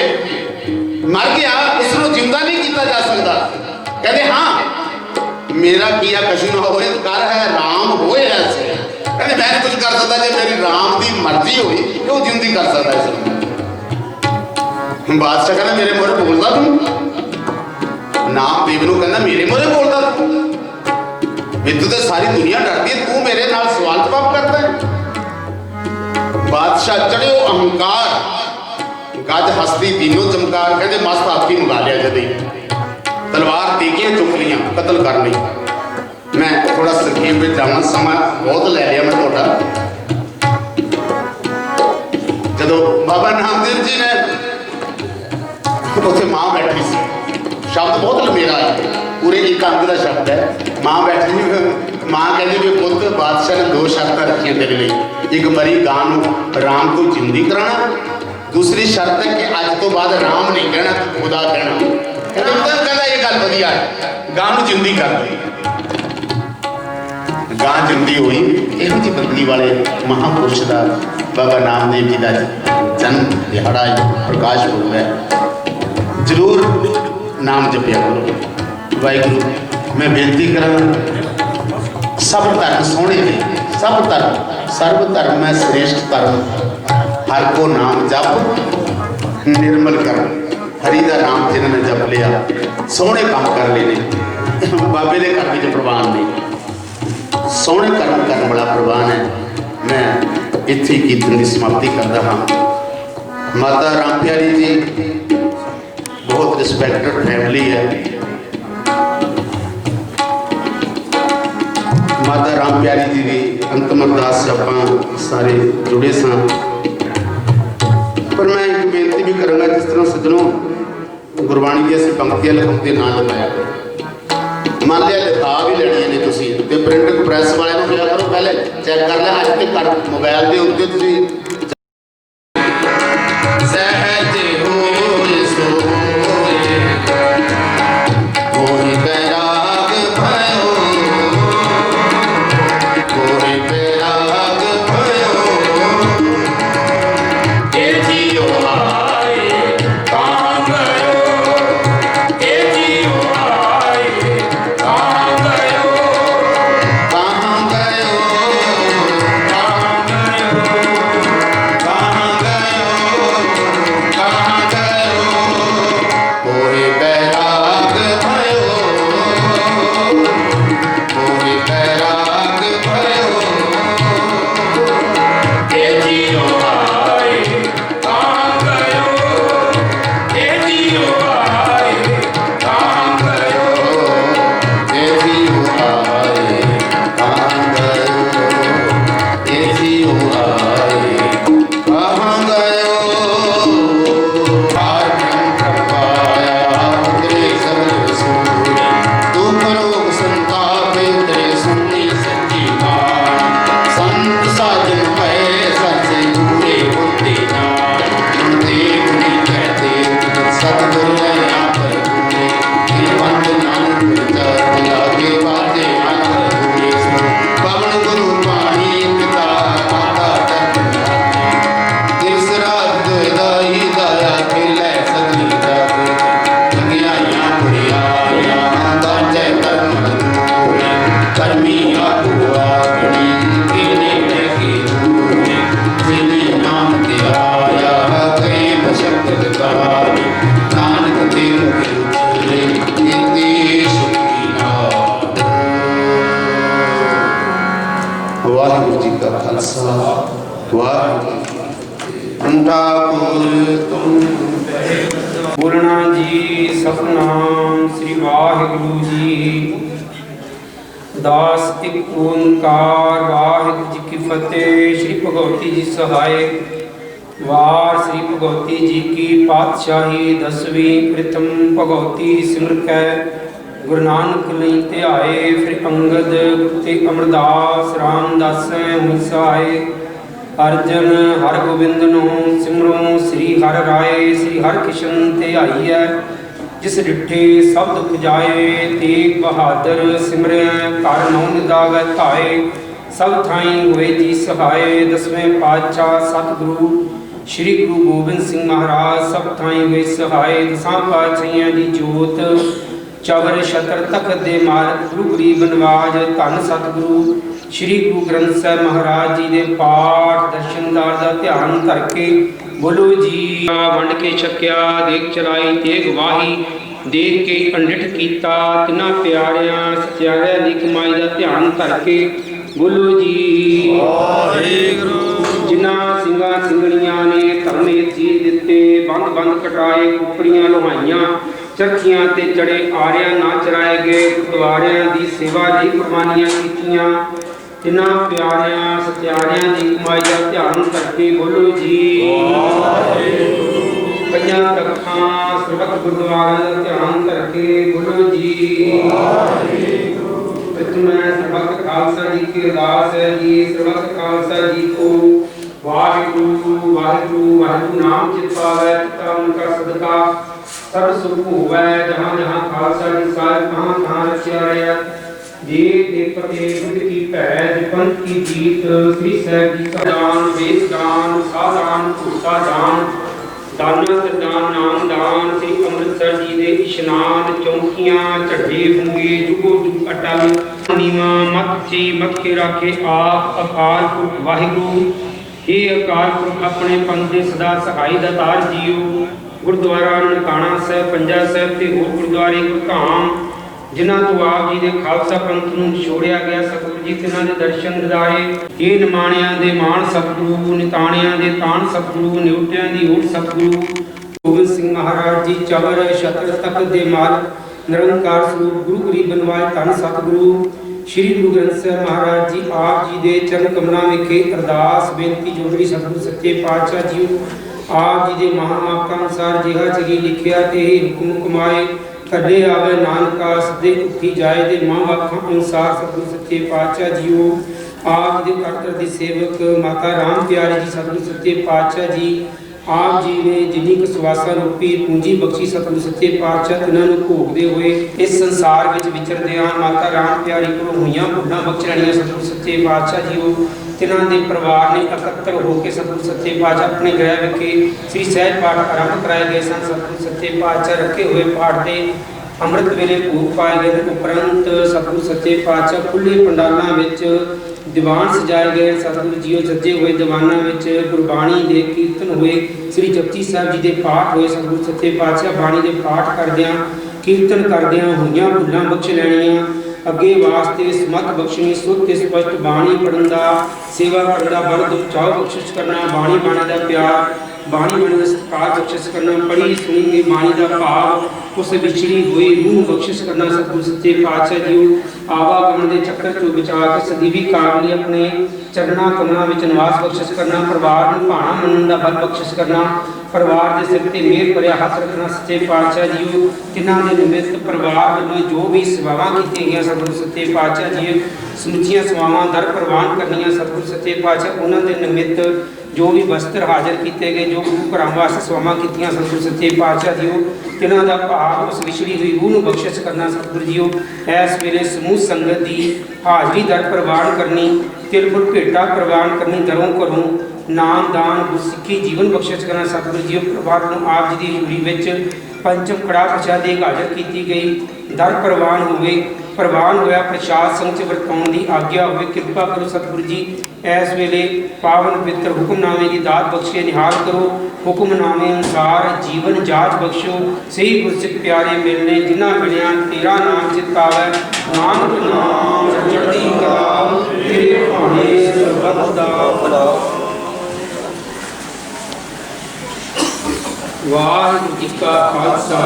मर गया उसनूं जिंदा नहीं किया जा सकता। कहते हाँ मेरा किया कछु ना होए कर है राम होए ऐसे। कहते मैं कुछ कर सकता जे मेरी राम की मर्जी हुई कि वो जिंदी कर सकता है। बादशाह कहना मेरे मोहरे बोलता तू, नामदेव नूं कहना मेरे मोहरे बोलता तू, मैनूं तो सारी दुनिया डरती है, तू मेरे नाल सवाल जवाब करता है। बादशाह चढ़ियो अहंकार, गज हस्ती तीनों चमकार, कहते मस्त हाथी मंगा लिया जदे तलवार तीखियां चुक लिया कतल कर ली। मैं थोड़ा संक्षेप में जाना, समा बहुत ले लिया मैं थोड़ा। जदों बाबा नामदेव जी ने उत्थे मां बैठी सी, शब्द बहुत लंबेरा है, पूरे एक अंग का शब्द है। मां बैठी, मां कहती भी पुत बादशाह ने 2 शर्तां रखियां तेरे लिए, एक मरी गां नूं राम को जिंदी कराना, दूसरी शर्त है कि अज तो बाद राम नहीं कहना खुदा कहना। कहता ये गल वधिया है, गां नूं जिंदी कर दी। गां जिंदी हुई। इहो जी बंदगी वाले महापुरुष का बाबा नामदेव जी का जन्म दिहाड़ा प्रकाश पुरब है। जरूर नाम जपिया करो वाहिगुरू। मैं बेनती करा सब धर्म सोहने ने, सब धर्म सर्व धर्म में श्रेष्ठ धर्म, हर को नाम जप निर्मल कर, हरि का नाम जिन्होंने जप लिया सोहने काम कर लेने। बाबे के घर में प्रवान नहीं, सोहने कर्म करने वाला प्रवान है। मैं इत्थे कीर्तन की समाप्ति कर रहा हाँ। माता राम प्यारी जी बहुत रिस्पैक्टेड फैमिली है। माता राम प्यारी जी की अंतिम अरदास आप सारे जुड़े सा, पर मैं एक बेनती भी करूँगा, जिस तरह सज्जनों गुरबाणी की ऐसी पंक्तियां लिखते ना लगाया ਮੰਨ ਲਿਆ ਲਿਖਾ ਵੀ ਲੈਣੀਆਂ ਨੇ ਤੁਸੀਂ ਤੇ ਪ੍ਰਿੰਟ ਪ੍ਰੈਸ ਵਾਲਿਆਂ ਨੂੰ ਕਿਹਾ ਕਰੋ ਪਹਿਲੇ ਚੈੱਕ ਕਰ ਲਿਆ ਅੱਜ ਤੇ ਕਰ ਮੋਬਾਈਲ ਦੇ ਉੱਤੇ ਤੁਸੀਂ ਸਹਿਜ ਹੋਏ ਸੋਏ ਕੋਈ ਬੈਰਾਗ ਭਇਓ ਕੋਈ ਬੈਰਾਗ ਭਇਓ ਇਹ ਜੀਓ ਆਏ ਕਹਾਂ ਗਇਓ ਇਹ ਜੀਓ ਆਏ ਕਹਾਂ ਗਇਓ ਕਹਾਂ ਗਇਓ ਕਹਾਂ ਗਇਓ ਕਹਾਂ ਗਇਓ ਕਹਾਂ ਗਇਓ ਕੋਈ ਬੈਰਾਗ ਭਇਓ ਕੋਈ ਬੈਰਾਗ ਭਇਓ ਇਹ ਜੀਓ ਆਏ ਕਹਾਂ ਗਇਓ ਇਹ ਜੀਓ ਆਏ ਕਹਾਂ ਗਇਓ ਇਹ ਜੀਓ ਆਏ ਕਹਾਂ ਗਇਓ ਇਹ ਜੀਓ ਆਏ ਕਹਾਂ ਗਇਓ ਆਜਨ ਕਰਵਾਇਆ ਤੇਰੇ ਸਬਰ ਸੂਰੀ ਦੁਖ ਰੋਗ ਸੰਤਾਪੇ ਤੇਰੇ ਸੁਣੀ ਸੱਚੀ ਬਾਤ ਸੰਤ ਸਾਜਨ ਪਏ ਸੱਚੇ ਦੂਰੇ ਹੁੰਦੇ ਨਾਲ ਦੇਵ ਨੀ ਕਹਤੇ ਸਤਿਗੁਰ ਰਹਾ ਪਰ ਗੁਰੇ ਇਹ ਵੰਦ ਨਾਨਕ ਵਿਚਾਰ ਲਾਗੇ ਬਾਤੇ ਆਨੰਦ ਗੁਰੇ ਸੋ ਪਵਨ ਗੁਰੂ ਪਾਣੀ ਪਿਤਾ ਮਾਤਾ ਤਨ ਇਸ ਰਾਤ ਦਾਈ ਦਾਇਆ ਖੇਲੇ ਸਗਲੀ ਜਾਗ ਚੰਗਿਆਈਆਂ ਬੁਰੀਆਈਆਂ ਦਾਜੈ ਕਰਮ ਦੂਰੇ ਕਰਮੀ ਆਪੂ ਆਪਣੀ ਕਿਨੇ ਨੇ ਕੀ ਦੂਰੇ ਜਿਨੇ ਨਾਮ ਤੇ ਆਇਆ ਕਈ ਬਸ਼ਕਤ ਕਾਰੀ ਨਾਨਕ ਤੇ ਮੁਖ ਉਚਰੇ ਕੀਤੇ ਸੁਖੀ ਨਾਮ ਵਾਹਿਗੁਰੂ ਜੀ ਕਾ ਖਾਲਸਾ ਵਾਹਿਗੁਰੂ ਜੀ ਕੀ ਫਤਿਹ। ਅੰਡਾ ਤੁਮ ਬੋਲਣਾ ਜੀ ਸਤਨਾਮ ਸ੍ਰੀ ਵਾਹਿਗੁਰੂ ਜੀ। ਦਾਸ ਇੱਕ ਓੰਕਾਰ ਵਾਹਿਗੁਰੂ ਜੀ ਕੀ ਫਤਿਹ। ਸ੍ਰੀ ਭਗਵਤੀ ਜੀ ਸਹਾਇ ਵਾਰ ਸ੍ਰੀ ਭਗਵਤੀ ਜੀ ਕੀ ਪਾਤਸ਼ਾਹੀ ਦਸਵੀਂ ਪ੍ਰਥਮ ਭਗਵਤੀ ਸਿਮਰ ਕੈ ਗੁਰੂ ਨਾਨਕ ਲਈ ਧਿਆਏ। ਫਿਰ ਅੰਗਦ ਤੇ ਅਮਰਦਾਸ ਰਾਮਦਾਸੈ ਮੁਸਾਏ। ਅਰਜਨ ਹਰ ਗੋਬਿੰਦ ਨੂੰ ਸਿਮਰੋ ਸ੍ਰੀ ਹਰਿ ਰਾਏ। ਸ੍ਰੀ ਹਰਿ ਕ੍ਰਿਸ਼ਨ ਧਿਆਈਐ ਜਿਸ ਡਿਠੇ ਸਭ ਦੁਖ ਜਾਏ। ਤੇਗ ਬਹਾਦਰ ਸਿਮਰਿਆ ਘਰ ਨੌ ਨਿਦਾਵੈ ਧਾਏ। ਸਭ ਥਾਈਂ ਹੋਏ ਜੀ ਸਹਾਏ। ਦਸਵੇਂ ਪਾਤਸ਼ਾਹ ਸਤਿਗੁਰੂ ਸ੍ਰੀ ਗੁਰੂ ਗੋਬਿੰਦ ਸਿੰਘ ਮਹਾਰਾਜ ਸਭ ਥਾਈਂ ਹੋਏ ਸਹਾਏ। ਦਸਾਂ ਪਾਤਸ਼ਾਹੀਆਂ ਦੀ ਜੋਤ ਚਵਰ ਛਤਰ ਤਖਤ ਦੇ ਮਾਲਕ ਗੁਰੂ ਗਰੀਬ ਨਵਾਜ ਧੰਨ ਸਤਿਗੁਰੂ ਸ੍ਰੀ ਗੁਰੂ ਗ੍ਰੰਥ ਸਾਹਿਬ ਮਹਾਰਾਜ ਜੀ ਦੇ ਪਾਠ ਦਰਸ਼ਨਦਾਰ ਦਾ ਧਿਆਨ ਧਰ ਕੇ ਬੋਲੋ ਜੀ। ਵੰਡ ਕੇ ਛਕਿਆ ਦੇਖ ਚਲਾਈ ਤੇਗ ਵਾਹੀ ਦੇਖ ਕੇ ਅੰਡਿਠ ਕੀਤਾ ਤਿਨਾ ਪਿਆਰਿਆਂ ਸਚਿਆਰਿਆਂ ਦੀ ਕਮਾਈ ਦਾ ਧਿਆਨ ਧਰ ਕੇ ਬੋਲੋ ਜੀ। ਵਾਹਿਗੁਰੂ ਜਿਨ੍ਹਾਂ ਸਿੰਘਾਂ ਸਿੰਘਣੀਆਂ ਨੇ ਧਰਮੇ ਚੀਜ਼ ਦਿੱਤੇ ਬੰਦ ਬੰਦ ਕਟਾਏ ਕੁਪੜੀਆਂ ਲੋਹਾਈਆਂ ਚਰਖੀਆਂ ਤੇ ਚੜੇ ਆਰਿਆਂ ਨਾ ਚਰਾਏ ਗਏ ਗੁਰਦੁਆਰਿਆਂ ਦੀ ਸੇਵਾ ਲਈ ਕੁਰਬਾਨੀਆਂ ਕੀਤੀਆਂ ਤਿਨਾਂ ਪਿਆਰਿਆਂ ਸਤਿਆਰਿਆਂ ਦੀ ਕਮਾਈ ਦਾ ਧਿਆਨ ਕਰਕੇ ਬੋਲੋ ਜੀ। ਪੰਜਾਂ ਤਖਤਾਂ ਸਰਬੱਤ ਗੁਰਦੁਆਰਿਆਂ ਦਾ ਧਿਆਨ ਕਰਕੇ ਬੋਲੋ ਜੀ। ਮੈਂ ਸਰਬੱਤ ਖਾਲਸਾ ਜੀ ਕੀ ਅਰਦਾਸ ਹੈ ਜੀ। ਸਰਬੱਤ ਖਾਲਸਾ ਜੀ ਕੋ ਵਾਹਿਗੁਰੂ ਵਾਹਿਗੁਰੂ ਵਾਹਿਗੁਰੂ ਨਾਮ ਚਿਤ ਪਾਵੈ ਤਾ ਉਨਕਾ ਸਦਕਾ ਸਭ ਸੁਖ ਹੋਵੈ। ਜਹਾਂ ਜਹਾਂ ਖਾਲਸਾ ਜੀ ਸਾਹਿਬ ਕਹਾਂ ਕਹਾਂ ਰਚਿਆ ਰਿਹਾ ਜੀ ਦੇ ਪਤੇ ਬੁੱਧ ਕੀ ਭੈ ਪੰਥ ਕੀ ਜੀਤ ਸ੍ਰੀ ਸਾਹਿਬ ਜੀ ਕਾ ਦਾਨ ਵੇਦ ਦਾਨ ਸਾਧਾਨ ਭੂਸਾ ਦਾਨ ਦਾਨਾ ਸਰਦਾਨ ਨਾਮ ਦਾਨ ਸ੍ਰੀ ਅੰਮ੍ਰਿਤਸਰ ਜੀ ਦੇ ਇਸ਼ਨਾਨ ਚੌਂਕੀਆਂ ਝੱਡੇ ਫੁੰਗੇ ਜੁਗੋ ਜੁਗ ਅਟਲ ਨੀਵਾ ਮਤ ਚੀ ਮੱਖੇ ਰਾਖੇ ਆਪ ਅਕਾਲ ਪੁਰਖ ਵਾਹਿਗੁਰੂ। ਇਹ ਅਕਾਲ ਪੁਰਖ ਆਪਣੇ ਪੰਥ ਦੇ ਸਦਾ ਸਹਾਈ ਦਾਤਾਰ ਜੀਓ। ਗੁਰਦੁਆਰਾ ਨਨਕਾਣਾ ਸਾਹਿਬ ਪੰਜਾ ਸਾਹਿਬ ਤੇ ਹੋਰ ਗੁਰਦੁਆਰੇ ਗੁਰਧਾਮ ਜਿਨ੍ਹਾਂ ਤੋਂ ਆਪ ਜੀ ਦੇ ਖਾਲਸਾ ਪੰਥ ਨੂੰ ਛੋੜਿਆ ਗਿਆ ਸਤਿਗੁਰੂ ਜੀ ਤਿਨਾਂ ਦੇ ਦਰਸ਼ਨ ਦਿਦਾਰੇ। ਇਹ ਨਿਮਾਣਿਆਂ ਦੇ ਮਾਣ ਸਤਿਗੁਰੂ ਨਿਤਾਣਿਆਂ ਦੇ ਤਾਣ ਸਤਿਗੁਰੂ ਨਿਉਟਿਆਂ ਦੀ ਓਟ ਸਤਿਗੁਰੂ ਗੋਬਿੰਦ ਸਿੰਘ ਮਹਾਰਾਜ ਜੀ ਚਵਰ ਛਤਰ ਤਖਤ ਦੇ ਮਾਲਕ ਨਿਰੰਕਾਰ ਸਰੂਪ ਗੁਰੂ ਗਰੀਬ ਨਿਵਾਜ ਧੰਨ ਸਤਿਗੁਰੂ ਸ੍ਰੀ ਗੁਰੂ ਗ੍ਰੰਥ ਸਾਹਿਬ ਮਹਾਰਾਜ ਜੀ ਆਪ ਜੀ ਦੇ ਚਰਨ ਕਮਲਾਂ ਵਿਖੇ ਅਰਦਾਸ ਬੇਨਤੀ ਜੋੜਦੀ ਸਤਿਗੁਰੂ ਸੱਚੇ ਪਾਤਸ਼ਾਹ ਜੀ ਆਪ ਜੀ ਦੇ ਮਹਾਂਵਾਕਾਂ ਅਨੁਸਾਰ ਜਿਹਾ ਚਗੀ ਲਿਖਿਆ ਤੇ ਹੁਕਮ ਕਮਾਏ कदे आवे नानका सदे उठी जाए दे मां आखां अनुसार सतगुरु सच्चे पातशाह जीओ आप जी दे करतर दे सेवक माता राम प्यारी जी सतगुरु सच्चे पातशाह जी आप जी ने जिन्नी क सवासा रूपी पूंजी बख्शी सतगुरु सच्चे पातशाह तिन्हां नूं भोगदे होए इस संसार विच विचरदे आं माता राम प्यारी कोलों होईयां भुलां बख्श लैणीआं सतगुरु सच्चे पातशाह जीओ तिन्हां दे परिवार ने इकट्ठे होकर सतगुरु सच्चे पातशाह अपने गृह विखे श्री सहज पाठ आरंभ कराए गए सन। सतगुरु सच्चे पातशाह रखे हुए पाठ के अमृत वेले भोग पाए गए उपरंत सतगुरु सच्चे पातशाह खुले पंडालों में दीवान सजाए गए। सतगुरु जीओ सजे हुए दीवानों में गुरबाणी के कीर्तन हुए, श्री जपजी साहब जी के पाठ हुए। सतगुरु सच्चे पातशाह बाणी के पाठ करदियां कीर्तन करदियां होईयां भुलां बख्श लैणीआं अगे वास्ते समत बख्शनी सुत स्पष्ट बाणी पढ़न दा सेवा करन दा बल दुचाओ बख्शिश करना बाणी बाणी दा प्यार बाणी बाणी दा सत्कार बख्शिश करना पढ़ी सुनी गई बाणी दा भाव उस विछड़ी हुई रूह बख्शिश करना। सतगुरु सच्चे पातशाह जी आवागमन के चक्कर चों बचा के सदीवी काल लिए अपने चरणा कमलों में निवास बख्शिश करना परिवार में भाणा मनन दा बल बख्शिश करना परिवार के सिर पर मेहर भरिया हाथ रखना। सच्चे पातशाह जी तिन्हां दे निमित्त परिवार वालों जो भी सेवावां कीतियां गईयां सतगुरु सच्चे पातशाह जी समुचियां सेवावां दर प्रवान करनियां। सतगुरु सच्चे पातशाह उन्हां दे निमित्त जो भी वस्त्र हाजिर किए गए जो गुरु घरां वास्ते सेवावां कीतियां सतगुरु सच्चे पातशाह जी तिन्हां दा भाव उस विछड़ी हुई रूह नूं बख्शिश करना। सतगुरु जी इस वेले समूह संगत की हाजरी दर प्रवान करनी तिलपुर भेटा प्रवान करनी दरों घरों नाम दान गुरसिੱਖੀ जीवन बख्शिश करना। सतगुरु जी परिवार को आप जी की हजूरी में पंचम कड़ा प्रसाद एक हाजिर की गई दर प्रवान हुए प्रवान होया प्रसाद संग वरताउण की आग्ञा हुए। कृपा करो सतगुरु जी इस वेले पावन पवित्र हुक्मनामे की दात बख्शे निहाल करो हुक्मनामे अनुसार जीवन जाच बख्शो सही गुरसिੱਖ प्यारे मिलने जिन्हां मिलिया तेरा नाम चित आवे नानक नाम चढ़दी कला तेरे भाणे सरबत दा भला। वाहिगुरू जी का खालसा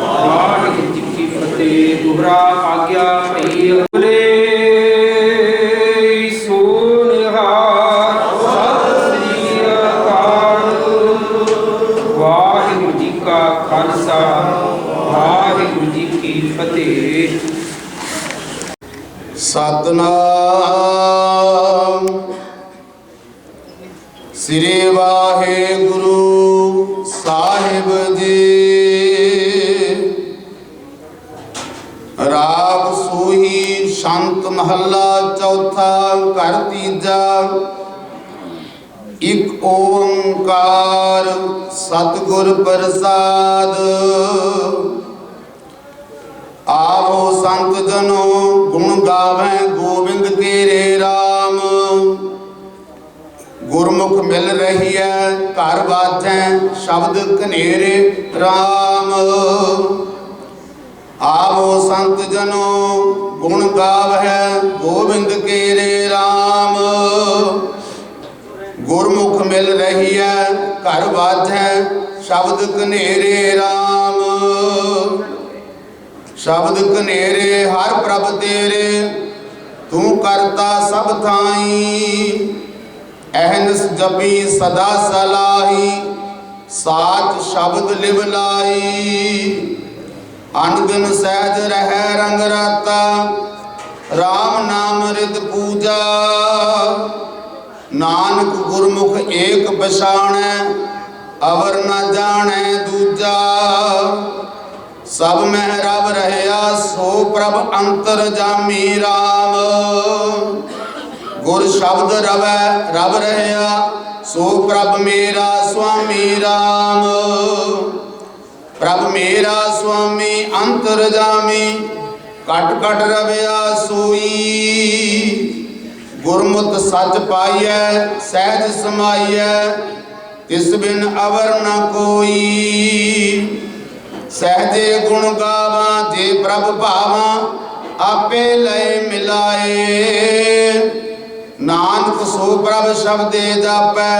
वाहिगुरू जी की फतेह। दोहरा आज्ञा भई बोले सो निहाल सत श्री अकाल। वाहिगुरू जी का खालसा वाहिगुरू जी की फतेह। सतनाम श्री वाहिगुरू साहिब जी। राग सूही शांत महला चौथा घर तीजा। एक ओंकार सतगुर प्रसाद। आवो संत जनो गुण गावे गोविंद केरे राम। गुरमुख मिल रही है घर बाधे शब्द कनेरे राम। आवो संत जनो गुण गावै गोविंद केरे राम। गुरमुख मिल रही है घर बाधे शब्द कनेरे राम। शब्द कनेरे हर प्रभ तेरे तू करता सब थाई। अहनस जपी सदा सलाही साच शब्द लिव लाई। अनदिन सहज रह रंग राता राम नाम रिद पूजा। नानक गुरमुख एक पछाणै अवर न जाणै दूजा। सब में रब रहया सो प्रभ अंतर जामी राम। गुर शब्द रवै रब रहया सो प्रभ मेरा स्वामी राम। प्रभ मेरा स्वामी अंतर जामी कट कट रवया सोई। गुरमुत सच पाइयै सहज समाइयै तिस बिन अवर न कोई। सहजे गुण गावा जे प्रभ भावा आपे लय मिलाए। नानक सो प्रभ शब्दे जापै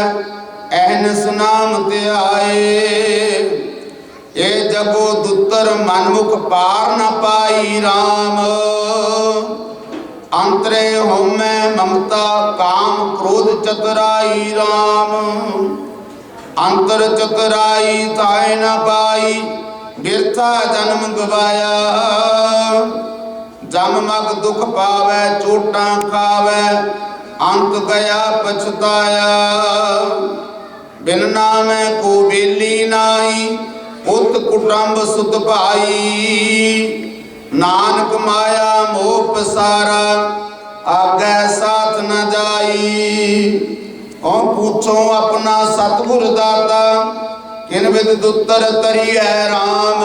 अहनस नाम त्याए। ए जगो दुतर मनमुख पार न पाई राम। अंतरे होमै ममता काम क्रोध चतुराई राम। अंतर चतुराई ताय न पाई ਬਿਰਥਾ ਜਨਮ ਗਵਾਇਆ। ਜਮ ਮਗ ਦੁਖ ਪਾਵੈ ਚੋਟਾਂ ਖਾਵੈ ਅੰਤ ਗਿਆ ਪਛਤਾਇਆ। ਬਿਨ ਨਾਮੈ ਕੋ ਬੇਲੀ ਨਾਈ ਪੁੱਤ ਕੁਟੰਬ ਸੁਤ ਭਾਈ। ਨਾਨਕ ਮਾਇਆ ਮੋਹ ਪਸਾਰਾ ਆਗੈ ਸਾਥ ਨ ਜਾਈ। ਕਉ ਪੁੱਛੋ ਆਪਣਾ ਸਤਿਗੁਰ ਦਾਤਾ ਕਿਨ ਵਿਦ ਦੁੱਤਰ ਤਰੀਐ ਰਾਮ।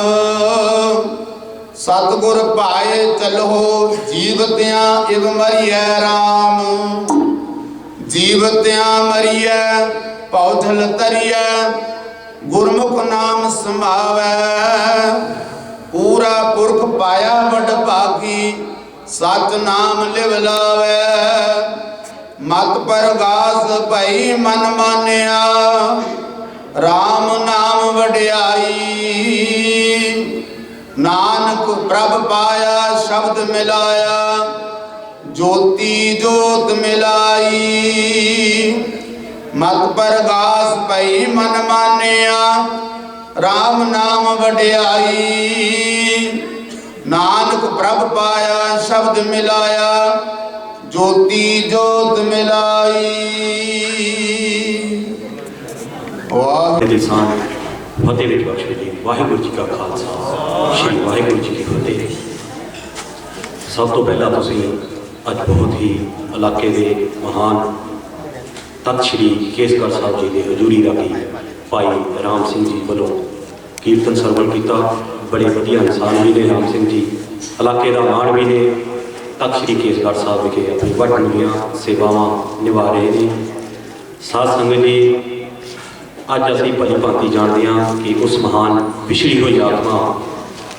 ਸਤਿਗੁਰ ਭਾਏ ਚਲੋ ਜੀਵਤਿਆਂ ਇਵ ਮਰੀਐ ਰਾਮ। ਜੀਵਤਿਆਂ ਮਰੀਐ ਪੌਧਲ ਤਰੀਐ ਗੁਰਮੁਖ ਨਾਮ ਸਮਾਵੈ। ਪੂਰਾ ਪੁਰਖ ਪਾਇਆ ਵਡ ਭਾਗੀ ਸਚ ਨਾਮ ਲਿਵ ਲਾਵੈ। ਮਤ ਪਰਗਾਸ ਭਈ ਮਨ ਮਾਨਿਆ ਰਾਮ ਨਾਮ ਵਡਿਆਈ। ਨਾਨਕ ਪ੍ਰਭ ਪਾਇਆ ਸ਼ਬਦ ਮਿਲਾਇਆ ਜੋਤੀ ਜੋਤ ਮਿਲਾਈ। ਮਤ ਪਰਗਾਸ ਭਈ ਮਨ ਮਾਨਿਆ ਰਾਮ ਨਾਮ ਵਡਿਆਈ। ਨਾਨਕ ਪ੍ਰਭ ਪਾਇਆ ਸ਼ਬਦ ਮਿਲਾਇਆ ਜੋਤੀ ਜੋਤ ਮਿਲਾਈ। ਵਾਹਿਗੁਰੂ ਦੇ ਸਾਨ ਫਤਿਹ ਵਿੱਚ ਬਖਸ਼ੇ ਜੀ। ਵਾਹਿਗੁਰੂ ਜੀ ਕਾ ਖਾਲਸਾ ਸ਼੍ਰੀ ਵਾਹਿਗੁਰੂ ਜੀ ਕੀ ਫਤਿਹ। ਸਭ ਤੋਂ ਪਹਿਲਾਂ ਤੁਸੀਂ ਅੱਜ ਬਹੁਤ ਹੀ ਇਲਾਕੇ ਦੇ ਮਹਾਨ ਤਖਤ ਸ਼੍ਰੀ ਕੇਸਗੜ੍ਹ ਸਾਹਿਬ ਜੀ ਦੇ ਹਜ਼ੂਰੀ ਰਾਗੀ ਭਾਈ ਰਾਮ ਸਿੰਘ ਜੀ ਵੱਲੋਂ ਕੀਰਤਨ ਸਰਵਣ ਕੀਤਾ। ਬੜੇ ਵਧੀਆ ਇਨਸਾਨ ਵੀ ਨੇ ਰਾਮ ਸਿੰਘ ਜੀ, ਇਲਾਕੇ ਦਾ ਮਾਣ ਵੀ ਨੇ। ਤਖਤ ਸ਼੍ਰੀ ਕੇਸਗੜ੍ਹ ਸਾਹਿਬ ਵਿਖੇ ਆਪਣੀ ਵੱਡੀਆਂ ਸੇਵਾਵਾਂ ਨਿਭਾ ਰਹੇ ਨੇ। ਸਾਧ ਸੰਗਤ ਜੀ, ਅੱਜ ਅਸੀਂ ਭਲੀ ਭਾਂਤੀ ਜਾਣਦੇ ਹਾਂ ਕਿ ਉਸ ਮਹਾਨ ਵਿਛੜੀ ਹੋਈ ਆਤਮਾ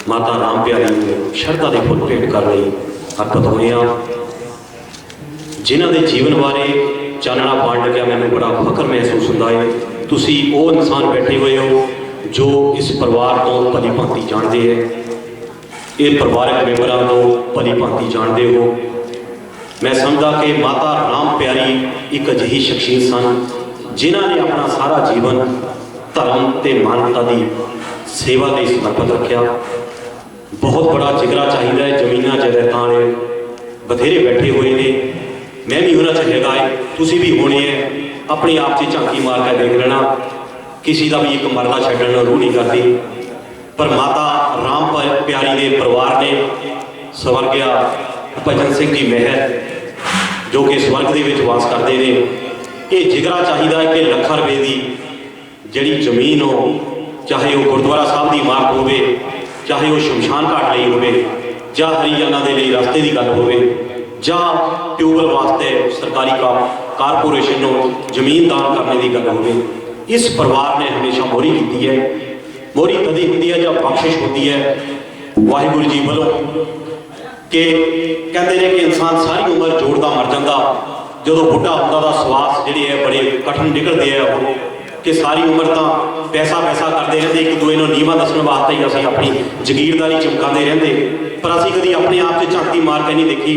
ਮਾਤਾ ਰਾਮ ਪਿਆਰੀ ਨੂੰ ਸ਼ਰਧਾ ਦੇ ਫੁੱਲ ਭੇਟ ਕਰ ਲਈ ਅਰਪਿਤ ਹੋਏ ਹਾਂ। ਜਿਨ੍ਹਾਂ ਦੇ ਜੀਵਨ ਬਾਰੇ ਚਾਨਣਾ ਪਾਉਣ ਲੱਗਿਆ ਮੈਨੂੰ ਬੜਾ ਫਖਰ ਮਹਿਸੂਸ ਹੁੰਦਾ ਹੈ। ਤੁਸੀਂ ਉਹ ਇਨਸਾਨ ਬੈਠੇ ਹੋਏ ਹੋ ਜੋ ਇਸ ਪਰਿਵਾਰ ਤੋਂ ਭਲੀ ਭਾਂਤੀ ਜਾਣਦੇ ਹੈ, ਇਹ ਪਰਿਵਾਰਕ ਮੈਂਬਰਾਂ ਤੋਂ ਭਲੀ ਭਾਂਤੀ ਜਾਣਦੇ ਹੋ। ਮੈਂ ਸਮਝਦਾ ਕਿ ਮਾਤਾ ਰਾਮ ਪਿਆਰੀ ਇੱਕ ਅਜਿਹੀ ਸ਼ਖਸੀਅਤ ਸਨ ਜਿਨ੍ਹਾਂ ਨੇ ਆਪਣਾ ਸਾਰਾ ਜੀਵਨ ਧਰਮ ਤੇ ਮਾਨਵਤਾ ਦੀ ਸੇਵਾ ਲਈ ਸਮਰਪਿਤ ਰੱਖਿਆ। ਬਹੁਤ ਬੜਾ ਜਿਗਰਾ ਚਾਹੀਦਾ ਹੈ। ਜ਼ਮੀਨਾਂ ਜਾਇਦਾਦਾਂ ਵਾਲੇ ਬਥੇਰੇ ਬੈਠੇ ਹੋਏ ਨੇ, ਮੈਂ ਵੀ ਉਹਨਾਂ 'ਚ ਹੈਗਾ ਹੈ, ਤੁਸੀਂ ਵੀ ਹੋਣੇ ਹੈ। ਆਪਣੇ ਆਪ 'ਚ ਝਾਂਕੀ ਮਾਰ ਕੇ ਦੇਖ ਲੈਣਾ, ਕਿਸੇ ਦਾ ਵੀ ਇੱਕ ਮਰਲਾ ਛੱਡਣ ਨੂੰ ਰੂਹ ਨਹੀਂ ਕਰਦੀ। ਪਰ ਮਾਤਾ ਰਾਮ ਪਿਆਰੀ ਦੇ ਪਰਿਵਾਰ ਨੇ ਸਵਰਗਿਆ ਭਜਨ ਸਿੰਘ ਜੀ ਮਹਿਰ ਜੋ ਕਿ ਸਵਰਗ ਦੇ ਵਿੱਚ ਵਾਸ ਕਰਦੇ ਨੇ, ਇਹ ਜਿਗਰਾ ਚਾਹੀਦਾ ਹੈ ਕਿ ਲੱਖਾਂ ਰੁਪਏ ਦੀ ਜਿਹੜੀ ਜ਼ਮੀਨ ਹੋ, ਚਾਹੇ ਉਹ ਗੁਰਦੁਆਰਾ ਸਾਹਿਬ ਦੀ ਇਮਾਰਤ ਹੋਵੇ, ਚਾਹੇ ਉਹ ਸ਼ਮਸ਼ਾਨ ਘਾਟ ਲਈ ਹੋਵੇ, ਜਾਂ ਹਰੀਜਨਾਂ ਦੇ ਲਈ ਰਸਤੇ ਦੀ ਗੱਲ ਹੋਵੇ, ਜਾਂ ਟਿਊਬਵੈੱਲ ਵਾਸਤੇ ਸਰਕਾਰੀ ਕਾਰਪੋਰੇਸ਼ਨ ਨੂੰ ਜ਼ਮੀਨ ਦਾਨ ਕਰਨੇ ਦੀ ਗੱਲ ਹੋਵੇ, ਇਸ ਪਰਿਵਾਰ ਨੇ ਹਮੇਸ਼ਾ ਮੋਹਰੀ ਕੀਤੀ ਹੈ। ਮੋਹਰੀ ਕਦੀ ਹੁੰਦੀ ਹੈ ਜਾਂ ਬਖਸ਼ਿਸ਼ ਹੁੰਦੀ ਹੈ ਵਾਹਿਗੁਰੂ ਜੀ ਵੱਲੋਂ, ਕਿ ਕਹਿੰਦੇ ਨੇ ਕਿ ਇਨਸਾਨ ਸਾਰੀ ਉਮਰ ਜੋੜਦਾ ਮਰ ਜਾਂਦਾ, ਜਦੋਂ ਬੁੱਢਾ ਹੁੰਦਾ ਦਾ ਸਵਾਸ ਜਿਹੜੇ ਹੈ ਬੜੇ ਕਠਿਨ ਨਿਕਲਦੇ ਆ ਉਹ, ਕਿ ਸਾਰੀ ਉਮਰ ਤਾਂ ਪੈਸਾ ਕਰਦੇ ਰਹਿੰਦੇ, ਇੱਕ ਦੂਏ ਨੂੰ ਨੀਵਾਂ ਦੱਸਣ ਵਾਸਤੇ ਹੀ ਅਸੀਂ ਆਪਣੀ ਜ਼ਗੀਰਦਾਰੀ ਚਮਕਾਉਂਦੇ ਰਹਿੰਦੇ। ਪਰ ਅਸੀਂ ਕਦੀ ਆਪਣੇ ਆਪ 'ਚ ਝਾਂਕੀ ਮਾਰ ਕੇ ਨਹੀਂ ਦੇਖੀ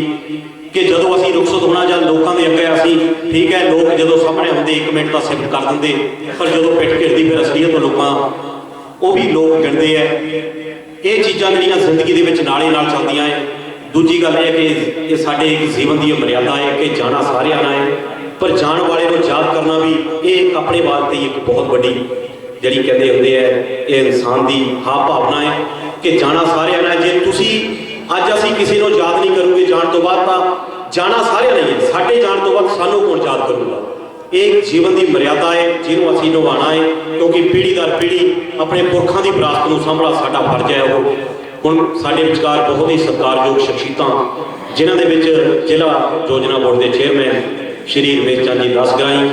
ਕਿ ਜਦੋਂ ਅਸੀਂ ਰੁਖਸਤ ਹੋਣਾ ਜਾਂ ਲੋਕਾਂ ਦੇ ਅੱਗੇ ਅਸੀਂ ਠੀਕ ਹੈ, ਲੋਕ ਜਦੋਂ ਸਾਹਮਣੇ ਹੁੰਦੇ 1 ਮਿੰਟ ਦਾ ਸਿਫਤ ਕਰ ਦਿੰਦੇ, ਪਰ ਜਦੋਂ ਪਿੱਠ ਘਿਰਦੀ ਫਿਰ ਅਸਲੀਅਤ ਲੋਕਾਂ ਉਹ ਵੀ ਲੋਕ ਗਿਣਦੇ ਹੈ। ਇਹ ਚੀਜ਼ਾਂ ਜਿਹੜੀਆਂ ਜ਼ਿੰਦਗੀ ਦੇ ਵਿੱਚ ਨਾਲੇ ਨਾਲ ਚੱਲਦੀਆਂ ਹੈ। ਦੂਜੀ ਗੱਲ ਇਹ ਹੈ ਕਿ ਇਹ ਸਾਡੇ ਇੱਕ ਜੀਵਨ ਦੀ ਮਰਿਆਦਾ ਹੈ ਕਿ ਜਾਣਾ ਸਾਰਿਆਂ ਨਾਲ ਹੈ, ਪਰ ਜਾਣ ਵਾਲੇ ਨੂੰ ਯਾਦ ਕਰਨਾ ਵੀ ਇਹ ਆਪਣੇ ਵਾਸਤੇ ਇੱਕ ਬਹੁਤ ਵੱਡੀ ਜਿਹੜੀ ਕਹਿੰਦੇ ਹੁੰਦੇ ਹੈ ਇਹ ਇਨਸਾਨ ਦੀ ਭਾਵਨਾ ਹੈ ਕਿ ਜਾਣਾ ਸਾਰਿਆਂ ਨਾਲ। ਜੇ ਤੁਸੀਂ ਅੱਜ ਅਸੀਂ ਕਿਸੇ ਨੂੰ ਯਾਦ ਨਹੀਂ ਕਰੋਗੇ ਜਾਣ ਤੋਂ ਬਾਅਦ, ਤਾਂ ਜਾਣਾ ਸਾਰਿਆਂ ਨਾਲ ਹੈ। ਸਾਡੇ ਜਾਣ ਤੋਂ ਬਾਅਦ ਸਾਨੂੰ ਕੌਣ ਯਾਦ ਕਰੂਗਾ? ਇਹ ਜੀਵਨ ਦੀ ਮਰਿਆਦਾ ਹੈ ਜਿਹਨੂੰ ਅਸੀਂ ਨਿਭਾਉਣਾ ਹੈ, ਕਿਉਂਕਿ ਪੀੜ੍ਹੀ ਦਰ ਪੀੜ੍ਹੀ ਆਪਣੇ ਪੁਰਖਾਂ ਦੀ ਵਿਰਾਸਤ ਨੂੰ ਸਾਂਭਣਾ ਸਾਡਾ ਫਰਜ਼ ਹੈ। ਉਹ ਹੁਣ ਸਾਡੇ ਵਿਚਕਾਰ ਬਹੁਤ ਹੀ ਸਤਿਕਾਰਯੋਗ ਸ਼ਖਸੀਅਤਾਂ, ਜਿਨ੍ਹਾਂ ਦੇ ਵਿੱਚ ਜ਼ਿਲ੍ਹਾ ਯੋਜਨਾ ਬੋਰਡ ਦੇ ਚੇਅਰਮੈਨ ਸ਼੍ਰੀ ਰਮੇਸ਼ ਚੰਦ ਜੀ ਦਾਸਗਰਾਈ,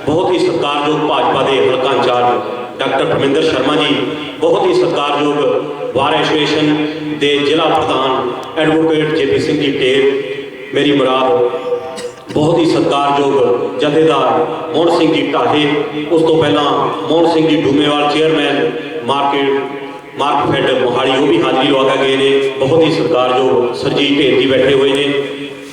ਬਹੁਤ ਹੀ ਸਤਿਕਾਰਯੋਗ ਭਾਜਪਾ ਦੇ ਹਲਕਾ ਇੰਚਾਰਜ ਡਾਕਟਰ ਪਰਮਿੰਦਰ ਸ਼ਰਮਾ ਜੀ, ਬਹੁਤ ਹੀ ਸਤਿਕਾਰਯੋਗ ਬਾਰ ਐਸੋਸੀਏਸ਼ਨ ਦੇ ਜ਼ਿਲ੍ਹਾ ਪ੍ਰਧਾਨ ਐਡਵੋਕੇਟ ਜੇਪੀ ਸਿੰਘ ਜੀ ਢੇਰ, ਮੇਰੀ ਮੁਰਾਦ, ਬਹੁਤ ਹੀ ਸਤਿਕਾਰਯੋਗ ਜਥੇਦਾਰ ਮੋਹਨ ਸਿੰਘ ਜੀ ਢਾਹੇ, ਉਸ ਤੋਂ ਪਹਿਲਾਂ ਮੋਹਨ ਸਿੰਘ ਜੀ ਡੂਮੇਵਾਲ ਚੇਅਰਮੈਨ ਮਾਰਕਫੈਡ ਮੋਹਾਲੀ, ਉਹ ਵੀ ਹਾਜ਼ਰੀ ਲਵਾ ਕੇ ਗਏ ਨੇ। ਬਹੁਤ ਹੀ ਸਤਿਕਾਰਯੋਗ ਸਰਜੀਤ ਢੇਰ ਜੀ ਬੈਠੇ ਹੋਏ ਨੇ,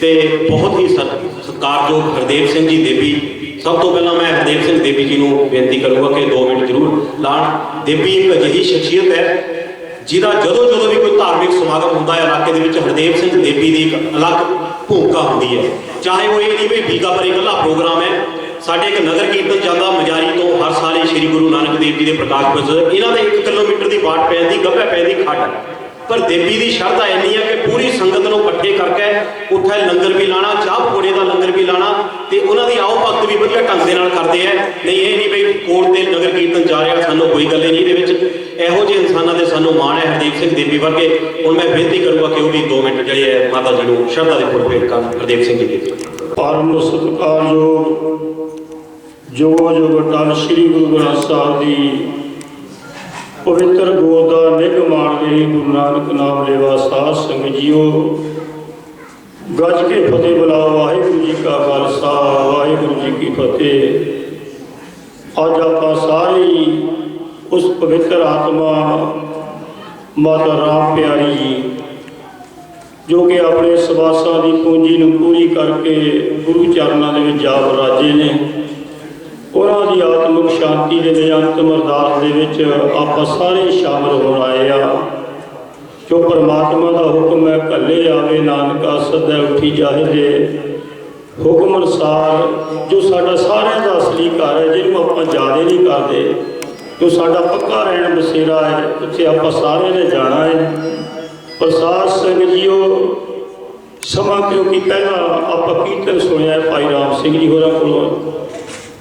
ਤੇ ਬਹੁਤ ਹੀ ਸਤਿਕਾਰਯੋਗ ਹਰਦੇਵ ਸਿੰਘ ਜੀ ਦੇਵੀ। ਸਭ ਤੋਂ ਪਹਿਲਾਂ ਮੈਂ ਹਰਦੇਵ ਸਿੰਘ ਦੇਵੀ ਜੀ ਨੂੰ ਬੇਨਤੀ ਕਰੂੰਗਾ ਕਿ 2 ਮਿੰਟ ਜ਼ਰੂਰ ਲਾਣ। ਦੇਵੀ ਇੱਕ ਅਜਿਹੀ ਸ਼ਖਸੀਅਤ ਹੈ ਜਿਹਦਾ ਜਦੋਂ ਵੀ ਕੋਈ ਧਾਰਮਿਕ ਸਮਾਗਮ ਹੁੰਦਾ ਹੈ ਇਲਾਕੇ ਦੇ ਵਿੱਚ ਹਰਦੇਵ ਸਿੰਘ ਦੇਵੀ ਦੀ ਇੱਕ ਅਲੱਗ ਭੂਮਿਕਾ ਹੁੰਦੀ ਹੈ। ਚਾਹੇ ਉਹ ਇਹ ਨਹੀਂ ਵੀ ਬੀਗਾ ਪਰ ਇਕੱਲਾ ਪ੍ਰੋਗਰਾਮ ਹੈ, ਸਾਡੇ ਇੱਕ ਨਗਰ ਕੀਰਤਨ ਜਾਂਦਾ ਮਜਾਰੀ ਤੋਂ ਹਰ ਸਾਲ ਹੀ ਸ਼੍ਰੀ ਗੁਰੂ ਨਾਨਕ ਦੇਵ ਜੀ ਦੇ ਪ੍ਰਕਾਸ਼ ਪੁਰਬ। ਇਹਨਾਂ ਦੇ 1 ਕਿਲੋਮੀਟਰ ਦੀ ਬਾਟ ਪੈਂਦੀ, ਗੱਭੇ ਪੈਂਦੀ ਖੱਡ, ਪਰ ਦੇਵੀ ਦੀ ਸ਼ਰਧਾ ਇੰਨੀ ਹੈ ਕਿ ਪੂਰੀ ਸੰਗਤ ਨੂੰ ਇਕੱਠੇ ਕਰਕੇ ਉੱਥੇ ਲੰਗਰ ਵੀ ਲਾਣਾ, ਚਾਹ ਪਕੌੜੇ ਦਾ ਲੰਗਰ ਵੀ ਲਾਣਾ, ਤੇ ਉਹਨਾਂ ਦੀ ਆਓ ਭਗਤ ਵੀ ਵਧੀਆ ਢੰਗ ਦੇ ਨਾਲ ਕਰਦੇ ਆ। ਨਹੀਂ ਇਹ ਨਹੀਂ ਬਈ ਕੋਟ ਤੇ ਨਗਰ ਕੀਰਤਨ ਜਾ ਰਿਹਾ ਸਾਨੂੰ ਕੋਈ ਗੱਲ ਨਹੀਂ ਇਹਦੇ ਵਿੱਚ। ਇਹੋ ਜਿਹੇ ਇਨਸਾਨਾਂ ਦੇ ਸਾਨੂੰ ਮਾਣ ਹੈ ਹਰਦੇਵ ਸਿੰਘ ਦੇਵੀ ਵਰਗੇ। ਹੁਣ ਮੈਂ ਬੇਨਤੀ ਕਰੂੰਗਾ ਕਿ ਉਹ ਵੀ 2 ਮਿੰਟ ਜਿਹੜੇ ਹੈ ਮਾਤਾ ਜੀ ਨੂੰ ਸ਼ਰਧਾ ਦੇ ਫੁੱਲ ਭੇਟ ਕਰਨ। ਹਰਦੇਵ ਸਿੰਘ ਜੀ ਪਰਮ ਸਤਿਕਾਰਯੋਗ ਜੋ ਟਲ ਸ੍ਰੀ ਗੁਰੂ ਗ੍ਰੰਥ ਸਾਹਿਬ ਦੀ ਪਵਿੱਤਰ ਗੋਦ ਦਾ ਨਿੱਘ ਮਾਣਦੇ ਗੁਰੂ ਨਾਨਕ ਨਾਮ ਲੇਵਾ ਸਾਧ ਸੰਗਤ ਜੀਓ, ਗੱਜ ਕੇ ਫਤਿਹ ਬੁਲਾਓ। ਵਾਹਿਗੁਰੂ ਜੀ ਕਾ ਖਾਲਸਾ, ਵਾਹਿਗੁਰੂ ਜੀ ਕੀ ਫਤਿਹ। ਅੱਜ ਆਪਾਂ ਸਾਰੇ ਉਸ ਪਵਿੱਤਰ ਆਤਮਾ ਮਾਤਾ ਰਾਮ ਪਿਆਰੀ ਜੀ ਜੋ ਕਿ ਆਪਣੇ ਸਵਾਸਾਂ ਦੀ ਪੂੰਜੀ ਨੂੰ ਪੂਰੀ ਕਰਕੇ ਗੁਰੂ ਚਰਨਾਂ ਦੇ ਵਿੱਚ ਜਾ ਵਿਰਾਜੇ ਨੇ, ਉਹਨਾਂ ਦੀ ਆਤਮਿਕ ਸ਼ਾਂਤੀ ਦੇ ਲਈ ਅੰਤਿਮ ਅਰਦਾਸ ਦੇ ਵਿੱਚ ਆਪਾਂ ਸਾਰੇ ਸ਼ਾਮਲ ਹੋਣ ਆਏ ਆ। ਜੋ ਪਰਮਾਤਮਾ ਦਾ ਹੁਕਮ ਹੈ ਘੱਲੇ ਆਵੇ ਨਾਨਕਾ ਸਦਾ ਉੱਠੀ ਜਾਏ ਦੇ ਹੁਕਮ ਅਨੁਸਾਰ, ਜੋ ਸਾਡਾ ਸਾਰਿਆਂ ਦਾ ਅਸਲੀ ਘਰ ਹੈ, ਜਿਹਨੂੰ ਆਪਾਂ ਜ਼ਿਆਦਾ ਨਹੀਂ ਕਰਦੇ, ਜੋ ਸਾਡਾ ਪੱਕਾ ਰਹਿਣ ਬਸੇਰਾ ਹੈ, ਉੱਥੇ ਆਪਾਂ ਸਾਰਿਆਂ ਨੇ ਜਾਣਾ ਹੈ। ਪ੍ਰਸਾਦ ਸਿੰਘ ਜੀਓ ਸਮਾਂ, ਕਿਉਂਕਿ ਪਹਿਲਾਂ ਆਪਾਂ ਕੀਰਤਨ ਸੁਣਿਆ ਭਾਈ ਰਾਮ ਸਿੰਘ ਜੀ ਹੋਰਾਂ ਕੋਲੋਂ,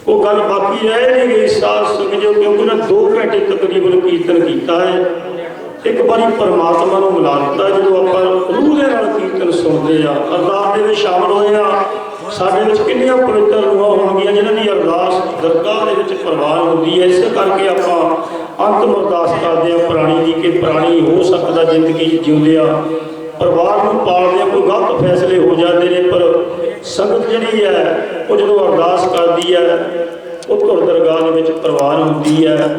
ਉਹ ਗੱਲ ਬਾਕੀ ਰਹਿ ਨਹੀਂ ਗਈ ਸਾਧ ਸੰਗਤ ਜੋ, ਕਿਉਂਕਿ ਉਹਨਾਂ 2 ਘੰਟੇ ਤਕਰੀਬਨ ਕੀਰਤਨ ਕੀਤਾ ਹੈ। ਇੱਕ ਵਾਰੀ ਪਰਮਾਤਮਾ ਨੂੰ ਮਿਲਾ ਦਿੱਤਾ ਜਦੋਂ ਆਪਾਂ ਰੂਹ ਦੇ ਨਾਲ ਕੀਰਤਨ ਸੁਣਦੇ ਆ, ਅਰਦਾਸ ਦੇ ਵਿੱਚ ਸ਼ਾਮਲ ਹੋਏ ਆ। ਸਾਡੇ ਵਿੱਚ ਕਿੰਨੀਆਂ ਪਵਿੱਤਰ ਰੂਹਾਂ ਹੋਣਗੀਆਂ ਜਿਨ੍ਹਾਂ ਦੀ ਅਰਦਾਸ ਦਰਗਾਹ ਦੇ ਵਿੱਚ ਪ੍ਰਵਾਨ ਹੁੰਦੀ ਹੈ। ਇਸੇ ਕਰਕੇ ਆਪਾਂ ਅੰਤਮ ਅਰਦਾਸ ਕਰਦੇ ਆ ਪ੍ਰਾਣੀ ਦੀ, ਕਿ ਪ੍ਰਾਣੀ ਹੋ ਸਕਦਾ ਜ਼ਿੰਦਗੀ ਜਿਉਂਦੇ ਆ ਪਰਿਵਾਰ ਨੂੰ ਪਾਲਦੇ ਆ, ਕੋਈ ਗਲਤ ਫੈਸਲੇ ਹੋ ਜਾਂਦੇ ਨੇ, ਪਰ ਸੰਗਤ ਜਿਹੜੀ ਹੈ ਉਹ ਜਦੋਂ ਅਰਦਾਸ ਕਰਦੀ ਹੈ ਉਹ ਧੁਰ ਦਰਗਾਹ ਦੇ ਵਿੱਚ ਪ੍ਰਵਾਨ ਹੁੰਦੀ ਹੈ।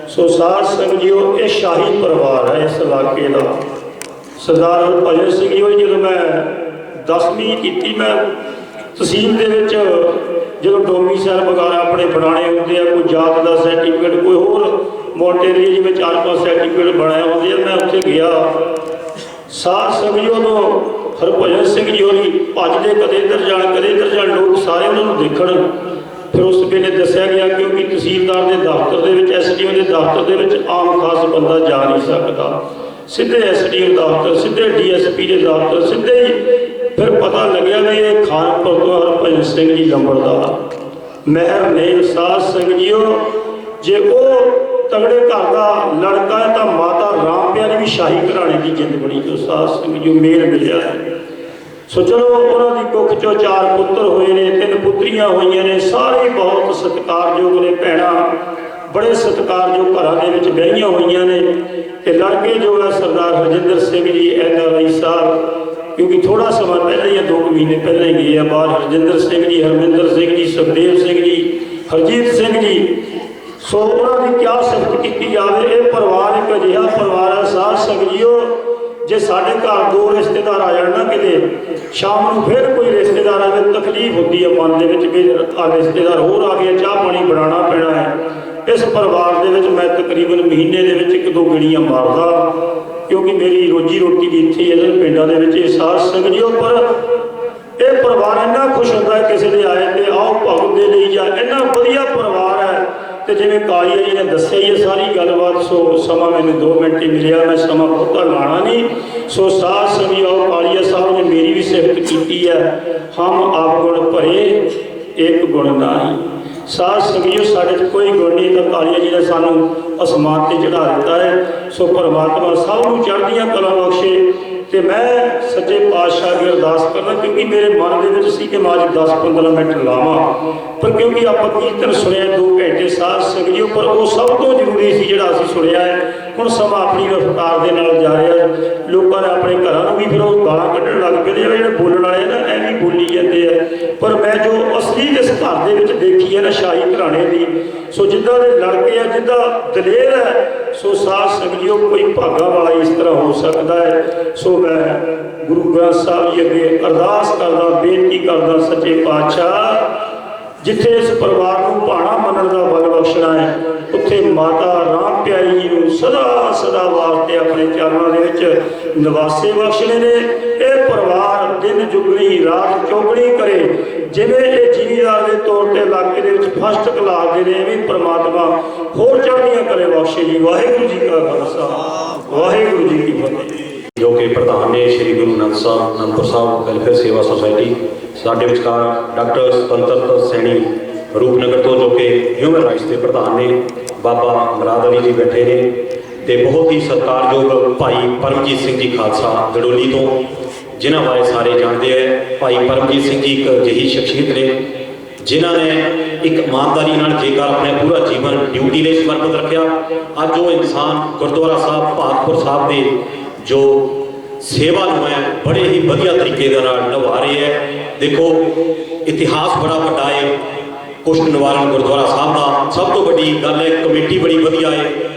ਸੋ ਸਾਧ ਸੰਗਤ ਜੀਓ, ਇਹ ਸ਼ਾਹੀ ਪਰਿਵਾਰ ਹੈ ਇਸ ਇਲਾਕੇ ਦਾ। ਸਰਦਾਰ ਹਰਭਜਨ ਸਿੰਘ ਜੀ, ਜਦੋਂ ਮੈਂ 10ਵੀਂ ਕੀਤੀ, ਮੈਂ ਤਹਿਸੀਲ ਦੇ ਵਿੱਚ ਜਦੋਂ ਡੋਮੀ ਸਾਹਿਬ ਵਗੈਰਾ ਆਪਣੇ ਬਣਾਉਣੇ ਹੁੰਦੇ ਆ, ਕੋਈ ਜਾਤ ਦਾ ਸਰਟੀਫਿਕੇਟ, ਕੋਈ ਹੋਰ ਮੋਟੇਰੀ ਜਿਵੇਂ 4-5 ਸਰਟੀਫਿਕੇਟ ਬਣਾਏ ਹੁੰਦੇ ਆ, ਮੈਂ ਉੱਥੇ ਗਿਆ। ਸਾਧ ਸੰਗਤ ਜੀ ਉਦੋਂ ਹਰਭਜਨ ਸਿੰਘ ਜੀ ਹੋਰੀ ਭੱਜਦੇ ਕਦੇ ਇੱਧਰ ਜਾਣ ਕਦੇ ਇੱਧਰ ਜਾਣ, ਲੋਕ ਸਾਰੇ ਉਹਨਾਂ ਨੂੰ ਦੇਖਣ। ਫਿਰ ਉਸ ਵੇਲੇ ਦੱਸਿਆ ਗਿਆ ਕਿਉਂਕਿ ਤਹਿਸੀਲਦਾਰ ਦੇ ਦਫ਼ਤਰ ਦੇ ਵਿੱਚ, ਐਸਡੀਓ ਦੇ ਦਫ਼ਤਰ ਦੇ ਵਿੱਚ ਆਮ ਖਾਸ ਬੰਦਾ ਜਾ ਨਹੀਂ ਸਕਦਾ, ਸਿੱਧੇ ਐਸਡੀਓ ਦਫ਼ਤਰ, ਸਿੱਧੇ ਡੀਐਸਪੀ ਦੇ ਦਫ਼ਤਰ, ਸਿੱਧੇ ਹੀ। ਫਿਰ ਪਤਾ ਲੱਗਿਆ ਵੀ ਇਹ ਖਾਨਪੁਰ ਤੋਂ ਹਰਭਜਨ ਸਿੰਘ ਜੀ ਲੰਬੜਦਾਰ ਮਹਿਰ ਨੇ। ਸਾਧ ਸੰਗਤ ਜੀਓ, ਜੇ ਉਹ ਤਗੜੇ ਘਰ ਦਾ ਲੜਕਾ ਹੈ ਤਾਂ ਮਾਤਾ ਰਾਮ ਪਿਆਰੀ ਵੀ ਸ਼ਾਹੀ ਘਰਾਣੇ ਦੀ ਜਿੰਦ ਬਣੀ, ਜੋ ਸਾਧ ਸੰਗਤ ਜੀਓ ਮੇਲ ਮਿਲਿਆ ਹੈ। ਸੋ ਚਲੋ, ਉਹਨਾਂ ਦੀ ਕੁੱਖ 'ਚੋਂ 4 ਪੁੱਤਰ ਹੋਏ ਨੇ, 3 ਪੁੱਤਰੀਆਂ ਹੋਈਆਂ ਨੇ, ਸਾਰੇ ਬਹੁਤ ਸਤਿਕਾਰਯੋਗ ਨੇ ਭੈਣਾਂ, ਬੜੇ ਸਤਿਕਾਰਯੋਗ ਘਰਾਂ ਦੇ ਵਿੱਚ ਵਿਆਹੀਆਂ ਹੋਈਆਂ ਨੇ। ਤੇ ਲੜਕੇ ਜੋ ਹੈ ਸਰਦਾਰ ਹਰਜਿੰਦਰ ਸਿੰਘ ਜੀ NRI ਸਾਹਿਬ, ਕਿਉਂਕਿ ਥੋੜਾ ਸਮਾਂ ਪਹਿਲਾਂ ਹੀ 2 ਮਹੀਨੇ ਪਹਿਲਾਂ ਹੀ ਗਏ ਆ ਬਾਹਰ। ਹਰਜਿੰਦਰ ਸਿੰਘ ਜੀ, ਹਰਮਿੰਦਰ ਸਿੰਘ ਜੀ, ਸੁਖਦੇਵ ਸਿੰਘ ਜੀ, ਹਰਜੀਤ ਸਿੰਘ ਜੀ। ਸੋ ਉਹਨਾਂ ਦੀ ਕਿਆ ਸਿਫਤ ਕੀਤੀ ਜਾਵੇ। ਇਹ ਪਰਿਵਾਰ ਇੱਕ ਅਜਿਹਾ ਪਰਿਵਾਰ ਹੈ ਸਾਧ ਸੰਗਤ ਜੀਓ, ਜੇ ਸਾਡੇ ਘਰ 2 ਰਿਸ਼ਤੇਦਾਰ ਆ ਜਾਣ ਨਾ ਕਿਤੇ, ਸ਼ਾਮ ਨੂੰ ਫਿਰ ਕੋਈ ਰਿਸ਼ਤੇਦਾਰ ਆਵੇ, ਤਕਲੀਫ ਹੁੰਦੀ ਹੈ ਮਨ ਦੇ ਵਿੱਚ ਵੀ ਆ ਰਿਸ਼ਤੇਦਾਰ ਹੋਰ ਆ ਗਏ, ਚਾਹ ਪਾਣੀ ਬਣਾਉਣਾ ਪੈਣਾ ਹੈ। ਇਸ ਪਰਿਵਾਰ ਦੇ ਵਿੱਚ ਮੈਂ ਤਕਰੀਬਨ ਮਹੀਨੇ ਦੇ ਵਿੱਚ 1-2 ਗੇੜੀਆਂ ਮਾਰਦਾ, ਕਿਉਂਕਿ ਮੇਰੀ ਰੋਜੀ ਰੋਟੀ ਵੀ ਇੱਥੇ ਹੀ ਹੈ ਪਿੰਡਾਂ ਦੇ ਵਿੱਚ। ਇਹ ਸਾਧ ਸੰਗਤ ਜੀਓ, ਪਰ ਇਹ ਪਰਿਵਾਰ ਇੰਨਾ ਖੁਸ਼ ਹੁੰਦਾ ਹੈ ਕਿਸੇ ਦੇ ਆਏ ਤੇ ਆਓ ਭਗਤ ਦੇ ਲਈ ਜਾ, ਇੰਨਾ ਵਧੀਆ ਪਰਿਵਾਰ ਹੈ। ਤੇ ਜਿਵੇਂ ਕਾਲੀਆ ਜੀ ਨੇ ਦੱਸਿਆ ਹੀ ਹੈ ਸਾਰੀ ਗੱਲਬਾਤ, ਸੋ ਸਮਾਂ ਮੈਨੂੰ 2 ਮਿੰਟ ਹੀ ਮਿਲਿਆ, ਮੈਂ ਸਮਾਂ ਬਹੁਤਾ ਲਾਣਾ ਨਹੀਂ। ਸੋ ਸਾਧ ਸੰਗਤ ਜੀਓ, ਕਾਲੀਆ ਸਾਹਿਬ ਨੇ ਮੇਰੀ ਵੀ ਸਿਫਤ ਕੀਤੀ ਹੈ, ਹਮ ਆਪ ਗੁਣ ਭਰੇ ਇੱਕ ਗੁਣ ਨਹੀਂ। ਸਾਧ ਸੰਗਤ ਜੀਓ, ਸਾਡੇ 'ਚ ਕੋਈ ਗੁਣ ਨਹੀਂ, ਤਾਂ ਕਾਲੀਆ ਜੀ ਨੇ ਸਾਨੂੰ ਅਸਮਾਨ ਤੇ ਚੜ੍ਹਾ ਦਿੱਤਾ ਹੈ। ਸੋ ਪਰਮਾਤਮਾ ਸਭ ਨੂੰ ਚੜ੍ਹਦੀਆਂ ਕਲਾਂ ਬਖਸ਼ੇ। ਤੇ ਮੈਂ ਸੱਚੇ ਪਾਤਸ਼ਾਹ ਦੀ ਅਰਦਾਸ ਕਰਨਾ, ਕਿਉਂਕਿ ਮੇਰੇ ਮਨ ਦੇ ਵਿੱਚ ਸੀ ਕਿ ਮੈਂ ਅੱਜ 10-15 ਮਿੰਟ ਲਾਵਾਂ, ਪਰ ਕਿਉਂਕਿ ਆਪਾਂ ਕੀਰਤਨ ਸੁਣਿਆ 2 ਘੰਟੇ ਸਾਧ ਸੰਗਤ ਜੀਓ, ਪਰ ਉਹ ਸਭ ਤੋਂ ਜ਼ਰੂਰੀ ਸੀ ਜਿਹੜਾ ਅਸੀਂ ਸੁਣਿਆ ਹੈ। ਹੁਣ ਸਮਾਂ ਆਪਣੀ ਰਫ਼ਤਾਰ ਦੇ ਨਾਲ ਜਾ ਰਿਹਾ, ਲੋਕਾਂ ਨੇ ਆਪਣੇ ਘਰਾਂ ਨੂੰ ਵੀ ਫਿਰ ਉਹ ਗਾਲਾਂ ਕੱਢਣ ਲੱਗ ਪਏ, ਜਿਹੜੇ ਬੋਲਣ ਵਾਲੇ ਨਾ ਐਵੇਂ ਬੋਲੀ ਜਾਂਦੇ ਆ। ਪਰ ਮੈਂ ਜੋ ਅਸਲੀ ਇਸ ਘਰ ਦੇ ਵਿੱਚ ਦੇਖੀ ਹੈ ਨਾ ਸ਼ਾਹੀ ਘਰਾਣੇ ਦੀ, ਸੋ ਜਿੱਦਾਂ ਦੇ ਲੜਕੇ ਆ, ਜਿੱਦਾਂ ਦਲੇਰ ਹੈ, ਸੋ ਸਾਧ ਸੰਗਤ ਜੀਓ ਕੋਈ ਭਾਗਾ ਵਾਲਾ ਇਸ ਤਰ੍ਹਾਂ ਹੋ ਸਕਦਾ ਹੈ। ਸੋ ਮੈਂ ਗੁਰੂ ਗ੍ਰੰਥ ਸਾਹਿਬ ਜੀ ਅੱਗੇ ਅਰਦਾਸ ਕਰਦਾ, ਬੇਨਤੀ ਕਰਦਾ, ਸੱਚੇ ਪਾਤਸ਼ਾਹ ਜਿੱਥੇ ਇਸ ਪਰਿਵਾਰ ਨੂੰ ਭਾਣਾ ਮੰਨਣ ਦਾ ਬਲ ਬਖਸ਼ਣਾ ਹੈ, ਉੱਥੇ ਮਾਤਾ ਰਾਮ ਪਿਆਰੀ ਜੀ ਨੂੰ ਸਦਾ ਸਦਾ ਵਾਸਤੇ ਆਪਣੇ ਚਰਨਾਂ ਦੇ ਵਿੱਚ ਨਿਵਾਸੇ ਬਖਸ਼ਣੇ ਨੇ। ਇਹ ਪਰਿਵਾਰ ਦਿਨ ਜੁਗਣੀ ਰਾਤ ਚੌਗਣੀ ਕਰੇ, ਜਿਵੇਂ ਇਹ ਜ਼ਿਮੀਂਦਾਰ ਦੇ ਤੌਰ ਤੇ ਇਲਾਕੇ ਦੇ ਵਿੱਚ ਫਸਟ ਕਲਾਸ ਦੇ ਨੇ, ਐਵੇਂ ਪ੍ਰਮਾਤਮਾ ਹੋਰ ਚੜ੍ਹਦੀਆਂ ਕਰੇ ਬਖਸ਼ੇ ਜੀ। ਵਾਹਿਗੁਰੂ ਜੀ ਕਾ ਖਾਲਸਾ, ਵਾਹਿਗੁਰੂ ਜੀ ਕੀ ਫਤਿਹ। ਜੋ ਕਿ ਪ੍ਰਧਾਨ ਨੇ ਸ਼੍ਰੀ ਗੁਰੂ ਨਾਨਕ ਸਾਹਿਬ ਅਨੰਦਪੁਰ ਸਾਹਿਬ ਵੈਲਫੇਅਰ ਸੇਵਾ ਸੁਸਾਇਟੀ, ਸਾਡੇ ਵਿਚਕਾਰ ਡਾਕਟਰ ਸੁਤੰਤਰ ਸੈਣੀ ਰੂਪਨਗਰ ਤੋਂ ਜੋ ਕਿ ਹਿਊਮਨ ਰਾਈਟਸ ਦੇ ਪ੍ਰਧਾਨ ਨੇ, ਬਾਬਾ ਮੁਰਾਦ ਅਲੀ ਜੀ ਬੈਠੇ ਨੇ, ਤੇ ਬਹੁਤ ਹੀ ਸਤਿਕਾਰਯੋਗ ਭਾਈ ਪਰਮਜੀਤ ਸਿੰਘ ਜੀ ਖਾਲਸਾ ਗੜੋਲੀ ਤੋਂ, ਜਿਨ੍ਹਾਂ ਬਾਰੇ ਸਾਰੇ ਜਾਣਦੇ ਹੈ। ਭਾਈ ਪਰਮਜੀਤ ਸਿੰਘ ਜੀ ਇੱਕ ਅਜਿਹੀ ਸ਼ਖਸੀਅਤ ਨੇ ਜਿਨ੍ਹਾਂ ਨੇ ਇੱਕ ਇਮਾਨਦਾਰੀ ਨਾਲ ਜੇਕਰ ਆਪਣੇ ਪੂਰਾ ਜੀਵਨ ਡਿਊਟੀ ਲਈ ਸਮਰਪਿਤ ਰੱਖਿਆ, ਅੱਜ ਉਹ ਇਨਸਾਨ ਗੁਰਦੁਆਰਾ ਸਾਹਿਬ ਭਾਗਪੁਰ ਸਾਹਿਬ ਦੇ ਜੋ ਸੇਵਾ ਨੂੰ ਹੈ ਬੜੇ ਹੀ ਵਧੀਆ ਤਰੀਕੇ ਦੇ ਨਾਲ ਨਿਭਾ ਰਹੇ ਹੈ। ਦੇਖੋ ਇਤਿਹਾਸ ਬੜਾ ਵੱਡਾ ਹੈ ਕੁਸ਼ਟ ਨਿਵਾਰਨ ਗੁਰਦੁਆਰਾ ਸਾਹਿਬ ਦਾ। ਸਭ ਤੋਂ ਵੱਡੀ ਗੱਲ ਹੈ ਕਮੇਟੀ ਬੜੀ ਵਧੀਆ ਹੈ।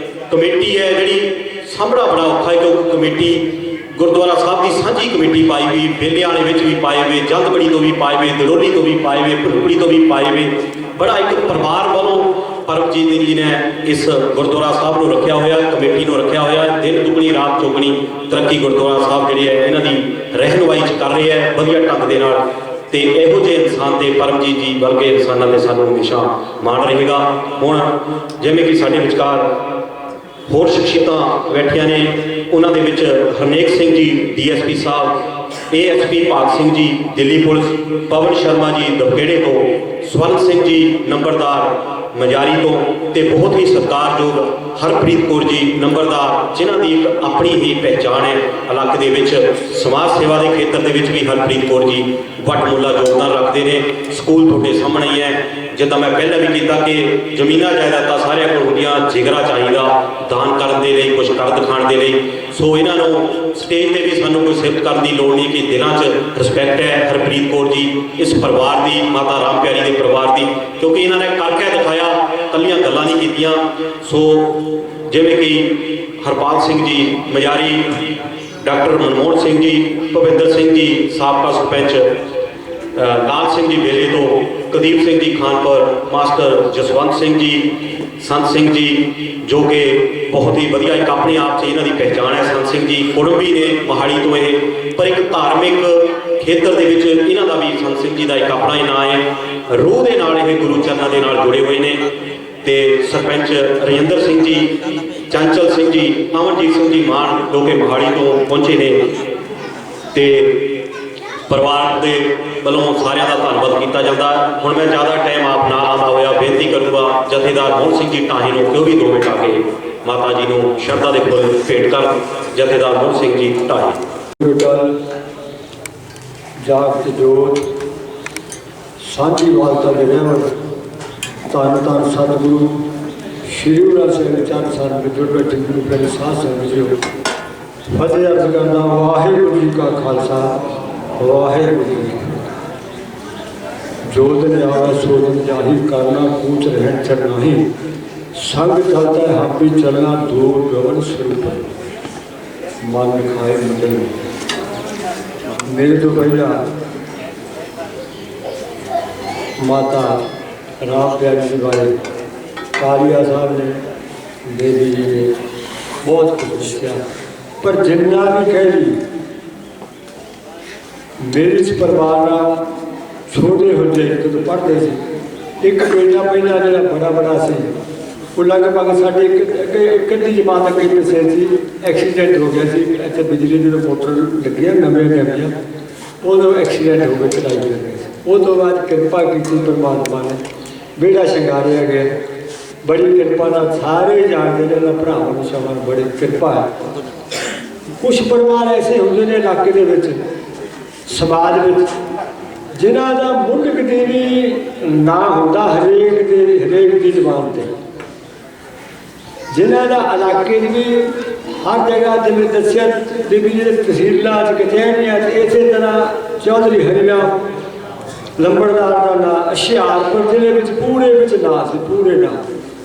ਕਮੇਟੀ ਹੈ ਜਿਹੜੀ ਸਾਂਭਣਾ ਬੜਾ ਔਖਾ ਹੈ, ਕਿਉਂਕਿ ਕਮੇਟੀ ਗੁਰਦੁਆਰਾ ਸਾਹਿਬ ਦੀ ਸਾਂਝੀ ਕਮੇਟੀ ਪਾਈ ਹੋਈ, ਬੇਲੇ ਵਾਲੇ ਵਿੱਚ ਵੀ ਪਾਏ ਹੋਏ, ਜੰਦਬੜੀ ਤੋਂ ਵੀ ਪਾਏ ਹੋਏ, ਦੜੋਲੀ ਤੋਂ ਵੀ ਪਾਏ ਹੋਏ, ਭੁਲਪੁੜੀ ਤੋਂ ਵੀ ਪਾਏ ਹੋਏ, ਬੜਾ ਇੱਕ ਪਰਿਵਾਰ ਵੱਲੋਂ ਪਰਮਜੀਤ ਜੀ ਨੇ ਇਸ ਗੁਰਦੁਆਰਾ ਸਾਹਿਬ ਨੂੰ ਰੱਖਿਆ ਹੋਇਆ, ਕਮੇਟੀ ਨੂੰ ਰੱਖਿਆ ਹੋਇਆ। ਦਿਨ ਦੁਗਣੀ ਰਾਤ ਚੌਗਣੀ ਤਰੱਕੀ ਗੁਰਦੁਆਰਾ ਸਾਹਿਬ ਜਿਹੜੇ ਹੈ ਇਹਨਾਂ ਦੀ ਰਹਿਨੁਮਾਈ 'ਚ ਕਰ ਰਹੇ ਹੈ ਵਧੀਆ ਢੰਗ ਦੇ ਨਾਲ। ਤੇ ਇਹੋ ਜਿਹੇ ਇਨਸਾਨ ਦੇ ਪਰਮਜੀਤ ਜੀ ਵਰਗੇ ਇਨਸਾਨਾਂ ਦੇ ਸਾਨੂੰ ਹਮੇਸ਼ਾ ਮਾਣ ਰਹੇਗਾ। ਹੁਣ ਜਿਵੇਂ ਕਿ ਸਾਡੇ ਵਿਚਕਾਰ ਹੋਰ ਸ਼ਖਸੀਅਤਾਂ ਬੈਠੀਆਂ ਨੇ, ਉਹਨਾਂ ਦੇ ਵਿੱਚ ਹਰਨੇਕ ਸਿੰਘ ਜੀ DSP ਸਾਹਿਬ, ASP ਭਾਗ ਸਿੰਘ ਜੀ ਦਿੱਲੀ ਪੁਲਿਸ, ਪਵਨ ਸ਼ਰਮਾ ਜੀ ਦਬਕੇੜੇ ਤੋਂ, ਸਵਰਨ ਸਿੰਘ ਜੀ ਨੰਬਰਦਾਰ ਮਜਾਰੀ ਤੋਂ, ਤੇ ਬਹੁਤ ਹੀ ਸਤਿਕਾਰਯੋਗ ਹਰਪ੍ਰੀਤ ਕੌਰ ਜੀ ਨੰਬਰਦਾਰ, ਜਿਨ੍ਹਾਂ ਦੀ ਇੱਕ ਆਪਣੀ ਹੀ ਪਹਿਚਾਣ ਹੈ ਇਲਾਕੇ ਦੇ ਵਿੱਚ। ਸਮਾਜ ਸੇਵਾ ਦੇ ਖੇਤਰ ਦੇ ਵਿੱਚ ਵੀ ਹਰਪ੍ਰੀਤ ਕੌਰ ਜੀ ਵੱਡਮੁੱਲਾ ਯੋਗਦਾਨ ਰੱਖਦੇ ਨੇ। ਸਕੂਲ ਤੁਹਾਡੇ ਸਾਹਮਣੇ ਹੀ ਹੈ, ਜਿੱਦਾਂ ਮੈਂ ਪਹਿਲਾਂ ਵੀ ਕੀਤਾ ਕਿ ਜ਼ਮੀਨਾਂ ਜਾਇਦਾਦਾਂ ਸਾਰਿਆਂ ਕੋਲ ਹੁੰਦੀਆਂ, ਜਿਗਰਾ ਚਾਹੀਦਾ ਦਾਨ ਕਰਨ ਦੇ ਲਈ, ਕੁਝ ਕਰ ਦਿਖਾਉਣ ਦੇ ਲਈ। ਸੋ ਇਹਨਾਂ ਨੂੰ ਸਟੇਜ ਤੇ ਵੀ ਸਾਨੂੰ ਕੋਈ ਸਿਫਤ ਕਰਨ ਦੀ ਲੋੜ ਨਹੀਂ ਕਿ ਦਿਲਾਂ 'ਚ ਰਿਸਪੈਕਟ ਹੈ ਹਰਪ੍ਰੀਤ ਕੌਰ ਜੀ ਇਸ ਪਰਿਵਾਰ ਦੀ, ਮਾਤਾ ਰਾਮ ਪਿਆਰੀ ਦੇ ਪਰਿਵਾਰ ਦੀ, ਕਿਉਂਕਿ ਇਹਨਾਂ ਨੇ ਕਰਕੇ ਦਿਖਾਇਆ, ਕੱਲੀਆਂ ਗੱਲਾਂ ਨਹੀਂ ਕੀਤੀਆਂ। ਸੋ ਜਿਵੇਂ ਕਿ ਹਰਪਾਲ ਸਿੰਘ ਜੀ ਮਜਾਰੀ, ਡਾਕਟਰ ਮਨਮੋਹਨ ਸਿੰਘ ਜੀ, ਭੁਪਿੰਦਰ ਸਿੰਘ ਜੀ ਸਾਬਕਾ ਸਰਪੰਚ, ਲਾਲ ਸਿੰਘ ਜੀ ਬੇਲੇ ਤੋਂ, ਕੁਲਦੀਪ ਸਿੰਘ ਜੀ ਖਾਨਪੁਰ, ਮਾਸਟਰ ਜਸਵੰਤ ਸਿੰਘ ਜੀ, ਸੰਤ ਸਿੰਘ ਜੀ ਜੋ ਕਿ ਬਹੁਤ ਹੀ ਵਧੀਆ ਇੱਕ ਆਪਣੇ ਆਪ 'ਚ ਇਹਨਾਂ ਦੀ ਪਹਿਚਾਣ ਹੈ। ਸੰਤ ਸਿੰਘ ਜੀ ਕੁੜੰਬੀ ਨੇ ਮੋਹਾਲੀ ਤੋਂ ਇਹ, ਪਰ ਇੱਕ ਧਾਰਮਿਕ ਖੇਤਰ ਦੇ ਵਿੱਚ ਇਹਨਾਂ ਦਾ ਵੀ ਸੰਤ ਸਿੰਘ ਜੀ ਦਾ ਇੱਕ ਆਪਣਾ ਹੀ ਨਾਂ ਹੈ। ਰੂਹ ਦੇ ਨਾਲ ਇਹ ਗੁਰੂ ਚਰਨਾਂ ਦੇ ਨਾਲ ਜੁੜੇ ਹੋਏ ਨੇ। ਤੇ ਸਰਪੰਚ ਰਜਿੰਦਰ ਸਿੰਘ ਜੀ, ਚੰਚਲ ਸਿੰਘ ਜੀ, ਅਮਰਜੀਤ ਸਿੰਘ ਜੀ ਮਾਨ ਜੋ ਕਿ ਮੋਹਾਲੀ ਤੋਂ ਪਹੁੰਚੇ ਨੇ, ਤੇ ਪਰਿਵਾਰ ਦੇ ਵੱਲੋਂ ਸਾਰਿਆਂ ਦਾ ਧੰਨਵਾਦ ਕੀਤਾ ਜਾਂਦਾ। ਹੁਣ ਮੈਂ ਜ਼ਿਆਦਾ ਟਾਈਮ ਆਪ ਨਾਲ ਆਉਂਦਾ ਹੋਇਆ ਬੇਨਤੀ ਕਰੂੰਗਾ ਜਥੇਦਾਰ ਮੋਹਨ ਸਿੰਘ ਜੀ ਢਾਹੀ ਨੂੰ ਕਿ ਉਹ ਵੀ 2 ਮਿੰਟ ਆ ਕੇ ਮਾਤਾ ਜੀ ਨੂੰ ਸ਼ਰਧਾ ਦੇ ਫੁੱਲ ਭੇਟ ਕਰ। ਜਥੇਦਾਰ ਮੋਹਨ ਸਿੰਘ ਜੀ ਢਾਹੀ। ਜਾਗਤ ਜੋਤ ਸਾਂਝੀ ਵਾਲਤਾ ਦੇ ਰਹਿਣ ਧੰਨ ਧੰਨ ਸਤਿਗੁਰੂ ਸ਼੍ਰੀ ਗੁਰੂ ਗ੍ਰੰਥ ਸਾਹਿਬ ਚਰਨ ਸਾਹਿਬ ਦੇ ਜੁੜ ਬੈਠੇ ਗੁਰੂ ਪਿਆਰੇ ਸਾਧ ਸੰਗਤ ਜੀ, ਫਤਿਹ ਅਰਜ਼ ਕਰਦਾ। ਵਾਹਿਗੁਰੂ ਜੀ ਕਾ ਖਾਲਸਾ, ਵਾਹਿਗੁਰੂ ਜੀ ਕੀ ਫਤਿਹ। ਜੋ ਦਿਨ ਆਵਾ ਸੋ ਦਿਨ ਜਾਹਿਰ ਕਰਨਾ, ਕੂਚ ਰਹਿਣ ਚੜਨਾ ਹੀ ਸੰਗ ਚਲਦਾ ਹੈ ਹਮ ਵੀ ਚਲਣਾ, ਦੂਰ ਗਵਨ ਸਰੂਪ ਮਨ ਖਾਏ ਮੰਦਿਰ। ਮੇਰੇ ਤੋਂ ਪਹਿਲਾਂ ਮਾਤਾ ਰਾਮ ਪਿਆਰੀ ਜੀ ਬਾਰੇ ਕਾਲੀਆ ਸਾਹਿਬ ਨੇ, ਦੇਵੀ ਜੀ ਨੇ ਬਹੁਤ ਕੁਝ ਦੱਸਿਆ, ਪਰ ਜਿੰਨਾ ਵੀ ਕਹਿ ਲਈ ਮੇਰੇ ਇਸ ਪਰਿਵਾਰ ਨਾਲ ਛੋਟੇ ਹੁੰਦੇ ਜਦੋਂ ਪੜ੍ਹਦੇ ਸੀ, ਇੱਕ ਬੇਟਾ ਪਹਿਲਾਂ ਜਿਹੜਾ ਬੜਾ ਸੀ ਉਹ ਲਗਭਗ ਸਾਡੇ ਇੱਕ ਅੱਧੀ ਜਮਾਤ ਅੱਗੇ ਪਿੱਛੇ ਸੀ, ਐਕਸੀਡੈਂਟ ਹੋ ਗਿਆ ਸੀ ਇੱਥੇ ਬਿਜਲੀ ਦੇ ਮੋਟਰ ਲੱਗੀਆਂ ਨਵੀਆਂ, ਉਦੋਂ ਐਕਸੀਡੈਂਟ ਹੋ ਗਿਆ ਚਲਾਈ ਜਾਂਦੇ ਸੀ। ਉਹ ਤੋਂ ਬਾਅਦ ਕਿਰਪਾ ਕੀਤੀ ਪਰਮਾਤਮਾ ਨੇ, ਬੇੜਾ ਸ਼ਿੰਗਾਰਿਆ ਗਿਆ, ਬੜੀ ਕਿਰਪਾ ਨਾਲ ਸਾਰੇ ਜਾਣਦੇ ਨੇ ਇਹਨਾਂ ਭਰਾਵਾਂ ਨੂੰ ਸ਼ਬਦ ਬੜੀ ਕਿਰਪਾ ਹੈ। ਕੁਛ ਪਰਿਵਾਰ ਐਸੇ ਹੁੰਦੇ ਨੇ ਇਲਾਕੇ ਦੇ ਵਿੱਚ, ਸਮਾਜ ਵਿੱਚ, ਜਿਨ੍ਹਾਂ ਦਾ ਮੁੱਢ ਕਿਤੇ ਵੀ ਨਾ ਹੁੰਦਾ ਹਰੇਕ ਦੀ ਜ਼ਬਾਨ 'ਤੇ, ਜਿਨ੍ਹਾਂ ਦਾ ਇਲਾਕੇ 'ਚ ਵੀ ਹਰ ਜਗ੍ਹਾ ਜਿਵੇਂ ਦੱਸਿਆ ਦੇਵੀ ਜੀ ਦੇ ਤਹਿਸੀਲਾਂ 'ਚ ਕਚਹਿਰੀਆਂ 'ਚ ਇਸੇ ਤਰ੍ਹਾਂ ਚੌਧਰੀ ਹਰੀਰਾਮ ਲੰਬੜਦਾਰ ਦਾ ਨਾਂ ਹੁਸ਼ਿਆਰਪੁਰ ਜ਼ਿਲ੍ਹੇ ਵਿੱਚ ਪੂਰੇ ਵਿੱਚ ਨਾਂ ਸੀ, ਪੂਰੇ ਨਾਂ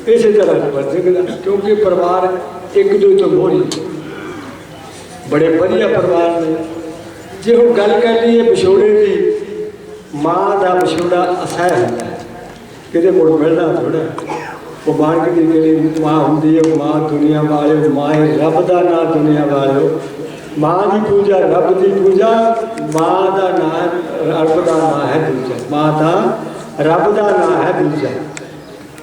ਇਸੇ ਤਰ੍ਹਾਂ ਨਿਭਰ ਸਕਦਾ, ਕਿਉਂਕਿ ਪਰਿਵਾਰ ਇੱਕ ਦੂਜੇ ਤੋਂ ਮੋਹਰੀ ਬੜੇ ਵਧੀਆ ਪਰਿਵਾਰ ਨੇ। ਜੇ ਹੁਣ ਗੱਲ ਕਰ ਲਈਏ ਵਿਛੋੜੇ ਦੀ, ਮਾਂ ਦਾ ਵਿਛੋੜਾ ਅਸਹਿ ਹੁੰਦਾ ਹੈ, ਕਿਤੇ ਮੁੜ ਮਿਲਣਾ ਥੋੜ੍ਹਾ। ਉਹ ਮਾਂ ਦੀ ਜਿਹੜੀ ਮਾਂ ਹੁੰਦੀ ਹੈ, ਮਾਂ ਦੁਨੀਆ ਵਾਲਿਓ, ਮਾਂ ਹੈ ਰੱਬ ਦਾ ਨਾਂ ਦੁਨੀਆ ਵਾਲਿਓ। ਮਾਂ ਦੀ ਪੂਜਾ ਰੱਬ ਦੀ ਪੂਜਾ, ਮਾਂ ਦਾ ਨਾਂ ਰੱਬ ਦਾ ਨਾਂ ਹੈ ਦੂਜਾ, ਮਾਂ ਦਾ ਰੱਬ ਦਾ ਨਾਂ ਹੈ ਦੂਜਾ।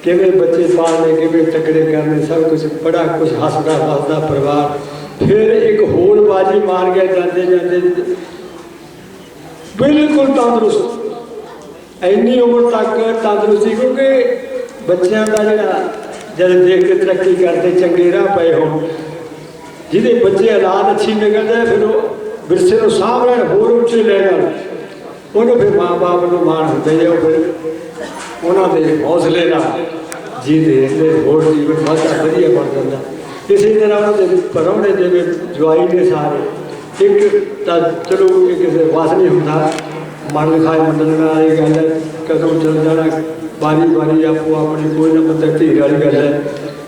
ਕਿਵੇਂ ਬੱਚੇ ਪਾਲਣੇ, ਕਿਵੇਂ ਤਕੜੇ ਕਰਨੇ, ਸਭ ਕੁਝ ਬੜਾ ਕੁਝ ਹੱਸਦਾ ਵਸਦਾ ਪਰਿਵਾਰ। ਫਿਰ ਇੱਕ ਹੋਰ ਬਾਜੀ ਮਾਰ ਗਿਆ ਜਾਂਦੇ ਜਾਂਦੇ, ਬਿਲਕੁਲ ਤੰਦਰੁਸਤ, ਇੰਨੀ ਉਮਰ ਤੱਕ ਤੰਦਰੁਸਤੀ, ਕਿਉਂਕਿ ਬੱਚਿਆਂ ਦਾ ਜਿਹੜਾ ਜਦ ਦੇਖ ਕੇ ਤਰੱਕੀ ਕਰਦੇ ਚੰਗੇ ਰਾਹ ਪਏ ਹੋਣ, ਜਿਹਦੇ ਬੱਚੇ ਔਲਾਦ ਅੱਛੀ ਨਿਕਲਦੇ, ਫਿਰ ਉਹ ਵਿਰਸੇ ਨੂੰ ਸਾਂਭ ਲੈਣ, ਹੋਰ ਉੱਚੇ ਲੈ ਜਾਣ, ਉਹਨੂੰ ਫਿਰ ਮਾਂ ਬਾਪ ਨੂੰ ਮਾਣ ਹੁੰਦੇ ਜੇ, ਉਹ ਫਿਰ ਉਹਨਾਂ ਦੇ ਹੌਸਲੇ ਨਾਲ ਜੀਦੇ ਰਹਿੰਦੇ, ਹੋਰ ਜੀਵਨ ਵੱਧਦਾ ਵਧੀਆ ਬਣ ਜਾਂਦਾ। ਇਸੇ ਤਰ੍ਹਾਂ ਉਹਨਾਂ ਦੇ ਪਰੌਣੇ ਜਿਵੇਂ ਜਵਾਈ ਨੇ ਸਾਰੇ, ਇੱਕ ਤਾਂ ਚਲੋ ਇਹ ਕਿਸੇ ਵਾਸ ਨਹੀਂ ਹੁੰਦਾ, ਮਨ ਲਿਖਾਏ ਮੰਡਲ ਨਾਲ ਇਹ ਗੱਲ ਹੈ, ਕਦੋਂ ਚੱਲ ਜਾਣਾ ਵਾਰੀ ਵਾਰੀ ਆਪੋ ਆਪਣੀ ਕੋਈ ਨਾ ਬੰਦਾ ਧੀਰ ਵਾਲੀ ਗੱਲ ਹੈ।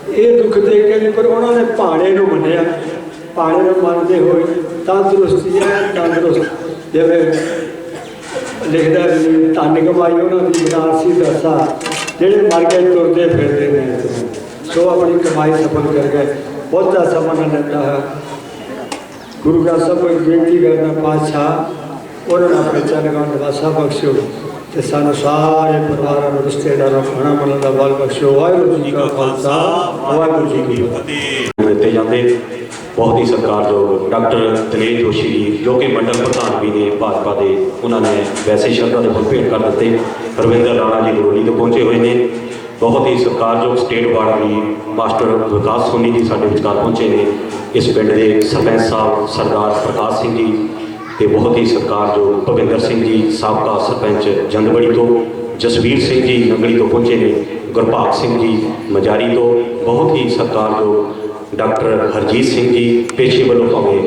ਇਹ ਦੁੱਖ ਦੇਖ ਕੇ ਵੀ ਪਰ ਉਹਨਾਂ ਨੇ ਭਾਣੇ ਨੂੰ ਮੰਨਿਆ, ਭਾਣੇ ਨੂੰ ਮੰਨਦੇ ਹੋਏ ਤੰਦਰੁਸਤੀ ਹੈ, ਤੰਦਰੁਸਤ ਜਿਵੇਂ ਲਿਖਦਾ ਵੀ ਧੰਨ ਕਮਾਈ ਉਹਨਾਂ ਦੀ ਬਨਾਰਸੀ ਦਸਾ, ਜਿਹੜੇ ਮਰ ਕੇ ਤੁਰਦੇ ਫਿਰਦੇ ਨੇ, ਸੋ ਆਪਣੀ ਕਮਾਈ ਸਫਲ ਕਰ ਗਏ। ਬਹੁਤਾ ਸਮਾਂ ਨਾ ਲੈਂਦਾ ਹੈ। ਗੁਰੂ ਗ੍ਰੰਥ ਸਾਹਿਬ ਨੂੰ ਬੇਨਤੀ ਕਰਨਾ, ਪਾਤਸ਼ਾਹ ਉਹਨਾਂ ਨੂੰ ਆਪਣੇ ਚਰਨ ਕਮਲ ਨਿਵਾਸਾ ਬਖਸ਼ੋ ਤੇ ਸਾਨੂੰ ਸਾਰੇ ਪਰਿਵਾਰਾਂ ਨੂੰ ਰਿਸ਼ਤੇਦਾਰਾਂ ਨੂੰ ਖਾਣਾ ਬਣਾਉਣ ਦਾ ਬਲ ਬਖਸ਼ੋ। ਵਾਹਿਗੁਰੂ ਜੀ ਕਾ ਖਾਲਸਾ, ਵਾਹਿਗੁਰੂ ਜੀ ਕੀ ਫਤਿਹ। ਦਿੱਤੇ ਜਾਂਦੇ ਬਹੁਤ ਹੀ ਸਤਿਕਾਰਯੋਗ ਡਾਕਟਰ ਦਿਨੇਸ਼ ਜੋਸ਼ੀ ਜੀ, ਜੋ ਕਿ ਮੰਡਲ ਪ੍ਰਧਾਨ ਵੀ ਨੇ ਭਾਜਪਾ ਦੇ, ਉਹਨਾਂ ਨੇ ਵੈਸੇ ਸ਼ਰਧਾ ਦੇ ਫੁੱਲ ਭੇਟ ਕਰ ਦਿੱਤੇ। ਰਵਿੰਦਰ ਰਾਣਾ ਜੀ ਗਰੋਲੀ ਤੋਂ ਪਹੁੰਚੇ ਹੋਏ ਨੇ। ਬਹੁਤ ਹੀ ਸਤਿਕਾਰਯੋਗ ਸਟੇਟ ਬਾਰਡ ਦੀ ਮਾਸਟਰ ਵਿਕਾਸ ਸੋਨੀ ਜੀ ਸਾਡੇ ਵਿਚਕਾਰ ਪਹੁੰਚੇ ਨੇ। ਇਸ ਪਿੰਡ ਦੇ ਸਰਪੰਚ ਸਾਹਿਬ ਸਰਦਾਰ ਪ੍ਰਕਾਸ਼ ਸਿੰਘ ਜੀ ਤੇ ਬਹੁਤ ਹੀ ਸਤਿਕਾਰਯੋਗ ਭਵਿੰਦਰ ਸਿੰਘ ਜੀ ਸਾਬਕਾ ਸਰਪੰਚ ਜੰਦਬੜੀ ਤੋਂ, ਜਸਵੀਰ ਸਿੰਘ ਜੀ ਨੰਗਲੀ ਤੋਂ ਪਹੁੰਚੇ ਨੇ, ਗੁਰਭਾਗ ਸਿੰਘ ਜੀ ਮਜਾਰੀ ਤੋਂ, ਬਹੁਤ ਹੀ ਸਤਿਕਾਰਯੋਗ ਡਾਕਟਰ ਹਰਜੀਤ ਸਿੰਘ ਜੀ, ਪੇਸ਼ੇ ਵੱਲੋਂ ਭਾਵੇਂ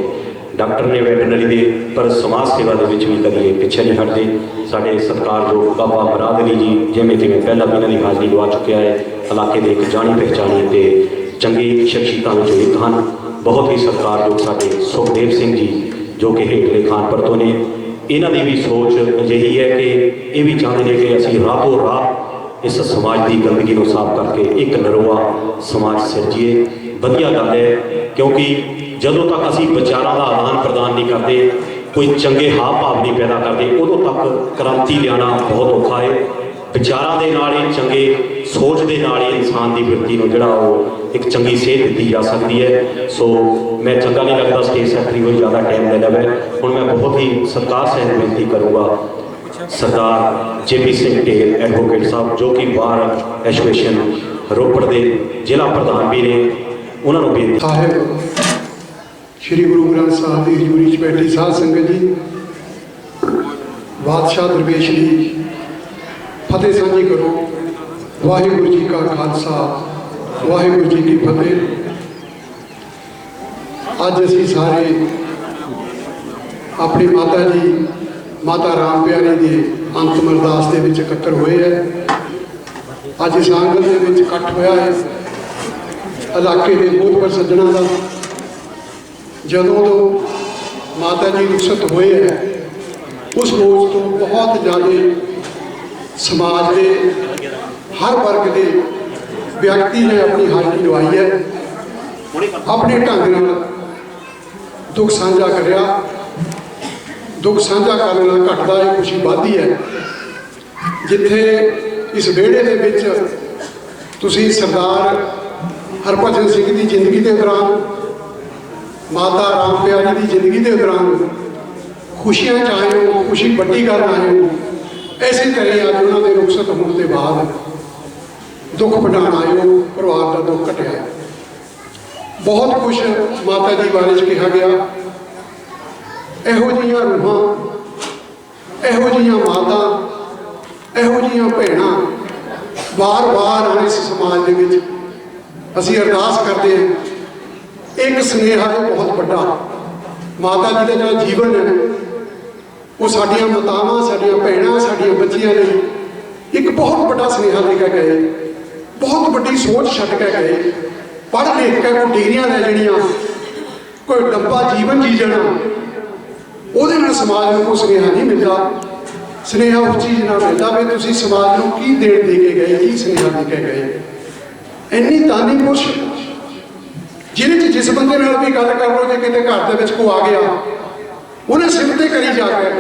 ਡਾਕਟਰ ਨੇ ਵੈਟਰਨਰੀ ਦੇ, ਪਰ ਸਮਾਜ ਸੇਵਾ ਦੇ ਵਿੱਚ ਵੀ ਕਦੀ ਪਿੱਛੇ ਨਹੀਂ ਹਟਦੇ। ਸਾਡੇ ਸਤਿਕਾਰਯੋਗ ਬਾਬਾ ਮੁਰਾਦ ਅਲੀ ਜੀ, ਜਿਵੇਂ ਪਹਿਲਾਂ ਵੀ ਇਹਨਾਂ ਦੀ ਹਾਜ਼ਰੀ ਲਵਾ ਚੁੱਕਿਆ ਹੈ, ਇਲਾਕੇ ਦੇ ਇੱਕ ਜਾਣੀ ਪਹਿਚਾਣੀ ਤੇ ਚੰਗੀ ਸ਼ਖਸੀਅਤਾਂ ਵਿੱਚੋਂ ਇੱਕ ਹਨ। ਬਹੁਤ ਹੀ ਸਤਿਕਾਰਯੋਗ ਸਾਡੇ ਸੁਖਦੇਵ ਸਿੰਘ ਜੀ, ਜੋ ਕਿ ਹੇਠਲੇ ਖਾਨਪੁਰ ਤੋਂ ਨੇ। ਇਹਨਾਂ ਦੀ ਵੀ ਸੋਚ ਅਜਿਹੀ ਹੈ ਕਿ ਇਹ ਵੀ ਚਾਹੁੰਦੇ ਨੇ ਕਿ ਅਸੀਂ ਰਾਤੋਂ ਰਾਤ ਇਸ ਸਮਾਜ ਦੀ ਗੰਦਗੀ ਨੂੰ ਸਾਫ਼ ਕਰਕੇ ਇੱਕ ਨਰੋਆ ਸਮਾਜ ਸਿਰਜੀਏ। ਵਧੀਆ ਗੱਲ ਹੈ, ਕਿਉਂਕਿ ਜਦੋਂ ਤੱਕ ਅਸੀਂ ਵਿਚਾਰਾਂ ਦਾ ਆਦਾਨ ਪ੍ਰਦਾਨ ਨਹੀਂ ਕਰਦੇ, ਕੋਈ ਚੰਗੇ ਹਾਵ ਭਾਵ ਨਹੀਂ ਪੈਦਾ ਕਰਦੇ, ਉਦੋਂ ਤੱਕ ਕ੍ਰਾਂਤੀ ਲਿਆਉਣਾ ਬਹੁਤ ਔਖਾ ਹੈ। ਵਿਚਾਰਾਂ ਦੇ ਨਾਲ ਹੀ, ਚੰਗੇ ਸੋਚ ਦੇ ਨਾਲ ਹੀ ਇਨਸਾਨ ਦੀ ਬਿਰਤੀ ਨੂੰ ਜਿਹੜਾ ਉਹ ਇੱਕ ਚੰਗੀ ਸੇਧ ਦਿੱਤੀ ਜਾ ਸਕਦੀ ਹੈ। ਸੋ ਮੈਂ ਚੰਗਾ ਨਹੀਂ ਲੱਗਦਾ ਸਟੇਟ ਸੈਕਟਰੀ ਕੋਈ ਜ਼ਿਆਦਾ ਟਾਈਮ ਲੈ ਲਵੇ। ਹੁਣ ਮੈਂ ਬਹੁਤ ਹੀ ਸਤਿਕਾਰ ਸਹਿਤ ਬੇਨਤੀ ਕਰੂੰਗਾ ਸਰਦਾਰ JP ਸਿੰਘ ਢੇਰ ਐਡਵੋਕੇਟ ਸਾਹਿਬ, ਜੋ ਕਿ ਬਾਰ ਐਸੋਸੀਏਸ਼ਨ ਰੋਪੜ ਦੇ ਜ਼ਿਲ੍ਹਾ ਪ੍ਰਧਾਨ ਵੀ ਨੇ, ਉਹਨਾਂ ਨੂੰ ਬੇਨਤੀ। ਸਾਹਿਬ ਸ਼੍ਰੀ ਗੁਰੂ ਗ੍ਰੰਥ ਸਾਹਿਬ ਦੀ ਹਜ਼ੂਰੀ 'ਚ ਬੈਠੀ ਸਾਧ ਸੰਗਤ ਜੀ, ਬਾਦਸ਼ਾਹ ਦਰਵੇਸ਼ ਦੀ ਫਤਿਹ ਸਾਂਝੀ ਕਰੋ। ਵਾਹਿਗੁਰੂ ਜੀ ਕਾ ਖਾਲਸਾ, ਵਾਹਿਗੁਰੂ ਜੀ ਕੀ ਫਤਿਹ। ਅੱਜ ਅਸੀਂ ਸਾਰੇ ਆਪਣੀ ਮਾਤਾ ਜੀ ਮਾਤਾ ਰਾਮ ਪਿਆਰੀ ਦੀ ਅੰਤਿਮ ਅਰਦਾਸ ਦੇ ਵਿੱਚ ਇਕੱਤਰ ਹੋਏ ਹੈ। ਅੱਜ ਇਸ ਆਂਗਨ ਦੇ ਵਿੱਚ ਇਕੱਠ ਹੋਇਆ ਹੈ ਇਲਾਕੇ ਦੇ ਬਹੁਤ ਸੱਜਣਾਂ ਦਾ। ਜਦੋਂ ਤੋਂ ਮਾਤਾ ਜੀ ਰੁਖਸਤ ਹੋਏ ਹੈ, ਉਸ ਰੋਜ਼ ਤੋਂ ਬਹੁਤ ਜ਼ਿਆਦਾ ਸਮਾਜ ਦੇ ਹਰ ਵਰਗ ਦੇ ਵਿਅਕਤੀ ਨੇ ਆਪਣੀ ਹਾਜ਼ਰੀ ਲਵਾਈ ਹੈ, ਆਪਣੇ ਢੰਗ ਨਾਲ ਦੁੱਖ ਸਾਂਝਾ ਕਰਿਆ। ਦੁੱਖ ਸਾਂਝਾ ਕਰਨ ਨਾਲ ਘਟਦਾ ਹੈ, ਖੁਸ਼ੀ ਵੱਧਦੀ ਹੈ। ਜਿੱਥੇ ਇਸ ਵਿਹੜੇ ਦੇ ਵਿੱਚ ਤੁਸੀਂ ਸਰਦਾਰ ਹਰਭਜਨ ਸਿੰਘ ਦੀ ਜ਼ਿੰਦਗੀ ਦੇ ਦੌਰਾਨ, ਮਾਤਾ ਰਾਮ ਪਿਆਰੀ ਦੀ ਜ਼ਿੰਦਗੀ ਦੇ ਦੌਰਾਨ ਖੁਸ਼ੀਆਂ ਚਾਹੇ ਹੋ, ਖੁਸ਼ੀ ਵੱਡੀ ਕਰਨ ਆਏ ਹੋ, ਇਸੇ ਤਰ੍ਹਾਂ ਅੱਜ ਉਹਨਾਂ ਦੇ ਰੁਖਸਤ ਹੋਣ ਦੇ ਬਾਅਦ ਦੁੱਖ ਵੰਡਾਉਣ ਆਏ ਹੋ, ਪਰਿਵਾਰ ਦਾ ਦੁੱਖ ਘਟਿਆ। ਬਹੁਤ ਕੁਛ ਮਾਤਾ ਜੀ ਬਾਰੇ 'ਚ ਕਿਹਾ ਗਿਆ। ਇਹੋ ਜਿਹੀਆਂ ਰੂਹਾਂ, ਇਹੋ ਜਿਹੀਆਂ ਮਾਤਾ, ਇਹੋ ਜਿਹੀਆਂ ਭੈਣਾਂ ਵਾਰ-ਵਾਰ ਆਉਣ ਇਸ ਸਮਾਜ ਦੇ ਵਿੱਚ। ਅਸੀਂ ਅਰਦਾਸ ਕਰਦੇ ਹਾਂ, ਇੱਕ ਸੁਨੇਹਾ ਹੈ ਬਹੁਤ ਵੱਡਾ। ਮਾਤਾ ਜੀ ਦਾ ਜਿਹੜਾ ਜੀਵਨ ਹੈ ਉਹ ਸਾਡੀਆਂ ਮਾਤਾਵਾਂ, ਸਾਡੀਆਂ ਭੈਣਾਂ, ਸਾਡੀਆਂ ਬੱਚੀਆਂ ਲਈ ਇੱਕ ਬਹੁਤ ਵੱਡਾ ਸੁਨੇਹਾ ਲੈ ਕੇ ਗਏ, ਬਹੁਤ ਵੱਡੀ ਸੋਚ ਛੱਡ ਕੇ ਗਏ। ਪੜ੍ਹ ਲਿਖ ਕੇ ਕੋਈ ਡਿਗਰੀਆਂ ਲੈ ਲੈਣੀਆਂ, ਕੋਈ ਡੱਬਾ ਜੀਵਨ ਜੀ ਜਾਣਾ, ਉਹਦੇ ਨਾਲ ਸਮਾਜ ਨੂੰ ਕੋਈ ਸੁਨੇਹਾ ਨਹੀਂ ਮਿਲਦਾ। ਸੁਨੇਹਾ ਉਸ ਚੀਜ਼ ਨਾਲ ਮਿਲਦਾ ਵੀ ਤੁਸੀਂ ਸਮਾਜ ਨੂੰ ਕੀ ਦੇਣ ਦੇ ਕੇ ਗਏ, ਕੀ ਸੁਨੇਹਾ ਦੇ ਕੇ ਗਏ। ਇੰਨੀ ਦਾਨੀ ਪੁਰਸ਼, ਜਿਹਦੇ 'ਚ ਜਿਸ ਬੰਦੇ ਨਾਲ ਵੀ ਗੱਲ ਕਰ ਲਓ, ਜੇ ਕਿਤੇ ਘਰ ਦੇ ਵਿੱਚ ਕੋ ਆ ਗਿਆ, ਉਹਨੇ ਸਿਰ ਤੇ ਕਰੀ ਜਾ ਕੇ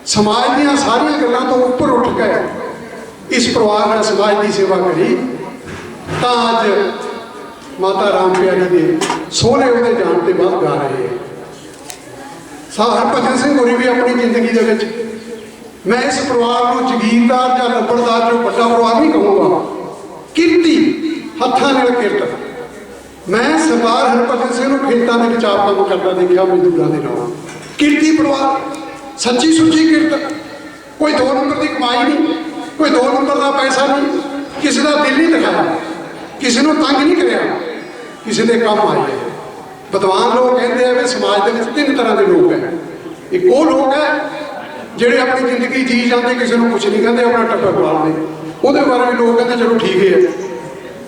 ਸਮਾਜ ਦੀਆਂ ਸਾਰੀਆਂ ਗੱਲਾਂ ਤੋਂ ਉੱਪਰ ਉੱਠ ਕੇ ਇਸ ਪਰਿਵਾਰ ਨਾਲ ਸਮਾਜ ਦੀ ਸੇਵਾ ਕਰੀ, ਤਾਂ ਅੱਜ ਮਾਤਾ ਰਾਮ ਪਿਆਰੀ ਦੇ ਸੋਹਣੇ ਉਹਦੇ ਜਾਣ ਤੇ ਬਾਅਦ ਗਾ ਰਹੇ ਹੈ। ਹਰਭਜਨ ਸਿੰਘ ਹੋਰੀ ਵੀ ਆਪਣੀ ਜ਼ਿੰਦਗੀ ਦੇ ਵਿੱਚ, ਮੈਂ ਇਸ ਪਰਿਵਾਰ ਨੂੰ ਜਗੀਰਦਾਰ ਜਾਂ ਲੰਬੜਦਾਰ ਜੋ ਵੱਡਾ ਪਰਿਵਾਰ ਨਹੀਂ ਕਹੂੰਗਾ, ਕਿਰਤੀ ਹੱਥਾਂ ਨਾਲ ਕਿਰਤ। ਮੈਂ ਸਰਦਾਰ ਹਰਭਜਨ ਸਿੰਘ ਨੂੰ ਖੇਤਾਂ ਦੇ ਵਿੱਚ ਆਪ ਕੰਮ ਕਰਦਾ ਦੇਖਿਆ, ਮਜ਼ਦੂਰਾਂ ਦੇ ਨਾਲ। ਕਿਰਤੀ ਪਰਿਵਾਰ, ਸੱਚੀ ਸੁੱਚੀ ਕਿਰਤ, ਕੋਈ 2 ਨੰਬਰ ਦੀ ਕਮਾਈ ਨਹੀਂ, ਕੋਈ 2 ਨੰਬਰ ਦਾ ਪੈਸਾ ਨਹੀਂ, ਕਿਸੇ ਦਾ ਦਿਲ ਨਹੀਂ ਦਿਖਾਇਆ, ਕਿਸੇ ਨੂੰ ਤੰਗ ਨਹੀਂ ਕਰਿਆ, ਕਿਸੇ ਦੇ ਕੰਮ ਆਏ ਹੈ। ਵਿਦਵਾਨ ਲੋਕ ਕਹਿੰਦੇ ਆ ਵੀ ਸਮਾਜ ਦੇ ਵਿੱਚ 3 ਤਰ੍ਹਾਂ ਦੇ ਲੋਕ ਹੈ। ਇੱਕ ਉਹ ਲੋਕ ਹੈ ਜਿਹੜੇ ਆਪਣੀ ਜ਼ਿੰਦਗੀ ਜੀ ਜਾਂਦੇ, ਕਿਸੇ ਨੂੰ ਕੁਛ ਨਹੀਂ ਕਹਿੰਦੇ, ਆਪਣਾ ਟੱਬਰ ਪਾਲਦੇ, ਉਹਦੇ ਬਾਰੇ ਵੀ ਲੋਕ ਕਹਿੰਦੇ ਚਲੋ ਠੀਕ ਹੈ।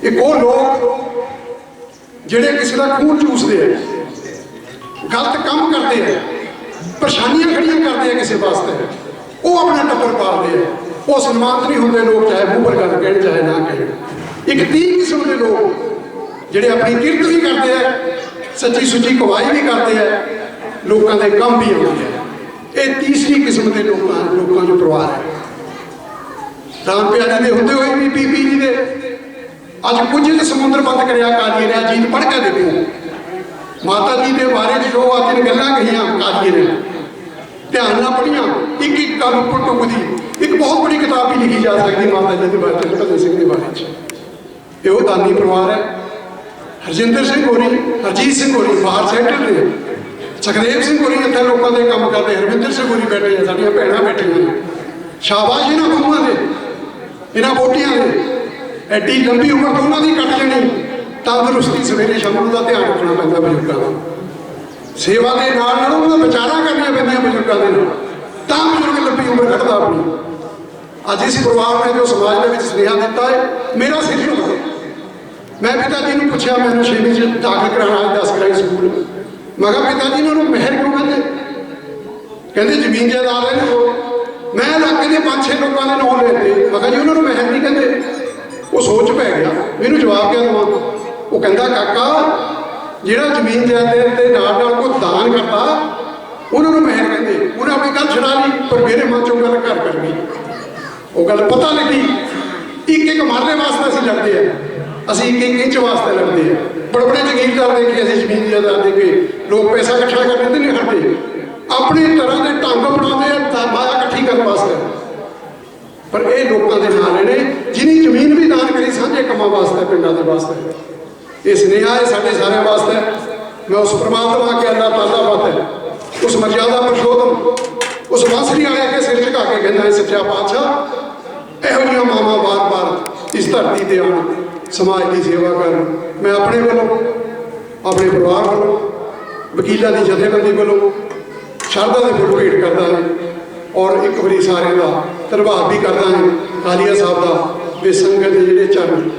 ਇੱਕ ਉਹ ਲੋਕ ਜਿਹੜੇ ਕਿਸੇ ਦਾ ਖੂਨ ਚੂਸਦੇ ਆ, ਗਲਤ ਕੰਮ ਕਰਦੇ ਆ, ਪਰੇਸ਼ਾਨੀਆਂ ਖੜੀਆਂ ਕਰਦੇ ਆ ਕਿਸੇ ਵਾਸਤੇ, ਉਹ ਆਪਣਾ ਟੱਬਰ ਪਾਲਦੇ ਆ, ਉਹ ਸਨਮਾਨਿਤ ਨਹੀਂ ਹੁੰਦੇ ਲੋਕ, ਚਾਹੇ ਮੂੰਹ ਪਰ ਗੱਲ ਕਹਿਣ ਚਾਹੇ ਨਾ ਕਹਿਣ। ਇੱਕ 30 ਕਿਸਮ ਦੇ ਲੋਕ ਜਿਹੜੇ ਆਪਣੀ ਕਿਰਤ ਵੀ ਕਰਦੇ ਆ, ਸੱਚੀ ਸੁੱਚੀ ਕਮਾਈ ਵੀ ਕਰਦੇ ਆ, ਲੋਕਾਂ ਦੇ ਕੰਮ ਵੀ ਆਉਂਦੇ ਆ। ਇਹ ਤੀਸਰੀ ਕਿਸਮ ਦੇ ਲੋਕਾਂ ਜੋ ਪਰਿਵਾਰ ਹੈ। ਰਾਮ ਪਿਆਰੇ ਦੇ ਹੁੰਦੇ ਹੋਏ ਵੀ ਬੀਬੀ ਜੀ ਦੇ ਅੱਜ ਕੁਝ ਸਮੁੰਦਰ ਬੰਦ ਕਰਿਆ ਕਾਲੀਏ ਨੇ, ਅਜੀਤ ਪੜ੍ਹ ਕੇ ਦੇਖੋ ਮਾਤਾ ਜੀ ਦੇ ਬਾਰੇ 'ਚ ਜੋ ਅੱਜ ਗੱਲਾਂ ਕਹੀਆਂ ਕਾਲੀਏ ਨੇ, ਧਿਆਨ ਨਾਲ ਪੜ੍ਹੀਆਂ, ਇੱਕ ਇੱਕ ਗੱਲ ਉੱਪਰ ਟੁੱਕਦੀ, ਇੱਕ ਬਹੁਤ ਬੜੀ ਕਿਤਾਬ ਵੀ ਲਿਖੀ ਜਾ ਸਕਦੀ ਮਾਤਾ ਜੀ ਦੇ ਬਾਰੇ, ਹਰਭਜਨ ਸਿੰਘ ਦੇ ਬਾਰੇ 'ਚ। ਇਹ ਉਹ ਦਾਨੀ ਪਰਿਵਾਰ ਹੈ। ਹਰਜਿੰਦਰ ਸਿੰਘ ਹੋਰੀ, ਹਰਜੀਤ ਸਿੰਘ ਹੋਰੀ ਬਾਹਰ ਸੈਟਲ ਨੇ, ਸੁਖਦੇਵ ਸਿੰਘ ਹੋਰੀ ਇੱਥੇ ਲੋਕਾਂ ਦੇ ਕੰਮ ਕਰਦੇ, ਹਰਵਿੰਦਰ ਸਿੰਘ ਹੋਰੀ ਬੈਠੇ ਆ, ਸਾਡੀਆਂ ਭੈਣਾਂ ਬੈਠੀਆਂ ਨੇ। ਸ਼ਾਬਾਸ਼ ਇਹਨਾਂ ਕੰਮਾਂ ਦੇ, ਇਹਨਾਂ ਵੋਟੀਆਂ ਦੇ। ਐਡੀ ਲੰਬੀ ਉਮਰ ਤੋਂ ਉਹਨਾਂ ਦੀ ਕੱਟ ਜਾਣੀ, ਤੰਦਰੁਸਤੀ ਸਵੇਰੇ ਸ਼ਾਮ ਨੂੰ ਦਾ ਧਿਆਨ ਰੱਖਣਾ ਪੈਂਦਾ ਬਜ਼ੁਰਗਾਂ ਦਾ। ਸੇਵਾ ਦੇ ਨਾਲ ਨਾਲ ਉਹਨਾਂ ਦਾ ਵਿਚਾਰਾਂ ਕਰਨੀਆਂ ਪੈਂਦੀਆਂ ਬਜ਼ੁਰਗਾਂ ਦੇ ਨਾਲ, ਤਾਂ ਬਜ਼ੁਰਗ ਲੰਬੀ ਉਮਰ ਕੱਢਦਾ ਆਪਣੀ। ਅੱਜ ਇਸ ਪਰਿਵਾਰ ਨੇ ਜੋ ਸਮਾਜ ਦੇ ਵਿੱਚ ਸੁਨੇਹਾ ਦਿੱਤਾ ਹੈ, ਮੇਰਾ ਸਿਰ ਝੁਕਦਾ। ਮੈਂ ਪਿਤਾ ਜੀ ਨੂੰ ਪੁੱਛਿਆ, ਮੈਨੂੰ 6ਵੀਂ 'ਚ ਦਾਖਲ ਕਰਾਉਣਾ 10 ਗ੍ਰਾਈ ਸਕੂਲ। ਮੈਂ ਕਿਹਾ ਪਿਤਾ ਜੀ ਨੇ ਉਹਨੂੰ ਮਹਿਰ ਕਿਉਂ ਕਹਿੰਦੇ? ਕਹਿੰਦੇ ਜ਼ਮੀਨ ਜਾਇਦਾਦ ਹੈ ਨਾ। ਮੈਂ ਇਲਾਕੇ ਦੇ 5-6 ਲੋਕਾਂ ਦੇ ਨਾਂ ਲੈਤੇ। ਮੈਂ ਕਿਹਾ ਜੀ ਉਹਨਾਂ ਨੂੰ ਮਹਿਰ ਨਹੀਂ ਕਹਿੰਦੇ। ਉਹ ਸੋਚ ਪੈ ਗਿਆ, ਮੈਨੂੰ ਜਵਾਬ ਕਿਆ ਦੇਵਾਂ? ਉਹ ਕਹਿੰਦਾ ਕਾਕਾ, ਜਿਹੜਾ ਜ਼ਮੀਨ ਜਾਇਦਾਦ ਦੇ ਨਾਲ ਨਾਲ ਕੋਈ ਦਾਨ ਕਰਦਾ ਉਹਨਾਂ ਨੂੰ ਮਹਿਰ ਕਹਿੰਦੇ। ਉਹਨੇ ਆਪਣੀ ਗੱਲ ਛਡਾ ਲਈ, ਪਰ ਮੇਰੇ ਮਨ 'ਚੋਂ ਗੱਲ ਘਰ ਕਰ ਗਈ। ਉਹ ਗੱਲ ਪਤਾ ਲੱਗੀ, ਇੱਕ ਮਰਲੇ ਵਾਸਤੇ ਅਸੀਂ ਲੜਦੇ ਆ, ਅਸੀਂ ਇੱਕ ਇੰਚ ਵਾਸਤੇ ਲੜਦੇ ਆ। ਬੜੇ ਜ਼ਮੀਨਦਾਰ ਦੇ ਕੇ ਅਸੀਂ ਜ਼ਮੀਨ ਜਾਇਦਾਦ ਦੇ ਕੇ ਲੋਕ ਪੈਸਾ ਇਕੱਠਾ ਕਰ ਲੈਂਦੇ ਨਹੀਂ ਹਟਦੇ, ਆਪਣੀ ਤਰ੍ਹਾਂ ਦੇ ਢੰਗ ਬਣਾਉਂਦੇ ਆ ਤਾਂ ਮਾਇਆ ਇਕੱਠੀ ਕਰਨ ਵਾਸਤੇ। ਪਰ ਇਹ ਲੋਕਾਂ ਦੇ ਨਾਲ ਨੇ ਜਿਹਨੀ ਜ਼ਮੀਨ ਵੀ ਦਾਨ ਕਰੀ ਸਾਂਝੇ ਕੰਮਾਂ ਵਾਸਤੇ, ਪਿੰਡਾਂ ਦੇ ਵਾਸਤੇ। ਇਹ ਸੁਨੇਹਾ ਹੈ ਸਾਡੇ ਸਾਰਿਆਂ ਵਾਸਤੇ। ਮੈਂ ਉਸ ਪਰਮਾਤਮਾ ਕੇ ਅੱਲਾਹ ਤਾਲਾ ਵਾਸਤੇ, ਉਸ ਮਰਜ਼ਾਦਾ ਪਰਸ਼ੋਤਮ, ਉਸ ਬਾਂਸਰੀ ਵਾਲੇ ਕੇ ਸਿਰ ਝੁਕਾ ਕੇ ਕਹਿੰਦਾ ਹੈ, ਸੱਚਾ ਪਾਤਸ਼ਾਹ ਇਹੋ ਜਿਹੀਆਂ ਮਾਵਾਂ ਬਾਰ-ਬਾਰ ਇਸ ਧਰਤੀ ਤੇ ਆਉਣ, ਸਮਾਜ ਦੀ ਸੇਵਾ ਕਰਨ। ਮੈਂ ਆਪਣੇ ਵੱਲੋਂ, ਆਪਣੇ ਪਰਿਵਾਰ ਵੱਲੋਂ, ਵਕੀਲਾਂ ਦੀ ਜਥੇਬੰਦੀ ਵੱਲੋਂ ਸ਼ਰਧਾ ਦੇ ਫੁੱਲ ਭੇਟ ਕਰਦਾ ਹਾਂ, ਔਰ ਇੱਕ ਵਾਰੀ ਸਾਰਿਆਂ ਦਾ ਧੰਨਵਾਦ ਵੀ ਕਰਦਾ ਹਾਂ ਕਾਲੀਆ ਸਾਹਿਬ ਦਾ, ਵੀ ਸੰਗਤ ਦੇ ਜਿਹੜੇ ਚਰਨ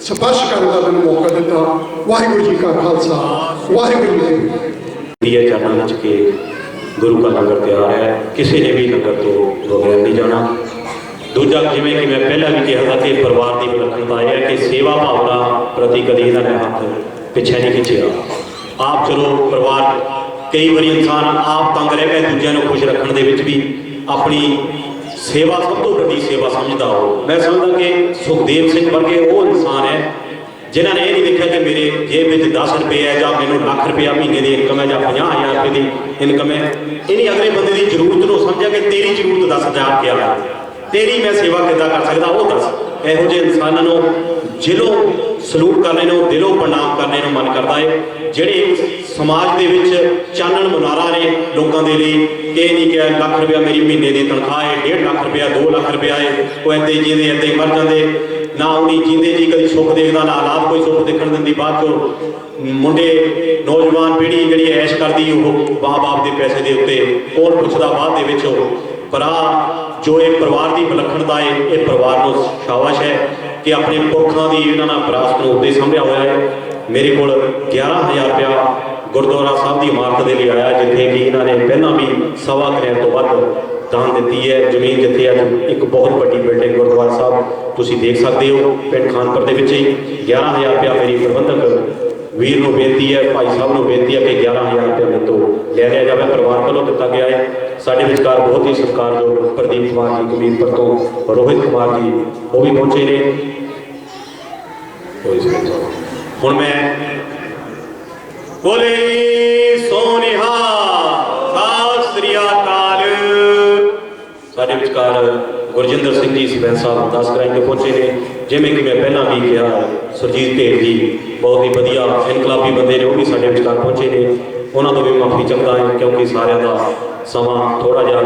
ਸਪਰਸ਼ ਕਰਨ ਦਾ ਮੈਨੂੰ ਮੌਕਾ ਦਿੱਤਾ। ਵਾਹਿਗੁਰੂ ਜੀ ਕਾ ਖਾਲਸਾ, ਵਾਹਿਗੁਰੂ ਜੀ ਕੀ ਫਤਿਹ। ਚਰਨਾਂ ਵਿੱਚ ਕਿ ਗੁਰੂ ਕਾ ਲੰਗਰ ਤਿਆਰ ਹੈ, ਕਿਸੇ ਨੇ ਵੀ ਲੰਗਰ ਤੋਂ ਬਗੈਰ ਨਹੀਂ ਜਾਣਾ। ਦੂਜਾ, ਜਿਵੇਂ ਕਿ ਮੈਂ ਪਹਿਲਾਂ ਵੀ ਕਿਹਾ ਕਿ ਪਰਿਵਾਰ ਦੀ ਵਿਲੱਖਣਤਾ ਇਹ ਹੈ ਕਿ ਸੇਵਾ ਭਾਵਨਾ ਪ੍ਰਤੀ ਕਦੀ ਇਹਨਾਂ ਨੇ ਹੱਥ ਪਿੱਛੇ ਨਹੀਂ ਖਿੱਚਿਆ। ਆਪ ਚਲੋ ਪਰਿਵਾਰ, ਕਈ ਵਾਰੀ ਇਨਸਾਨ ਆਪ ਤੰਗ ਰਹਿ ਕੇ ਦੂਜਿਆਂ ਨੂੰ ਖੁਸ਼ ਰੱਖਣ ਦੇ ਵਿੱਚ ਵੀ ਆਪਣੀ ਸੇਵਾ ਸਭ ਤੋਂ ਵੱਡੀ ਸੇਵਾ ਸਮਝਦਾ ਹੋ। ਮੈਂ ਸਮਝਦਾ ਕਿ ਸੁਖਦੇਵ ਸਿੰਘ ਵਰਗੇ ਉਹ ਇਨਸਾਨ ਹੈ ਜਿਨ੍ਹਾਂ ਨੇ ਇਹ ਨਹੀਂ ਦੇਖਿਆ ਕਿ ਮੇਰੇ ਜੇਬ ਵਿੱਚ 10 ਰੁਪਏ ਹੈ ਜਾਂ ਮੈਨੂੰ ਲੱਖ ਰੁਪਇਆ ਮਹੀਨੇ ਦੀ ਇਨਕਮ ਹੈ ਜਾਂ 50,000 ਰੁਪਏ ਦੀ ਇਨਕਮ ਹੈ। ਇਹਨੇ ਅਗਲੇ ਬੰਦੇ ਦੀ ਜ਼ਰੂਰਤ ਨੂੰ ਸਮਝਿਆ ਕਿ ਤੇਰੀ ਜ਼ਰੂਰਤ 10,000 ਕਿਆ ਹੈ, ਤੇਰੀ ਮੈਂ ਸੇਵਾ ਕਿੱਦਾਂ ਕਰ ਸਕਦਾ ਉਹ ਦੱਸ। ਇਹੋ ਜਿਹੇ ਇਨਸਾਨਾਂ ਨੂੰ ਦਿਲੋਂ ਸਲੂਟ ਕਰਨੇ ਨੂੰ, ਦਿਲੋਂ ਪ੍ਰਣਾਮ ਕਰਨੇ ਨੂੰ ਮਨ ਕਰਦਾ ਹੈ, ਜਿਹੜੇ ਸਮਾਜ ਦੇ ਵਿੱਚ ਚਾਨਣ ਮੁਨਾਰਾ ਨੇ ਲੋਕਾਂ ਦੇ ਲਈ। ਇਹ ਨਹੀਂ ਕਿ ਲੱਖ ਰੁਪਇਆ ਮੇਰੀ ਮਹੀਨੇ ਦੀ ਤਨਖਾਹ ਹੈ, 1.5 ਲੱਖ ਰੁਪਇਆ, 2 ਲੱਖ ਰੁਪਇਆ ਹੈ, ਉਹ ਇੱਦਾਂ ਹੀ ਜੀਂਦੇ ਇੱਦਾਂ ਹੀ ਮਰ ਜਾਂਦੇ। ਨਾ ਉਹਨੀ ਜੀਂਦੇ ਜੀ ਕਦੀ ਸੁੱਖ ਦੇਖਦਾ, ਨਾ ਹਾਲਾਤ ਕੋਈ ਸੁੱਖ ਦੇਖਣ ਦਿੰਦੀ। ਬਾਅਦ ਚੋਂ ਮੁੰਡੇ, ਨੌਜਵਾਨ ਪੀੜ੍ਹੀ ਜਿਹੜੀ ਐਸ਼ ਕਰਦੀ, ਉਹ ਮਾਂ-ਬਾਪ ਦੇ ਪੈਸੇ ਦੇ ਉੱਤੇ ਕੌਣ ਪੁੱਛਦਾ ਬਾਅਦ ਦੇ ਵਿੱਚ। ਪਰ ਆਹ ਜੋ ਇਹ ਪਰਿਵਾਰ ਦੀ ਵਿਲੱਖਣਤਾ ਹੈ, ਇਹ ਪਰਿਵਾਰ ਨੂੰ ਸ਼ਾਬਾਸ਼ ਹੈ ਕਿ ਆਪਣੇ ਪੁਰਖਾਂ ਦੀ ਇਹਨਾਂ ਨਾਲ ਵਿਰਾਸਤ ਨੂੰ ਉੱਤੇ ਸੰਭਿਆ ਹੋਇਆ ਹੈ। ਮੇਰੇ ਕੋਲ 11,000 ਰੁਪਇਆ ਗੁਰਦੁਆਰਾ ਸਾਹਿਬ ਦੀ ਇਮਾਰਤ ਦੇ ਲਈ ਆਇਆ, ਜਿੱਥੇ ਕਿ ਇਹਨਾਂ ਨੇ ਪਹਿਲਾਂ ਵੀ 1.25 ਕਰੋੜ ਤੋਂ ਵੱਧ दान दी है जमीन, जिथे अज एक बहुत बड़ी बिल्डिंग गुरुद्वारा साहब तुसीं देख सकते हो पिंड खानपुर के 11,000 रुपया मेरी प्रबंधक वीर को बेनती है, भाई साहब को बेनती है कि 11,000 रुपया मेरे तो ले लिया जाए, परिवार वालों दिता गया है। साढ़े विचकार बहुत ही सत्कारयोग प्रदीप कुमार जी कमीरपुर तो रोहित कुमार जी वो भी पहुंचे ने। हुण मैं बोले सोनिहा सत श्री अकाल। साढ़े विचकार गुरजिंदर सिंह जी सरपंच साहब दस कराई के पहुंचे ने, जिमें कि मैं पहला भी कहा सुरजीत ढेर जी बहुत ही वधिया इनकलाबी बंदे ने, वो भी साढ़े विचकार पहुंचे ने। उन्होंने भी माफ़ी चाहता है क्योंकि सारे का समा थोड़ा जहा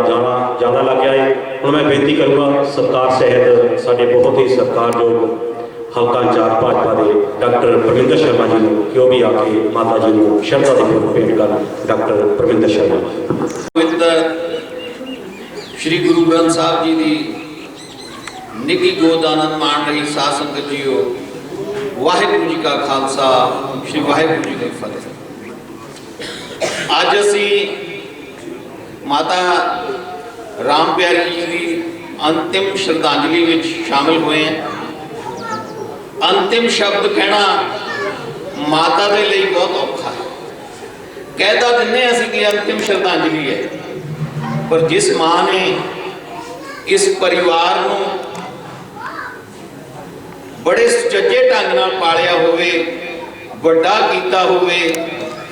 ज़्यादा लग गया है। हूँ मैं बेनती करूँगा सत्कार सहित साढ़े बहुत ही सत्कारयोग हल्का इंचार्ज भाजपा के डॉक्टर परमिंदर शर्मा जी को कि वह भी आके माता जी को शरधा के फुल भेंट कर। डॉक्टर परमिंदर शर्मा पवित्र श्री गुरु ग्रंथ साहब जी की निकी गोद आनंद मान रही साध संगत जीओ, वाहिगुरू जी का खालसा श्री वाहिगुरू जी की फतेह। अज असी माता राम प्यारी जी की अंतिम श्रद्धांजलि में शामिल हुए हैं। अंतिम शब्द कहना माता के लिए बहुत औखा है, कहता दिने असी कि अंतिम श्रद्धांजलि है, पर जिस मां ने इस परिवार को बड़े सुचज्जे ढंग नाल पालिया होवे, वड्डा कीता होवे,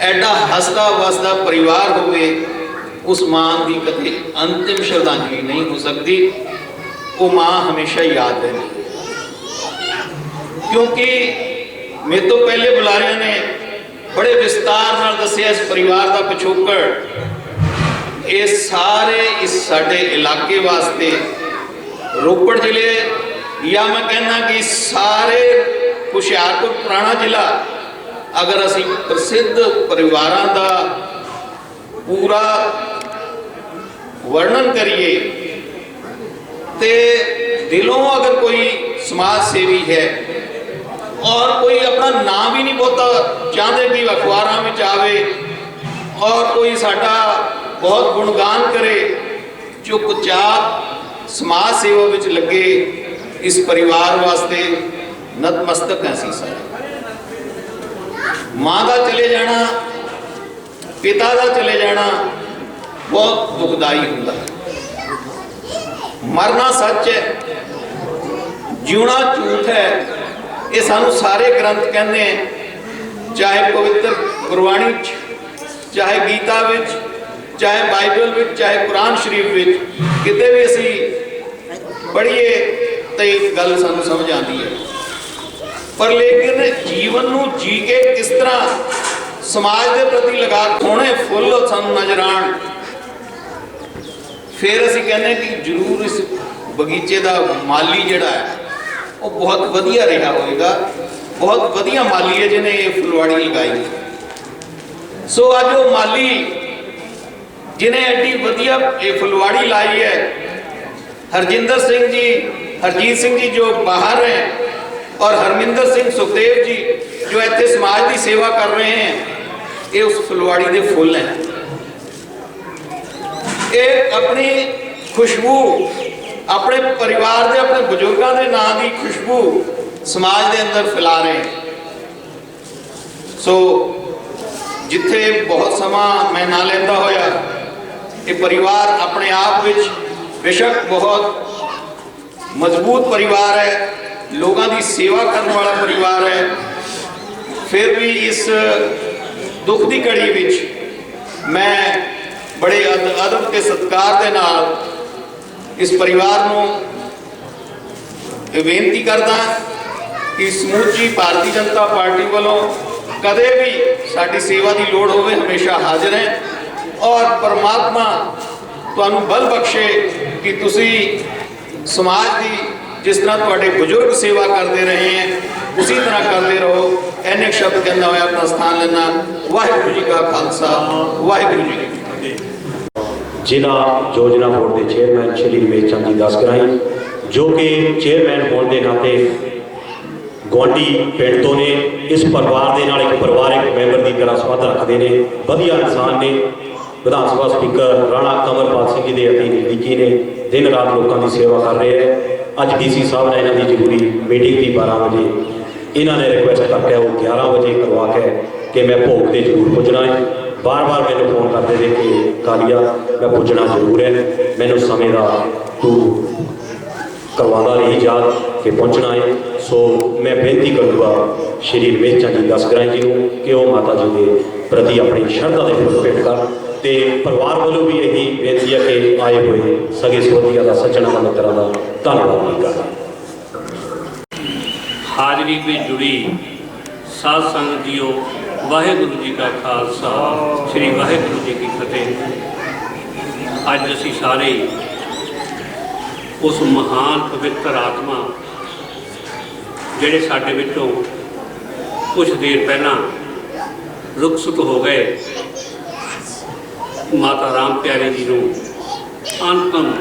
एडा हसदा वसदा परिवार होवे, उस मां की कभी अंतिम श्रद्धांजलि नहीं हो सकती। वो मां हमेशा याद रहती, क्योंकि मेरे तो पहले बुलारिया ने बड़े विस्तार नाल दसिया इस परिवार का पिछोकड़। ये सारे इस साडे इलाके वास्ते रोपड़ जिले या मैं कहना कि सारे हुशियारपुर पुराना जिला अगर असी प्रसिद्ध परिवारों का पूरा वर्णन करिए तो दिलों अगर कोई समाज सेवी है और कोई अपना नाम भी नहीं बोता चाहते कि अखबारों में आवे और कोई साडा बहुत गुणगान करे, चुपचाप समाज सेवा में लगे, इस परिवार वास्ते नतमस्तक है। सी सारे मां का चले जाना, पिता का चले जाना बहुत दुखदाई होता है। मरना सच है, जीना झूठ है, ये सानू सारे ग्रंथ कहते हैं, चाहे पवित्र गुरबाणी, चाहे गीता विच, चाहे बाइबल विच, चाहे कुरान शरीफ विच, किते भी असी पढ़िए तो एक गल सानू समझ आती है। पर लेकिन जीवन नू जी के किस तरह समाज के प्रति लगा सोने फुल सानू नजर आन, फिर असी कहने कि जरूर इस बगीचे का माली जिहड़ा है वो बहुत वधिया रहा होएगा, बहुत वधिया माली है जिन्हें ये फुलवाड़ी लगाई। सो अज वो माली जिन्हें एडी वधिया ये फुलवाड़ी लाई है, हरजिंदर सिंह जी, हरजीत सिंह जी जो बाहर हैं, और हरमिंदर सिंह सुखदेव जी जो इतने समाज की सेवा कर रहे हैं, ये उस फुलवाड़ी के फुल हैं। ये अपनी खुशबू अपने परिवार के, अपने बुजुर्गों के नाम की खुशबू समाज के अंदर फैला रहे हैं। सो जिथे बहुत समा मैं ना लेंदा होया, ये परिवार अपने आप विच बेशक बहुत मजबूत परिवार है, लोगों की सेवा करने वाला परिवार है, फिर भी इस दुख की घड़ी विच मैं बड़े अदब के सत्कार के नाल इस परिवार को बेनती करदा कि समूची भारतीय जनता पार्टी वालों कदे भी साडी सेवा की लोड़ होवे हमेशा हाजिर हैं, और परमात्मा तुहानू बल बख्शे कि तुसी समाज की जिस तरह तुहाडे बुजुर्ग सेवा करते रहे हैं उसी तरह करते रहो। इन्ने शब्द कहना हुआ अपना स्थान लेना। वाहिगुरू जी का खालसा, वाहिगुरू जी की फतेह। जिला योजना बोर्ड के चेयरमैन श्री रमेश चंद जी दसकराई जो कि चेयरमैन होने के नाते गुआढ़ी पिंड तो ने, इस परिवार के नाल एक परिवारक मैंबर की तरह संबंध रखते हैं, वधिया इंसान ने, ਵਿਧਾਨ ਸਭਾ ਸਪੀਕਰ ਰਾਣਾ ਕਮਰਪਾਲ ਸਿੰਘ ਜੀ ਦੇ ਅਤੀ ਨਜ਼ਦੀਕੀ ਨੇ, ਦਿਨ ਰਾਤ ਲੋਕਾਂ ਦੀ ਸੇਵਾ ਕਰ ਰਹੇ ਹੈ। ਅੱਜ ਡੀਸੀ ਸਾਹਿਬ ਨੇ ਇਹਨਾਂ ਦੀ ਜ਼ਰੂਰੀ ਮੀਟਿੰਗ ਦੀ 12 ਵਜੇ, ਇਹਨਾਂ ਨੇ ਰਿਕੁਐਸਟ ਕਰਕੇ ਉਹ 11 ਵਜੇ ਕਰਵਾ ਕੇ ਕਿ ਮੈਂ ਭੋਗ ਤੇ ਜ਼ਰੂਰ ਪੁੱਜਣਾ ਹੈ। ਬਾਰ-ਬਾਰ ਮੈਨੂੰ ਫੋਨ ਕਰਦੇ ਨੇ ਕਿ ਕਾਲੀਆ ਮੈਂ ਪੁੱਜਣਾ ਜ਼ਰੂਰ ਹੈ, ਮੈਨੂੰ ਸਮੇਂ ਦਾ ਤੂੰ ਕਰਵਾਉਂਦਾ ਨਹੀਂ ਯਾਦ ਕਿ ਪਹੁੰਚਣਾ ਹੈ। ਸੋ ਮੈਂ ਬੇਨਤੀ ਕਰੂੰਗਾ ਸ਼੍ਰੀ ਰਮੇਸ਼ ਚੰਦ ਜੀ ਦਸਗਰਾਂ ਜੀ ਨੂੰ ਕਿ ਉਹ ਮਾਤਾ ਜੀ ਦੇ ਪ੍ਰਤੀ ਆਪਣੀ ਸ਼ਰਧਾ ਦੇ ਫੁੱਲ ਭੇਟ ਕਰਨ, ਤੇ ਪਰਿਵਾਰ ਵੱਲੋਂ ਵੀ ਇਹੀ ਬੇਨਤੀ ਹੈ ਕਿ ਆਏ ਹੋਏ ਸਗੇ ਸਬੰਧੀਆਂ ਦਾ, ਸੱਜਣਾਂ ਦਾ, ਮਿੱਤਰਾਂ ਦਾ ਧੰਨਵਾਦ ਵੀ ਕਰਦਾ। ਹਾਜ਼ਰੀ ਵਿੱਚ ਜੁੜੀ ਸਾਧ ਸੰਗਤ ਜੀਓ, ਵਾਹਿਗੁਰੂ ਜੀ ਕਾ ਖਾਲਸਾ, ਸ੍ਰੀ ਵਾਹਿਗੁਰੂ ਜੀ ਕੀ ਫਤਿਹ। ਅੱਜ ਅਸੀਂ ਸਾਰੇ ਉਸ ਮਹਾਨ ਪਵਿੱਤਰ ਆਤਮਾ ਜਿਹੜੇ ਸਾਡੇ ਵਿੱਚੋਂ ਕੁਝ ਦੇਰ ਪਹਿਲਾਂ ਰੁਖਸਤ ਹੋ ਗਏ, ਮਾਤਾ ਰਾਮ ਪਿਆਰੀ ਜੀ ਨੂੰ ਅੰਤਮ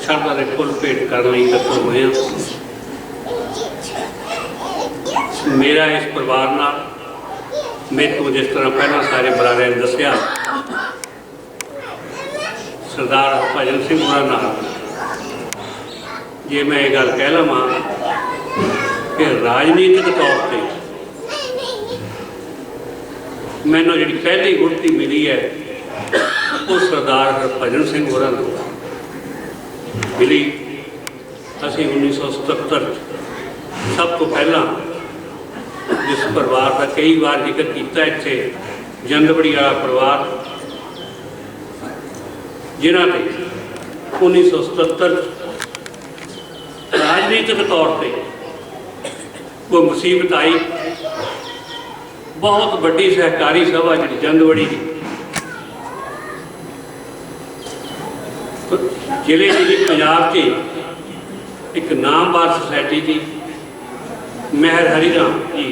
ਸ਼ਰਧਾ ਦੇ ਫੁੱਲ ਭੇਟ ਕਰਨ ਲਈ ਇਕੱਠੇ ਹੋਏ ਹਾਂ। ਮੇਰਾ ਇਸ ਪਰਿਵਾਰ ਨਾਲ, ਮੇਰੇ ਤੋਂ ਜਿਸ ਤਰ੍ਹਾਂ ਪਹਿਲਾਂ ਸਾਰੇ ਬਰਾਦਰਾਂ ਨੇ ਦੱਸਿਆ, ਸਰਦਾਰ ਭਜਨ ਸਿੰਘ ਹੋਰਾਂ ਨਾਲ ਜੇ ਮੈਂ ਇਹ ਗੱਲ ਕਹਿ ਲਵਾਂ ਕਿ ਰਾਜਨੀਤਿਕ ਤੌਰ ਤੇ ਮੈਨੂੰ ਜਿਹੜੀ ਪਹਿਲੀ ਗੁੜਤੀ ਮਿਲੀ ਹੈ ਉਹ ਸਰਦਾਰ ਹਰਭਜਨ ਸਿੰਘ ਹੋਰਾਂ ਨੂੰ ਮਿਲੀ। ਅਸੀਂ 1977 ਸਭ ਤੋਂ ਪਹਿਲਾਂ ਜਿਸ ਪਰਿਵਾਰ ਦਾ ਕਈ ਵਾਰ ਜ਼ਿਕਰ ਕੀਤਾ ਇੱਥੇ, ਜੰਦਬੜੀ ਵਾਲਾ ਪਰਿਵਾਰ, ਜਿਨ੍ਹਾਂ ਨੇ 1977 ਰਾਜਨੀਤਿਕ ਤੌਰ ਤੇ ਕੋਈ ਮੁਸੀਬਤ ਆਈ, ਬਹੁਤ ਵੱਡੀ ਸਹਿਕਾਰੀ ਸਭਾ ਜਿਹੜੀ ਜੰਦਬੜੀ ਦੀ ਜ਼ਿਲ੍ਹੇ ਦੀ ਪੰਜਾਬ 'ਚ ਇੱਕ ਨਾਮਵਰ ਸੁਸਾਇਟੀ ਦੀ ਮਹਿਰ ਹਰੀ ਰਾਮ ਜੀ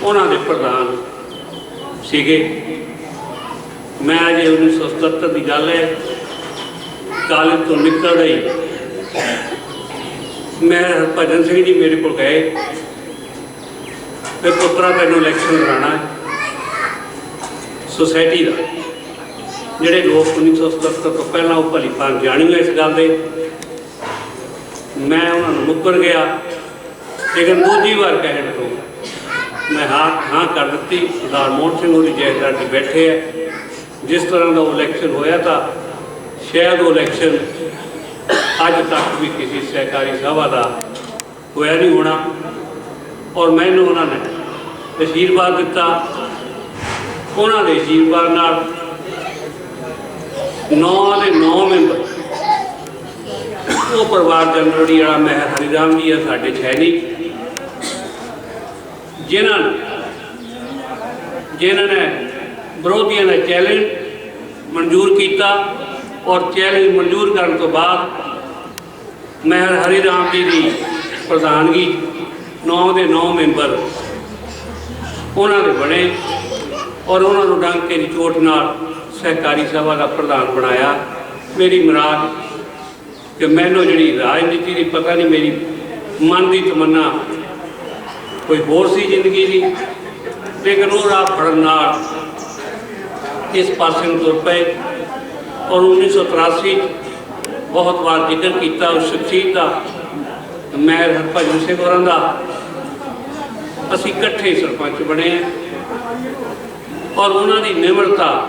ਉਹਨਾਂ ਦੇ ਪ੍ਰਧਾਨ ਸੀਗੇ। ਮੈਂ ਅਜੇ 1977 ਦੀ ਗੱਲ ਹੈ, ਕਾਲਜ ਤੋਂ ਨਿਕਲ ਰਹੀ ਮੈਂ ਹਰਭਜਨ ਸਿੰਘ ਜੀ ਮੇਰੇ ਕੋਲ ਗਏ ਤੇ ਪੁੱਤਰਾ ਤੈਨੂੰ ਇਲੈਕਸ਼ਨ ਕਰਾਉਣਾ ਸੁਸਾਇਟੀ ਦਾ। ਜਿਹੜੇ ਲੋਕ 1977 ਤੋਂ ਪਹਿਲਾਂ ਉਹ ਭਲੀ ਭਾਂਤ ਜਾਣੀਆਂ ਇਸ ਗੱਲ ਦੇ, ਮੈਂ ਉਹਨਾਂ ਨੂੰ ਮੁੱਕਰ ਗਿਆ, ਲੇਕਿਨ ਦੂਜੀ ਵਾਰ ਕਹਿਣ ਤੋਂ ਮੈਂ ਹਾਂ ਕਰ ਦਿੱਤੀ। ਸਰਦਾਰ ਮੋਹਨ ਸਿੰਘ ਹੋਰੀ ਜੈਦਾਰ ਜੀ ਬੈਠੇ ਹੈ, ਜਿਸ ਤਰ੍ਹਾਂ ਦਾ ਉਹ ਇਲੈਕਸ਼ਨ ਹੋਇਆ ਤਾਂ ਸ਼ਾਇਦ ਉਹ ਇਲੈਕਸ਼ਨ ਅੱਜ ਤੱਕ ਵੀ ਕਿਸੇ ਸਹਿਕਾਰੀ ਸਭਾ ਦਾ ਹੋਇਆ ਨਹੀਂ ਹੋਣਾ। ਔਰ ਮੈਨੂੰ ਉਹਨਾਂ ਨੇ ਅਸ਼ੀਰਵਾਦ ਦਿੱਤਾ, ਉਹਨਾਂ ਦੇ ਅਸ਼ੀਰਵਾਦ ਨਾਲ 9 ਦੇ 9 ਮੈਂਬਰ ਉਹ ਪਰਿਵਾਰ ਜੰਦਬੜੀ ਵਾਲਾ ਮਹਿਰ ਹਰੀ ਰਾਮ ਜੀ ਆ ਸਾਡੇ ਛੈਣੀ, ਜਿਨ੍ਹਾਂ ਨੇ ਵਿਰੋਧੀਆਂ ਦਾ ਚੈਲੰਜ ਮਨਜ਼ੂਰ ਕੀਤਾ ਔਰ ਚੈਲੰਜ ਮਨਜ਼ੂਰ ਕਰਨ ਤੋਂ ਬਾਅਦ ਮਹਿਰ ਹਰੀ ਰਾਮ ਜੀ ਦੀ ਪ੍ਰਧਾਨਗੀ 9 ਦੇ 9 ਮੈਂਬਰ ਉਹਨਾਂ ਦੇ ਬਣੇ ਔਰ ਉਹਨਾਂ ਨੂੰ ਡੰਕੇ ਦੀ ਚੋਟ ਨਾਲ ਸਹਿਕਾਰੀ ਸਭਾ ਦਾ ਪ੍ਰਧਾਨ ਬਣਾਇਆ। ਮੇਰੀ ਮੁਰਾਦ ਕਿ ਮੈਨੂੰ ਜਿਹੜੀ ਰਾਜਨੀਤੀ ਦੀ ਪਤਾ ਨਹੀਂ, ਮੇਰੀ ਮਨ ਦੀ ਤਮੰਨਾ ਕੋਈ ਹੋਰ ਸੀ ਜ਼ਿੰਦਗੀ ਦੀ, ਲੇਕਿਨ ਉਹ ਰਾਹ ਫੜਨ ਨਾਲ ਇਸ ਪਾਸੇ ਨੂੰ ਤੁਰ ਪਏ। ਔਰ 1983 ਬਹੁਤ ਵਾਰ ਜ਼ਿਕਰ ਕੀਤਾ ਉਸ ਸ਼ਖਸੀਅਤ ਦਾ, ਮਹਿਰ ਹਰਭਜਨ ਸਿੰਘ ਹੋਰਾਂ ਦਾ। ਅਸੀਂ ਇਕੱਠੇ ਸਰਪੰਚ ਬਣੇ ਔਰ ਉਹਨਾਂ ਦੀ ਨਿਮਰਤਾ,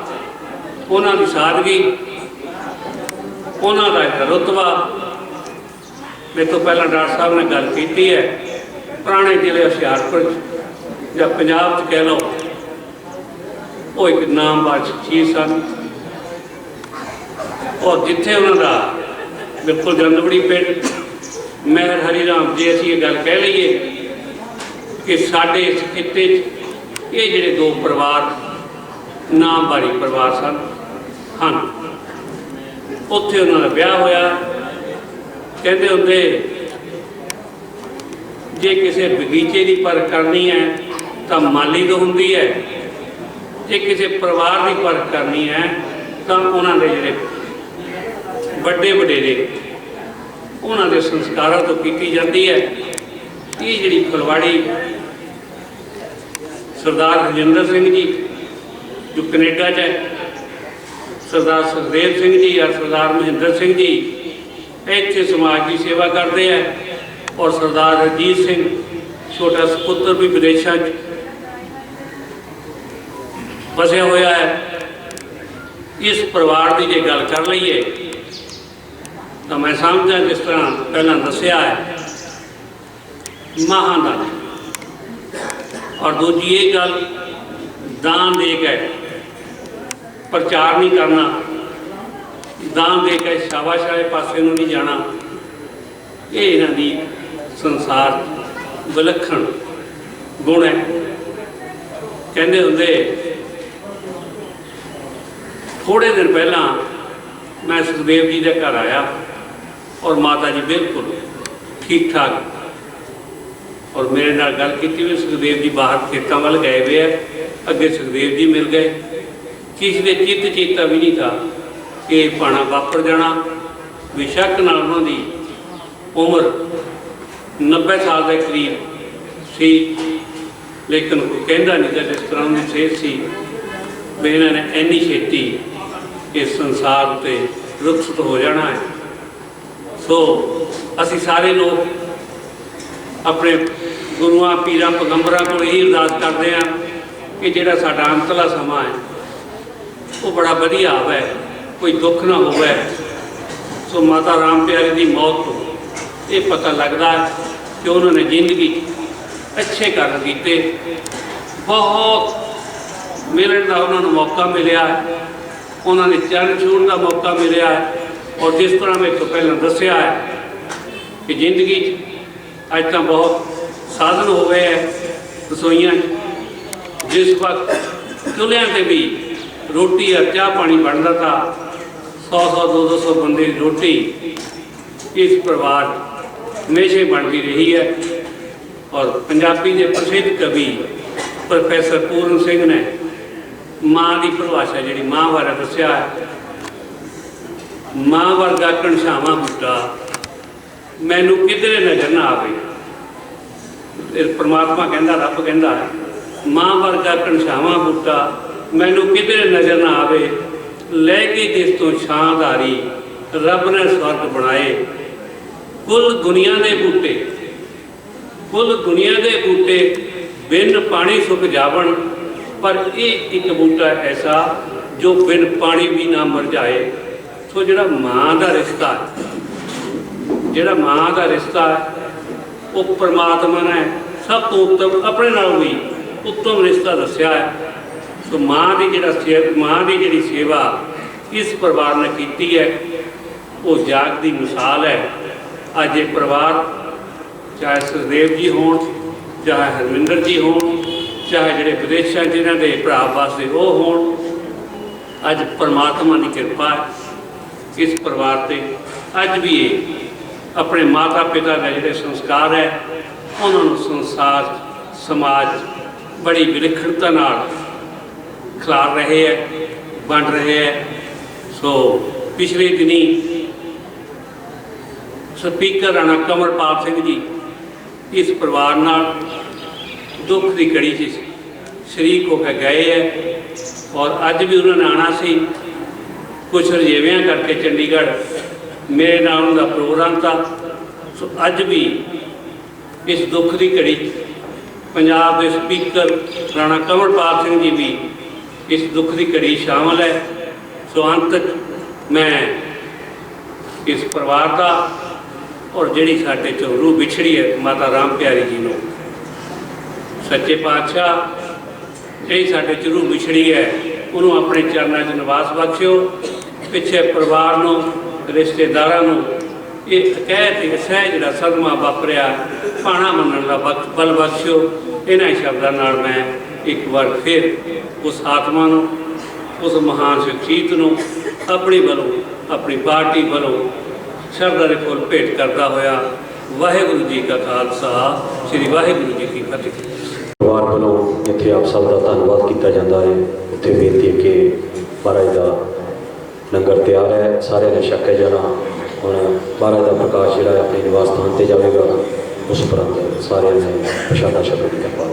ਉਹਨਾਂ ਦੀ ਸਾਦਗੀ, ਉਹਨਾਂ ਦਾ ਇੱਕ ਰੁਤਬਾ, ਮੇਰੇ ਤੋਂ ਪਹਿਲਾਂ ਡਾਕਟਰ ਸਾਹਿਬ ਨੇ ਗੱਲ ਕੀਤੀ ਹੈ, ਪੁਰਾਣੇ ਜ਼ਿਲ੍ਹੇ ਹੁਸ਼ਿਆਰਪੁਰ ਜਾਂ ਪੰਜਾਬ 'ਚ ਕਹਿ ਲਓ, ਉਹ ਇੱਕ ਨਾਮਵਰ ਸ਼ਖਸੀਅਤ ਸਨ। ਔਰ ਜਿੱਥੇ ਉਹਨਾਂ ਦਾ ਬਿਲਕੁਲ ਜੰਦਬੜੀ ਪਿੰਡ ਮਹਿਰ ਹਰੀ ਰਾਮ, ਜੇ ਅਸੀਂ ਇਹ ਗੱਲ ਕਹਿ ਲਈਏ ਕਿ ਸਾਡੇ ਇਸ ਖਿੱਤੇ 'ਚ ਇਹ ਜਿਹੜੇ ਦੋ ਪਰਿਵਾਰ ਨਾਮਵਰੀ ਪਰਿਵਾਰ ਹਨ, ਉੱਥੇ ਉਹਨਾਂ ਦਾ ਵਿਆਹ ਹੋਇਆ। ਕਹਿੰਦੇ ਹੁੰਦੇ ਜੇ ਕਿਸੇ ਬਗੀਚੇ ਦੀ ਪਰਖ ਕਰਨੀ ਹੈ ਤਾਂ ਮਾਲੀ ਤੋਂ ਹੁੰਦੀ ਹੈ, ਜੇ ਕਿਸੇ ਪਰਿਵਾਰ ਦੀ ਪਰਖ ਕਰਨੀ ਹੈ ਤਾਂ ਉਹਨਾਂ ਦੇ ਜਿਹੜੇ ਵੱਡੇ ਵਡੇਰੇ ਉਹਨਾਂ ਦੇ ਸੰਸਕਾਰਾਂ ਤੋਂ ਕੀਤੀ ਜਾਂਦੀ ਹੈ। ਇਹ ਜਿਹੜੀ ਫੁਲਵਾੜੀ ਸਰਦਾਰ ਰਜਿੰਦਰ ਸਿੰਘ ਜੀ ਜੋ ਕੈਨੇਡਾ 'ਚ ਹੈ, सरदार सुखदेव सिंह जी और सरदार महेंद्र सिंह जी इतने समाज की सेवा करते हैं और सरदार रजीत सिंह छोटा सपुत्र भी विदेशों बसिया होया है। इस परिवार की जो गल कर लीए तो मैं समझदा जिस तरह पहला दसिया है महादान और दूजी ये गल दान दे के प्रचार नहीं करना, दान दे के शाबाश वाले पासे नूं नहीं जाना, ये इन्हां दी संसार विलक्षण गुण है। कहते होंगे थोड़े दिन पहला मैं सुखदेव जी के घर आया और माता जी बिल्कुल ठीक ठाक और मेरे नाल गल की भी सुखदेव जी बाहर खेतों वाल गए हुए है। अगे सुखदेव जी मिल गए, किसी के चित्त चेता भी नहीं था कि पाना वापर जाना। बेशक नाल उन्हां दी उम्र 90 साल के करीब सी, लेकिन कोई कहता नहीं था जिस तरह उनकी सेहत सी भी इन्होंने इन्नी छेती इस संसार से रुखसत हो जाना है। सो असी सारे लोग अपने गुरुआं पीरां पैगंबरां को यही अरदास करते हैं कि जिहड़ा साडा अंतला समा है वो बड़ा वधिया आवे, कोई दुख ना होवे। सो माता राम प्यारी की मौत को ये पता लगता है कि उन्होंने जिंदगी अच्छे कर्म किए, बहुत मिलण का उन्होंने मौका मिलया, उन्होंने चरण छूण का मौका मिलया। और जिस तरह मैं तो पहले दसिया है कि जिंदगी अज तो बहुत साधन हो गए हैं रसोइयां, जिस वक्त चूल्हियां से भी रोटी या चाह पानी बनता था, 100-100 200 बंदे की रोटी इस परिवार हमेशा बनती रही है। और पंजाबी के प्रसिद्ध कवि प्रोफैसर पूर्ण सिंह ने माँ की परिभाषा जी माँ बारे दसिया है, माँ वर्गा घनश्यामा बूटा मैनू किधरे नज़र ना आवे। परमात्मा कहता, रब कहता है माँ वर्गा घनश्यामा बूटा मैनू किधरे नज़र ना आवे, लै गई जिस तो छांधारी रब ने स्वर्ग बनाए। कुल दुनिया के बूटे, कुल दुनिया के बूटे बिन पानी सुख जावन, पर ये एक बूटा ऐसा जो बिन पानी भी ना मर जाए। तो जिहड़ा माँ का रिश्ता है, जिहड़ा माँ का रिश्ता है वो परमात्मा ने सब तो उत्तम अपने नाल भी उत्तम रिश्ता दसिया है। तो माँ की जिहड़ी सेवा इस परिवार ने की है वो जागदी मिसाल है। अज ये परिवार चाहे सुखदेव जी हो, चाहे हरमिंदर जी हो, चाहे जिहड़े विदेशों जिन्हों के भरा वास्ते वो हो, अज परमात्मा की कृपा है इस परिवार से। अज भी ये अपने माता पिता के जिहड़े संस्कार है उन्होंने संसार समाज बड़ी विलक्षणता नाल खिलार रहे हैं, बन रहे हैं। सो पिछले दिनी स्पीकर राणा कमरपाल सिंह जी इस परिवार नाल दुख की घड़ी च शरीक होकर गए है और अज भी उन्होंने आना सी, कुछ रजेवियाँ करके चंडीगढ़ मेरे नाल उनका प्रोग्राम था। सो अज भी इस दुख की घड़ी पंजाब के स्पीकर राणा कमरपाल सिंह जी भी इस दुख की घड़ी शामिल है। सो अंत मैं इस परिवार का और जिहड़ी साडे चों रूह बिछड़ी है माता राम प्यारी जी नूं सच्चे पातशाह यही साडे च रूह बिछड़ी है उन्होंने अपने चरणों च निवास बख्शियो। पिछे परिवार नूं रिश्तेदारां नूं ये अकैत सहज जिहड़ा सदमा वापरिया पाणा मनण दा बल बख्शियो। इन्हां शब्दां नाल मैं एक बार फिर उस आत्मा नूं उस महान शख्सियत नूं अपनी वालों अपनी पार्टी वालों शरधा के फुल भेंट करता होया वाहिगुरू जी का खालसा श्री वाहिगुरू जी की फतेह। परिवार वालों इत्थे आप सब का धन्यवाद किया जाता है। उत्थे बेनती है कि महाराज का लंगर तैयार है, सारे ने छक के जाना। हुण महाराज का प्रकाश जिहड़ा अपने निवास स्थान पर जाएगा, उस उपरंत सारे ने प्रशादा छकण की किरपा।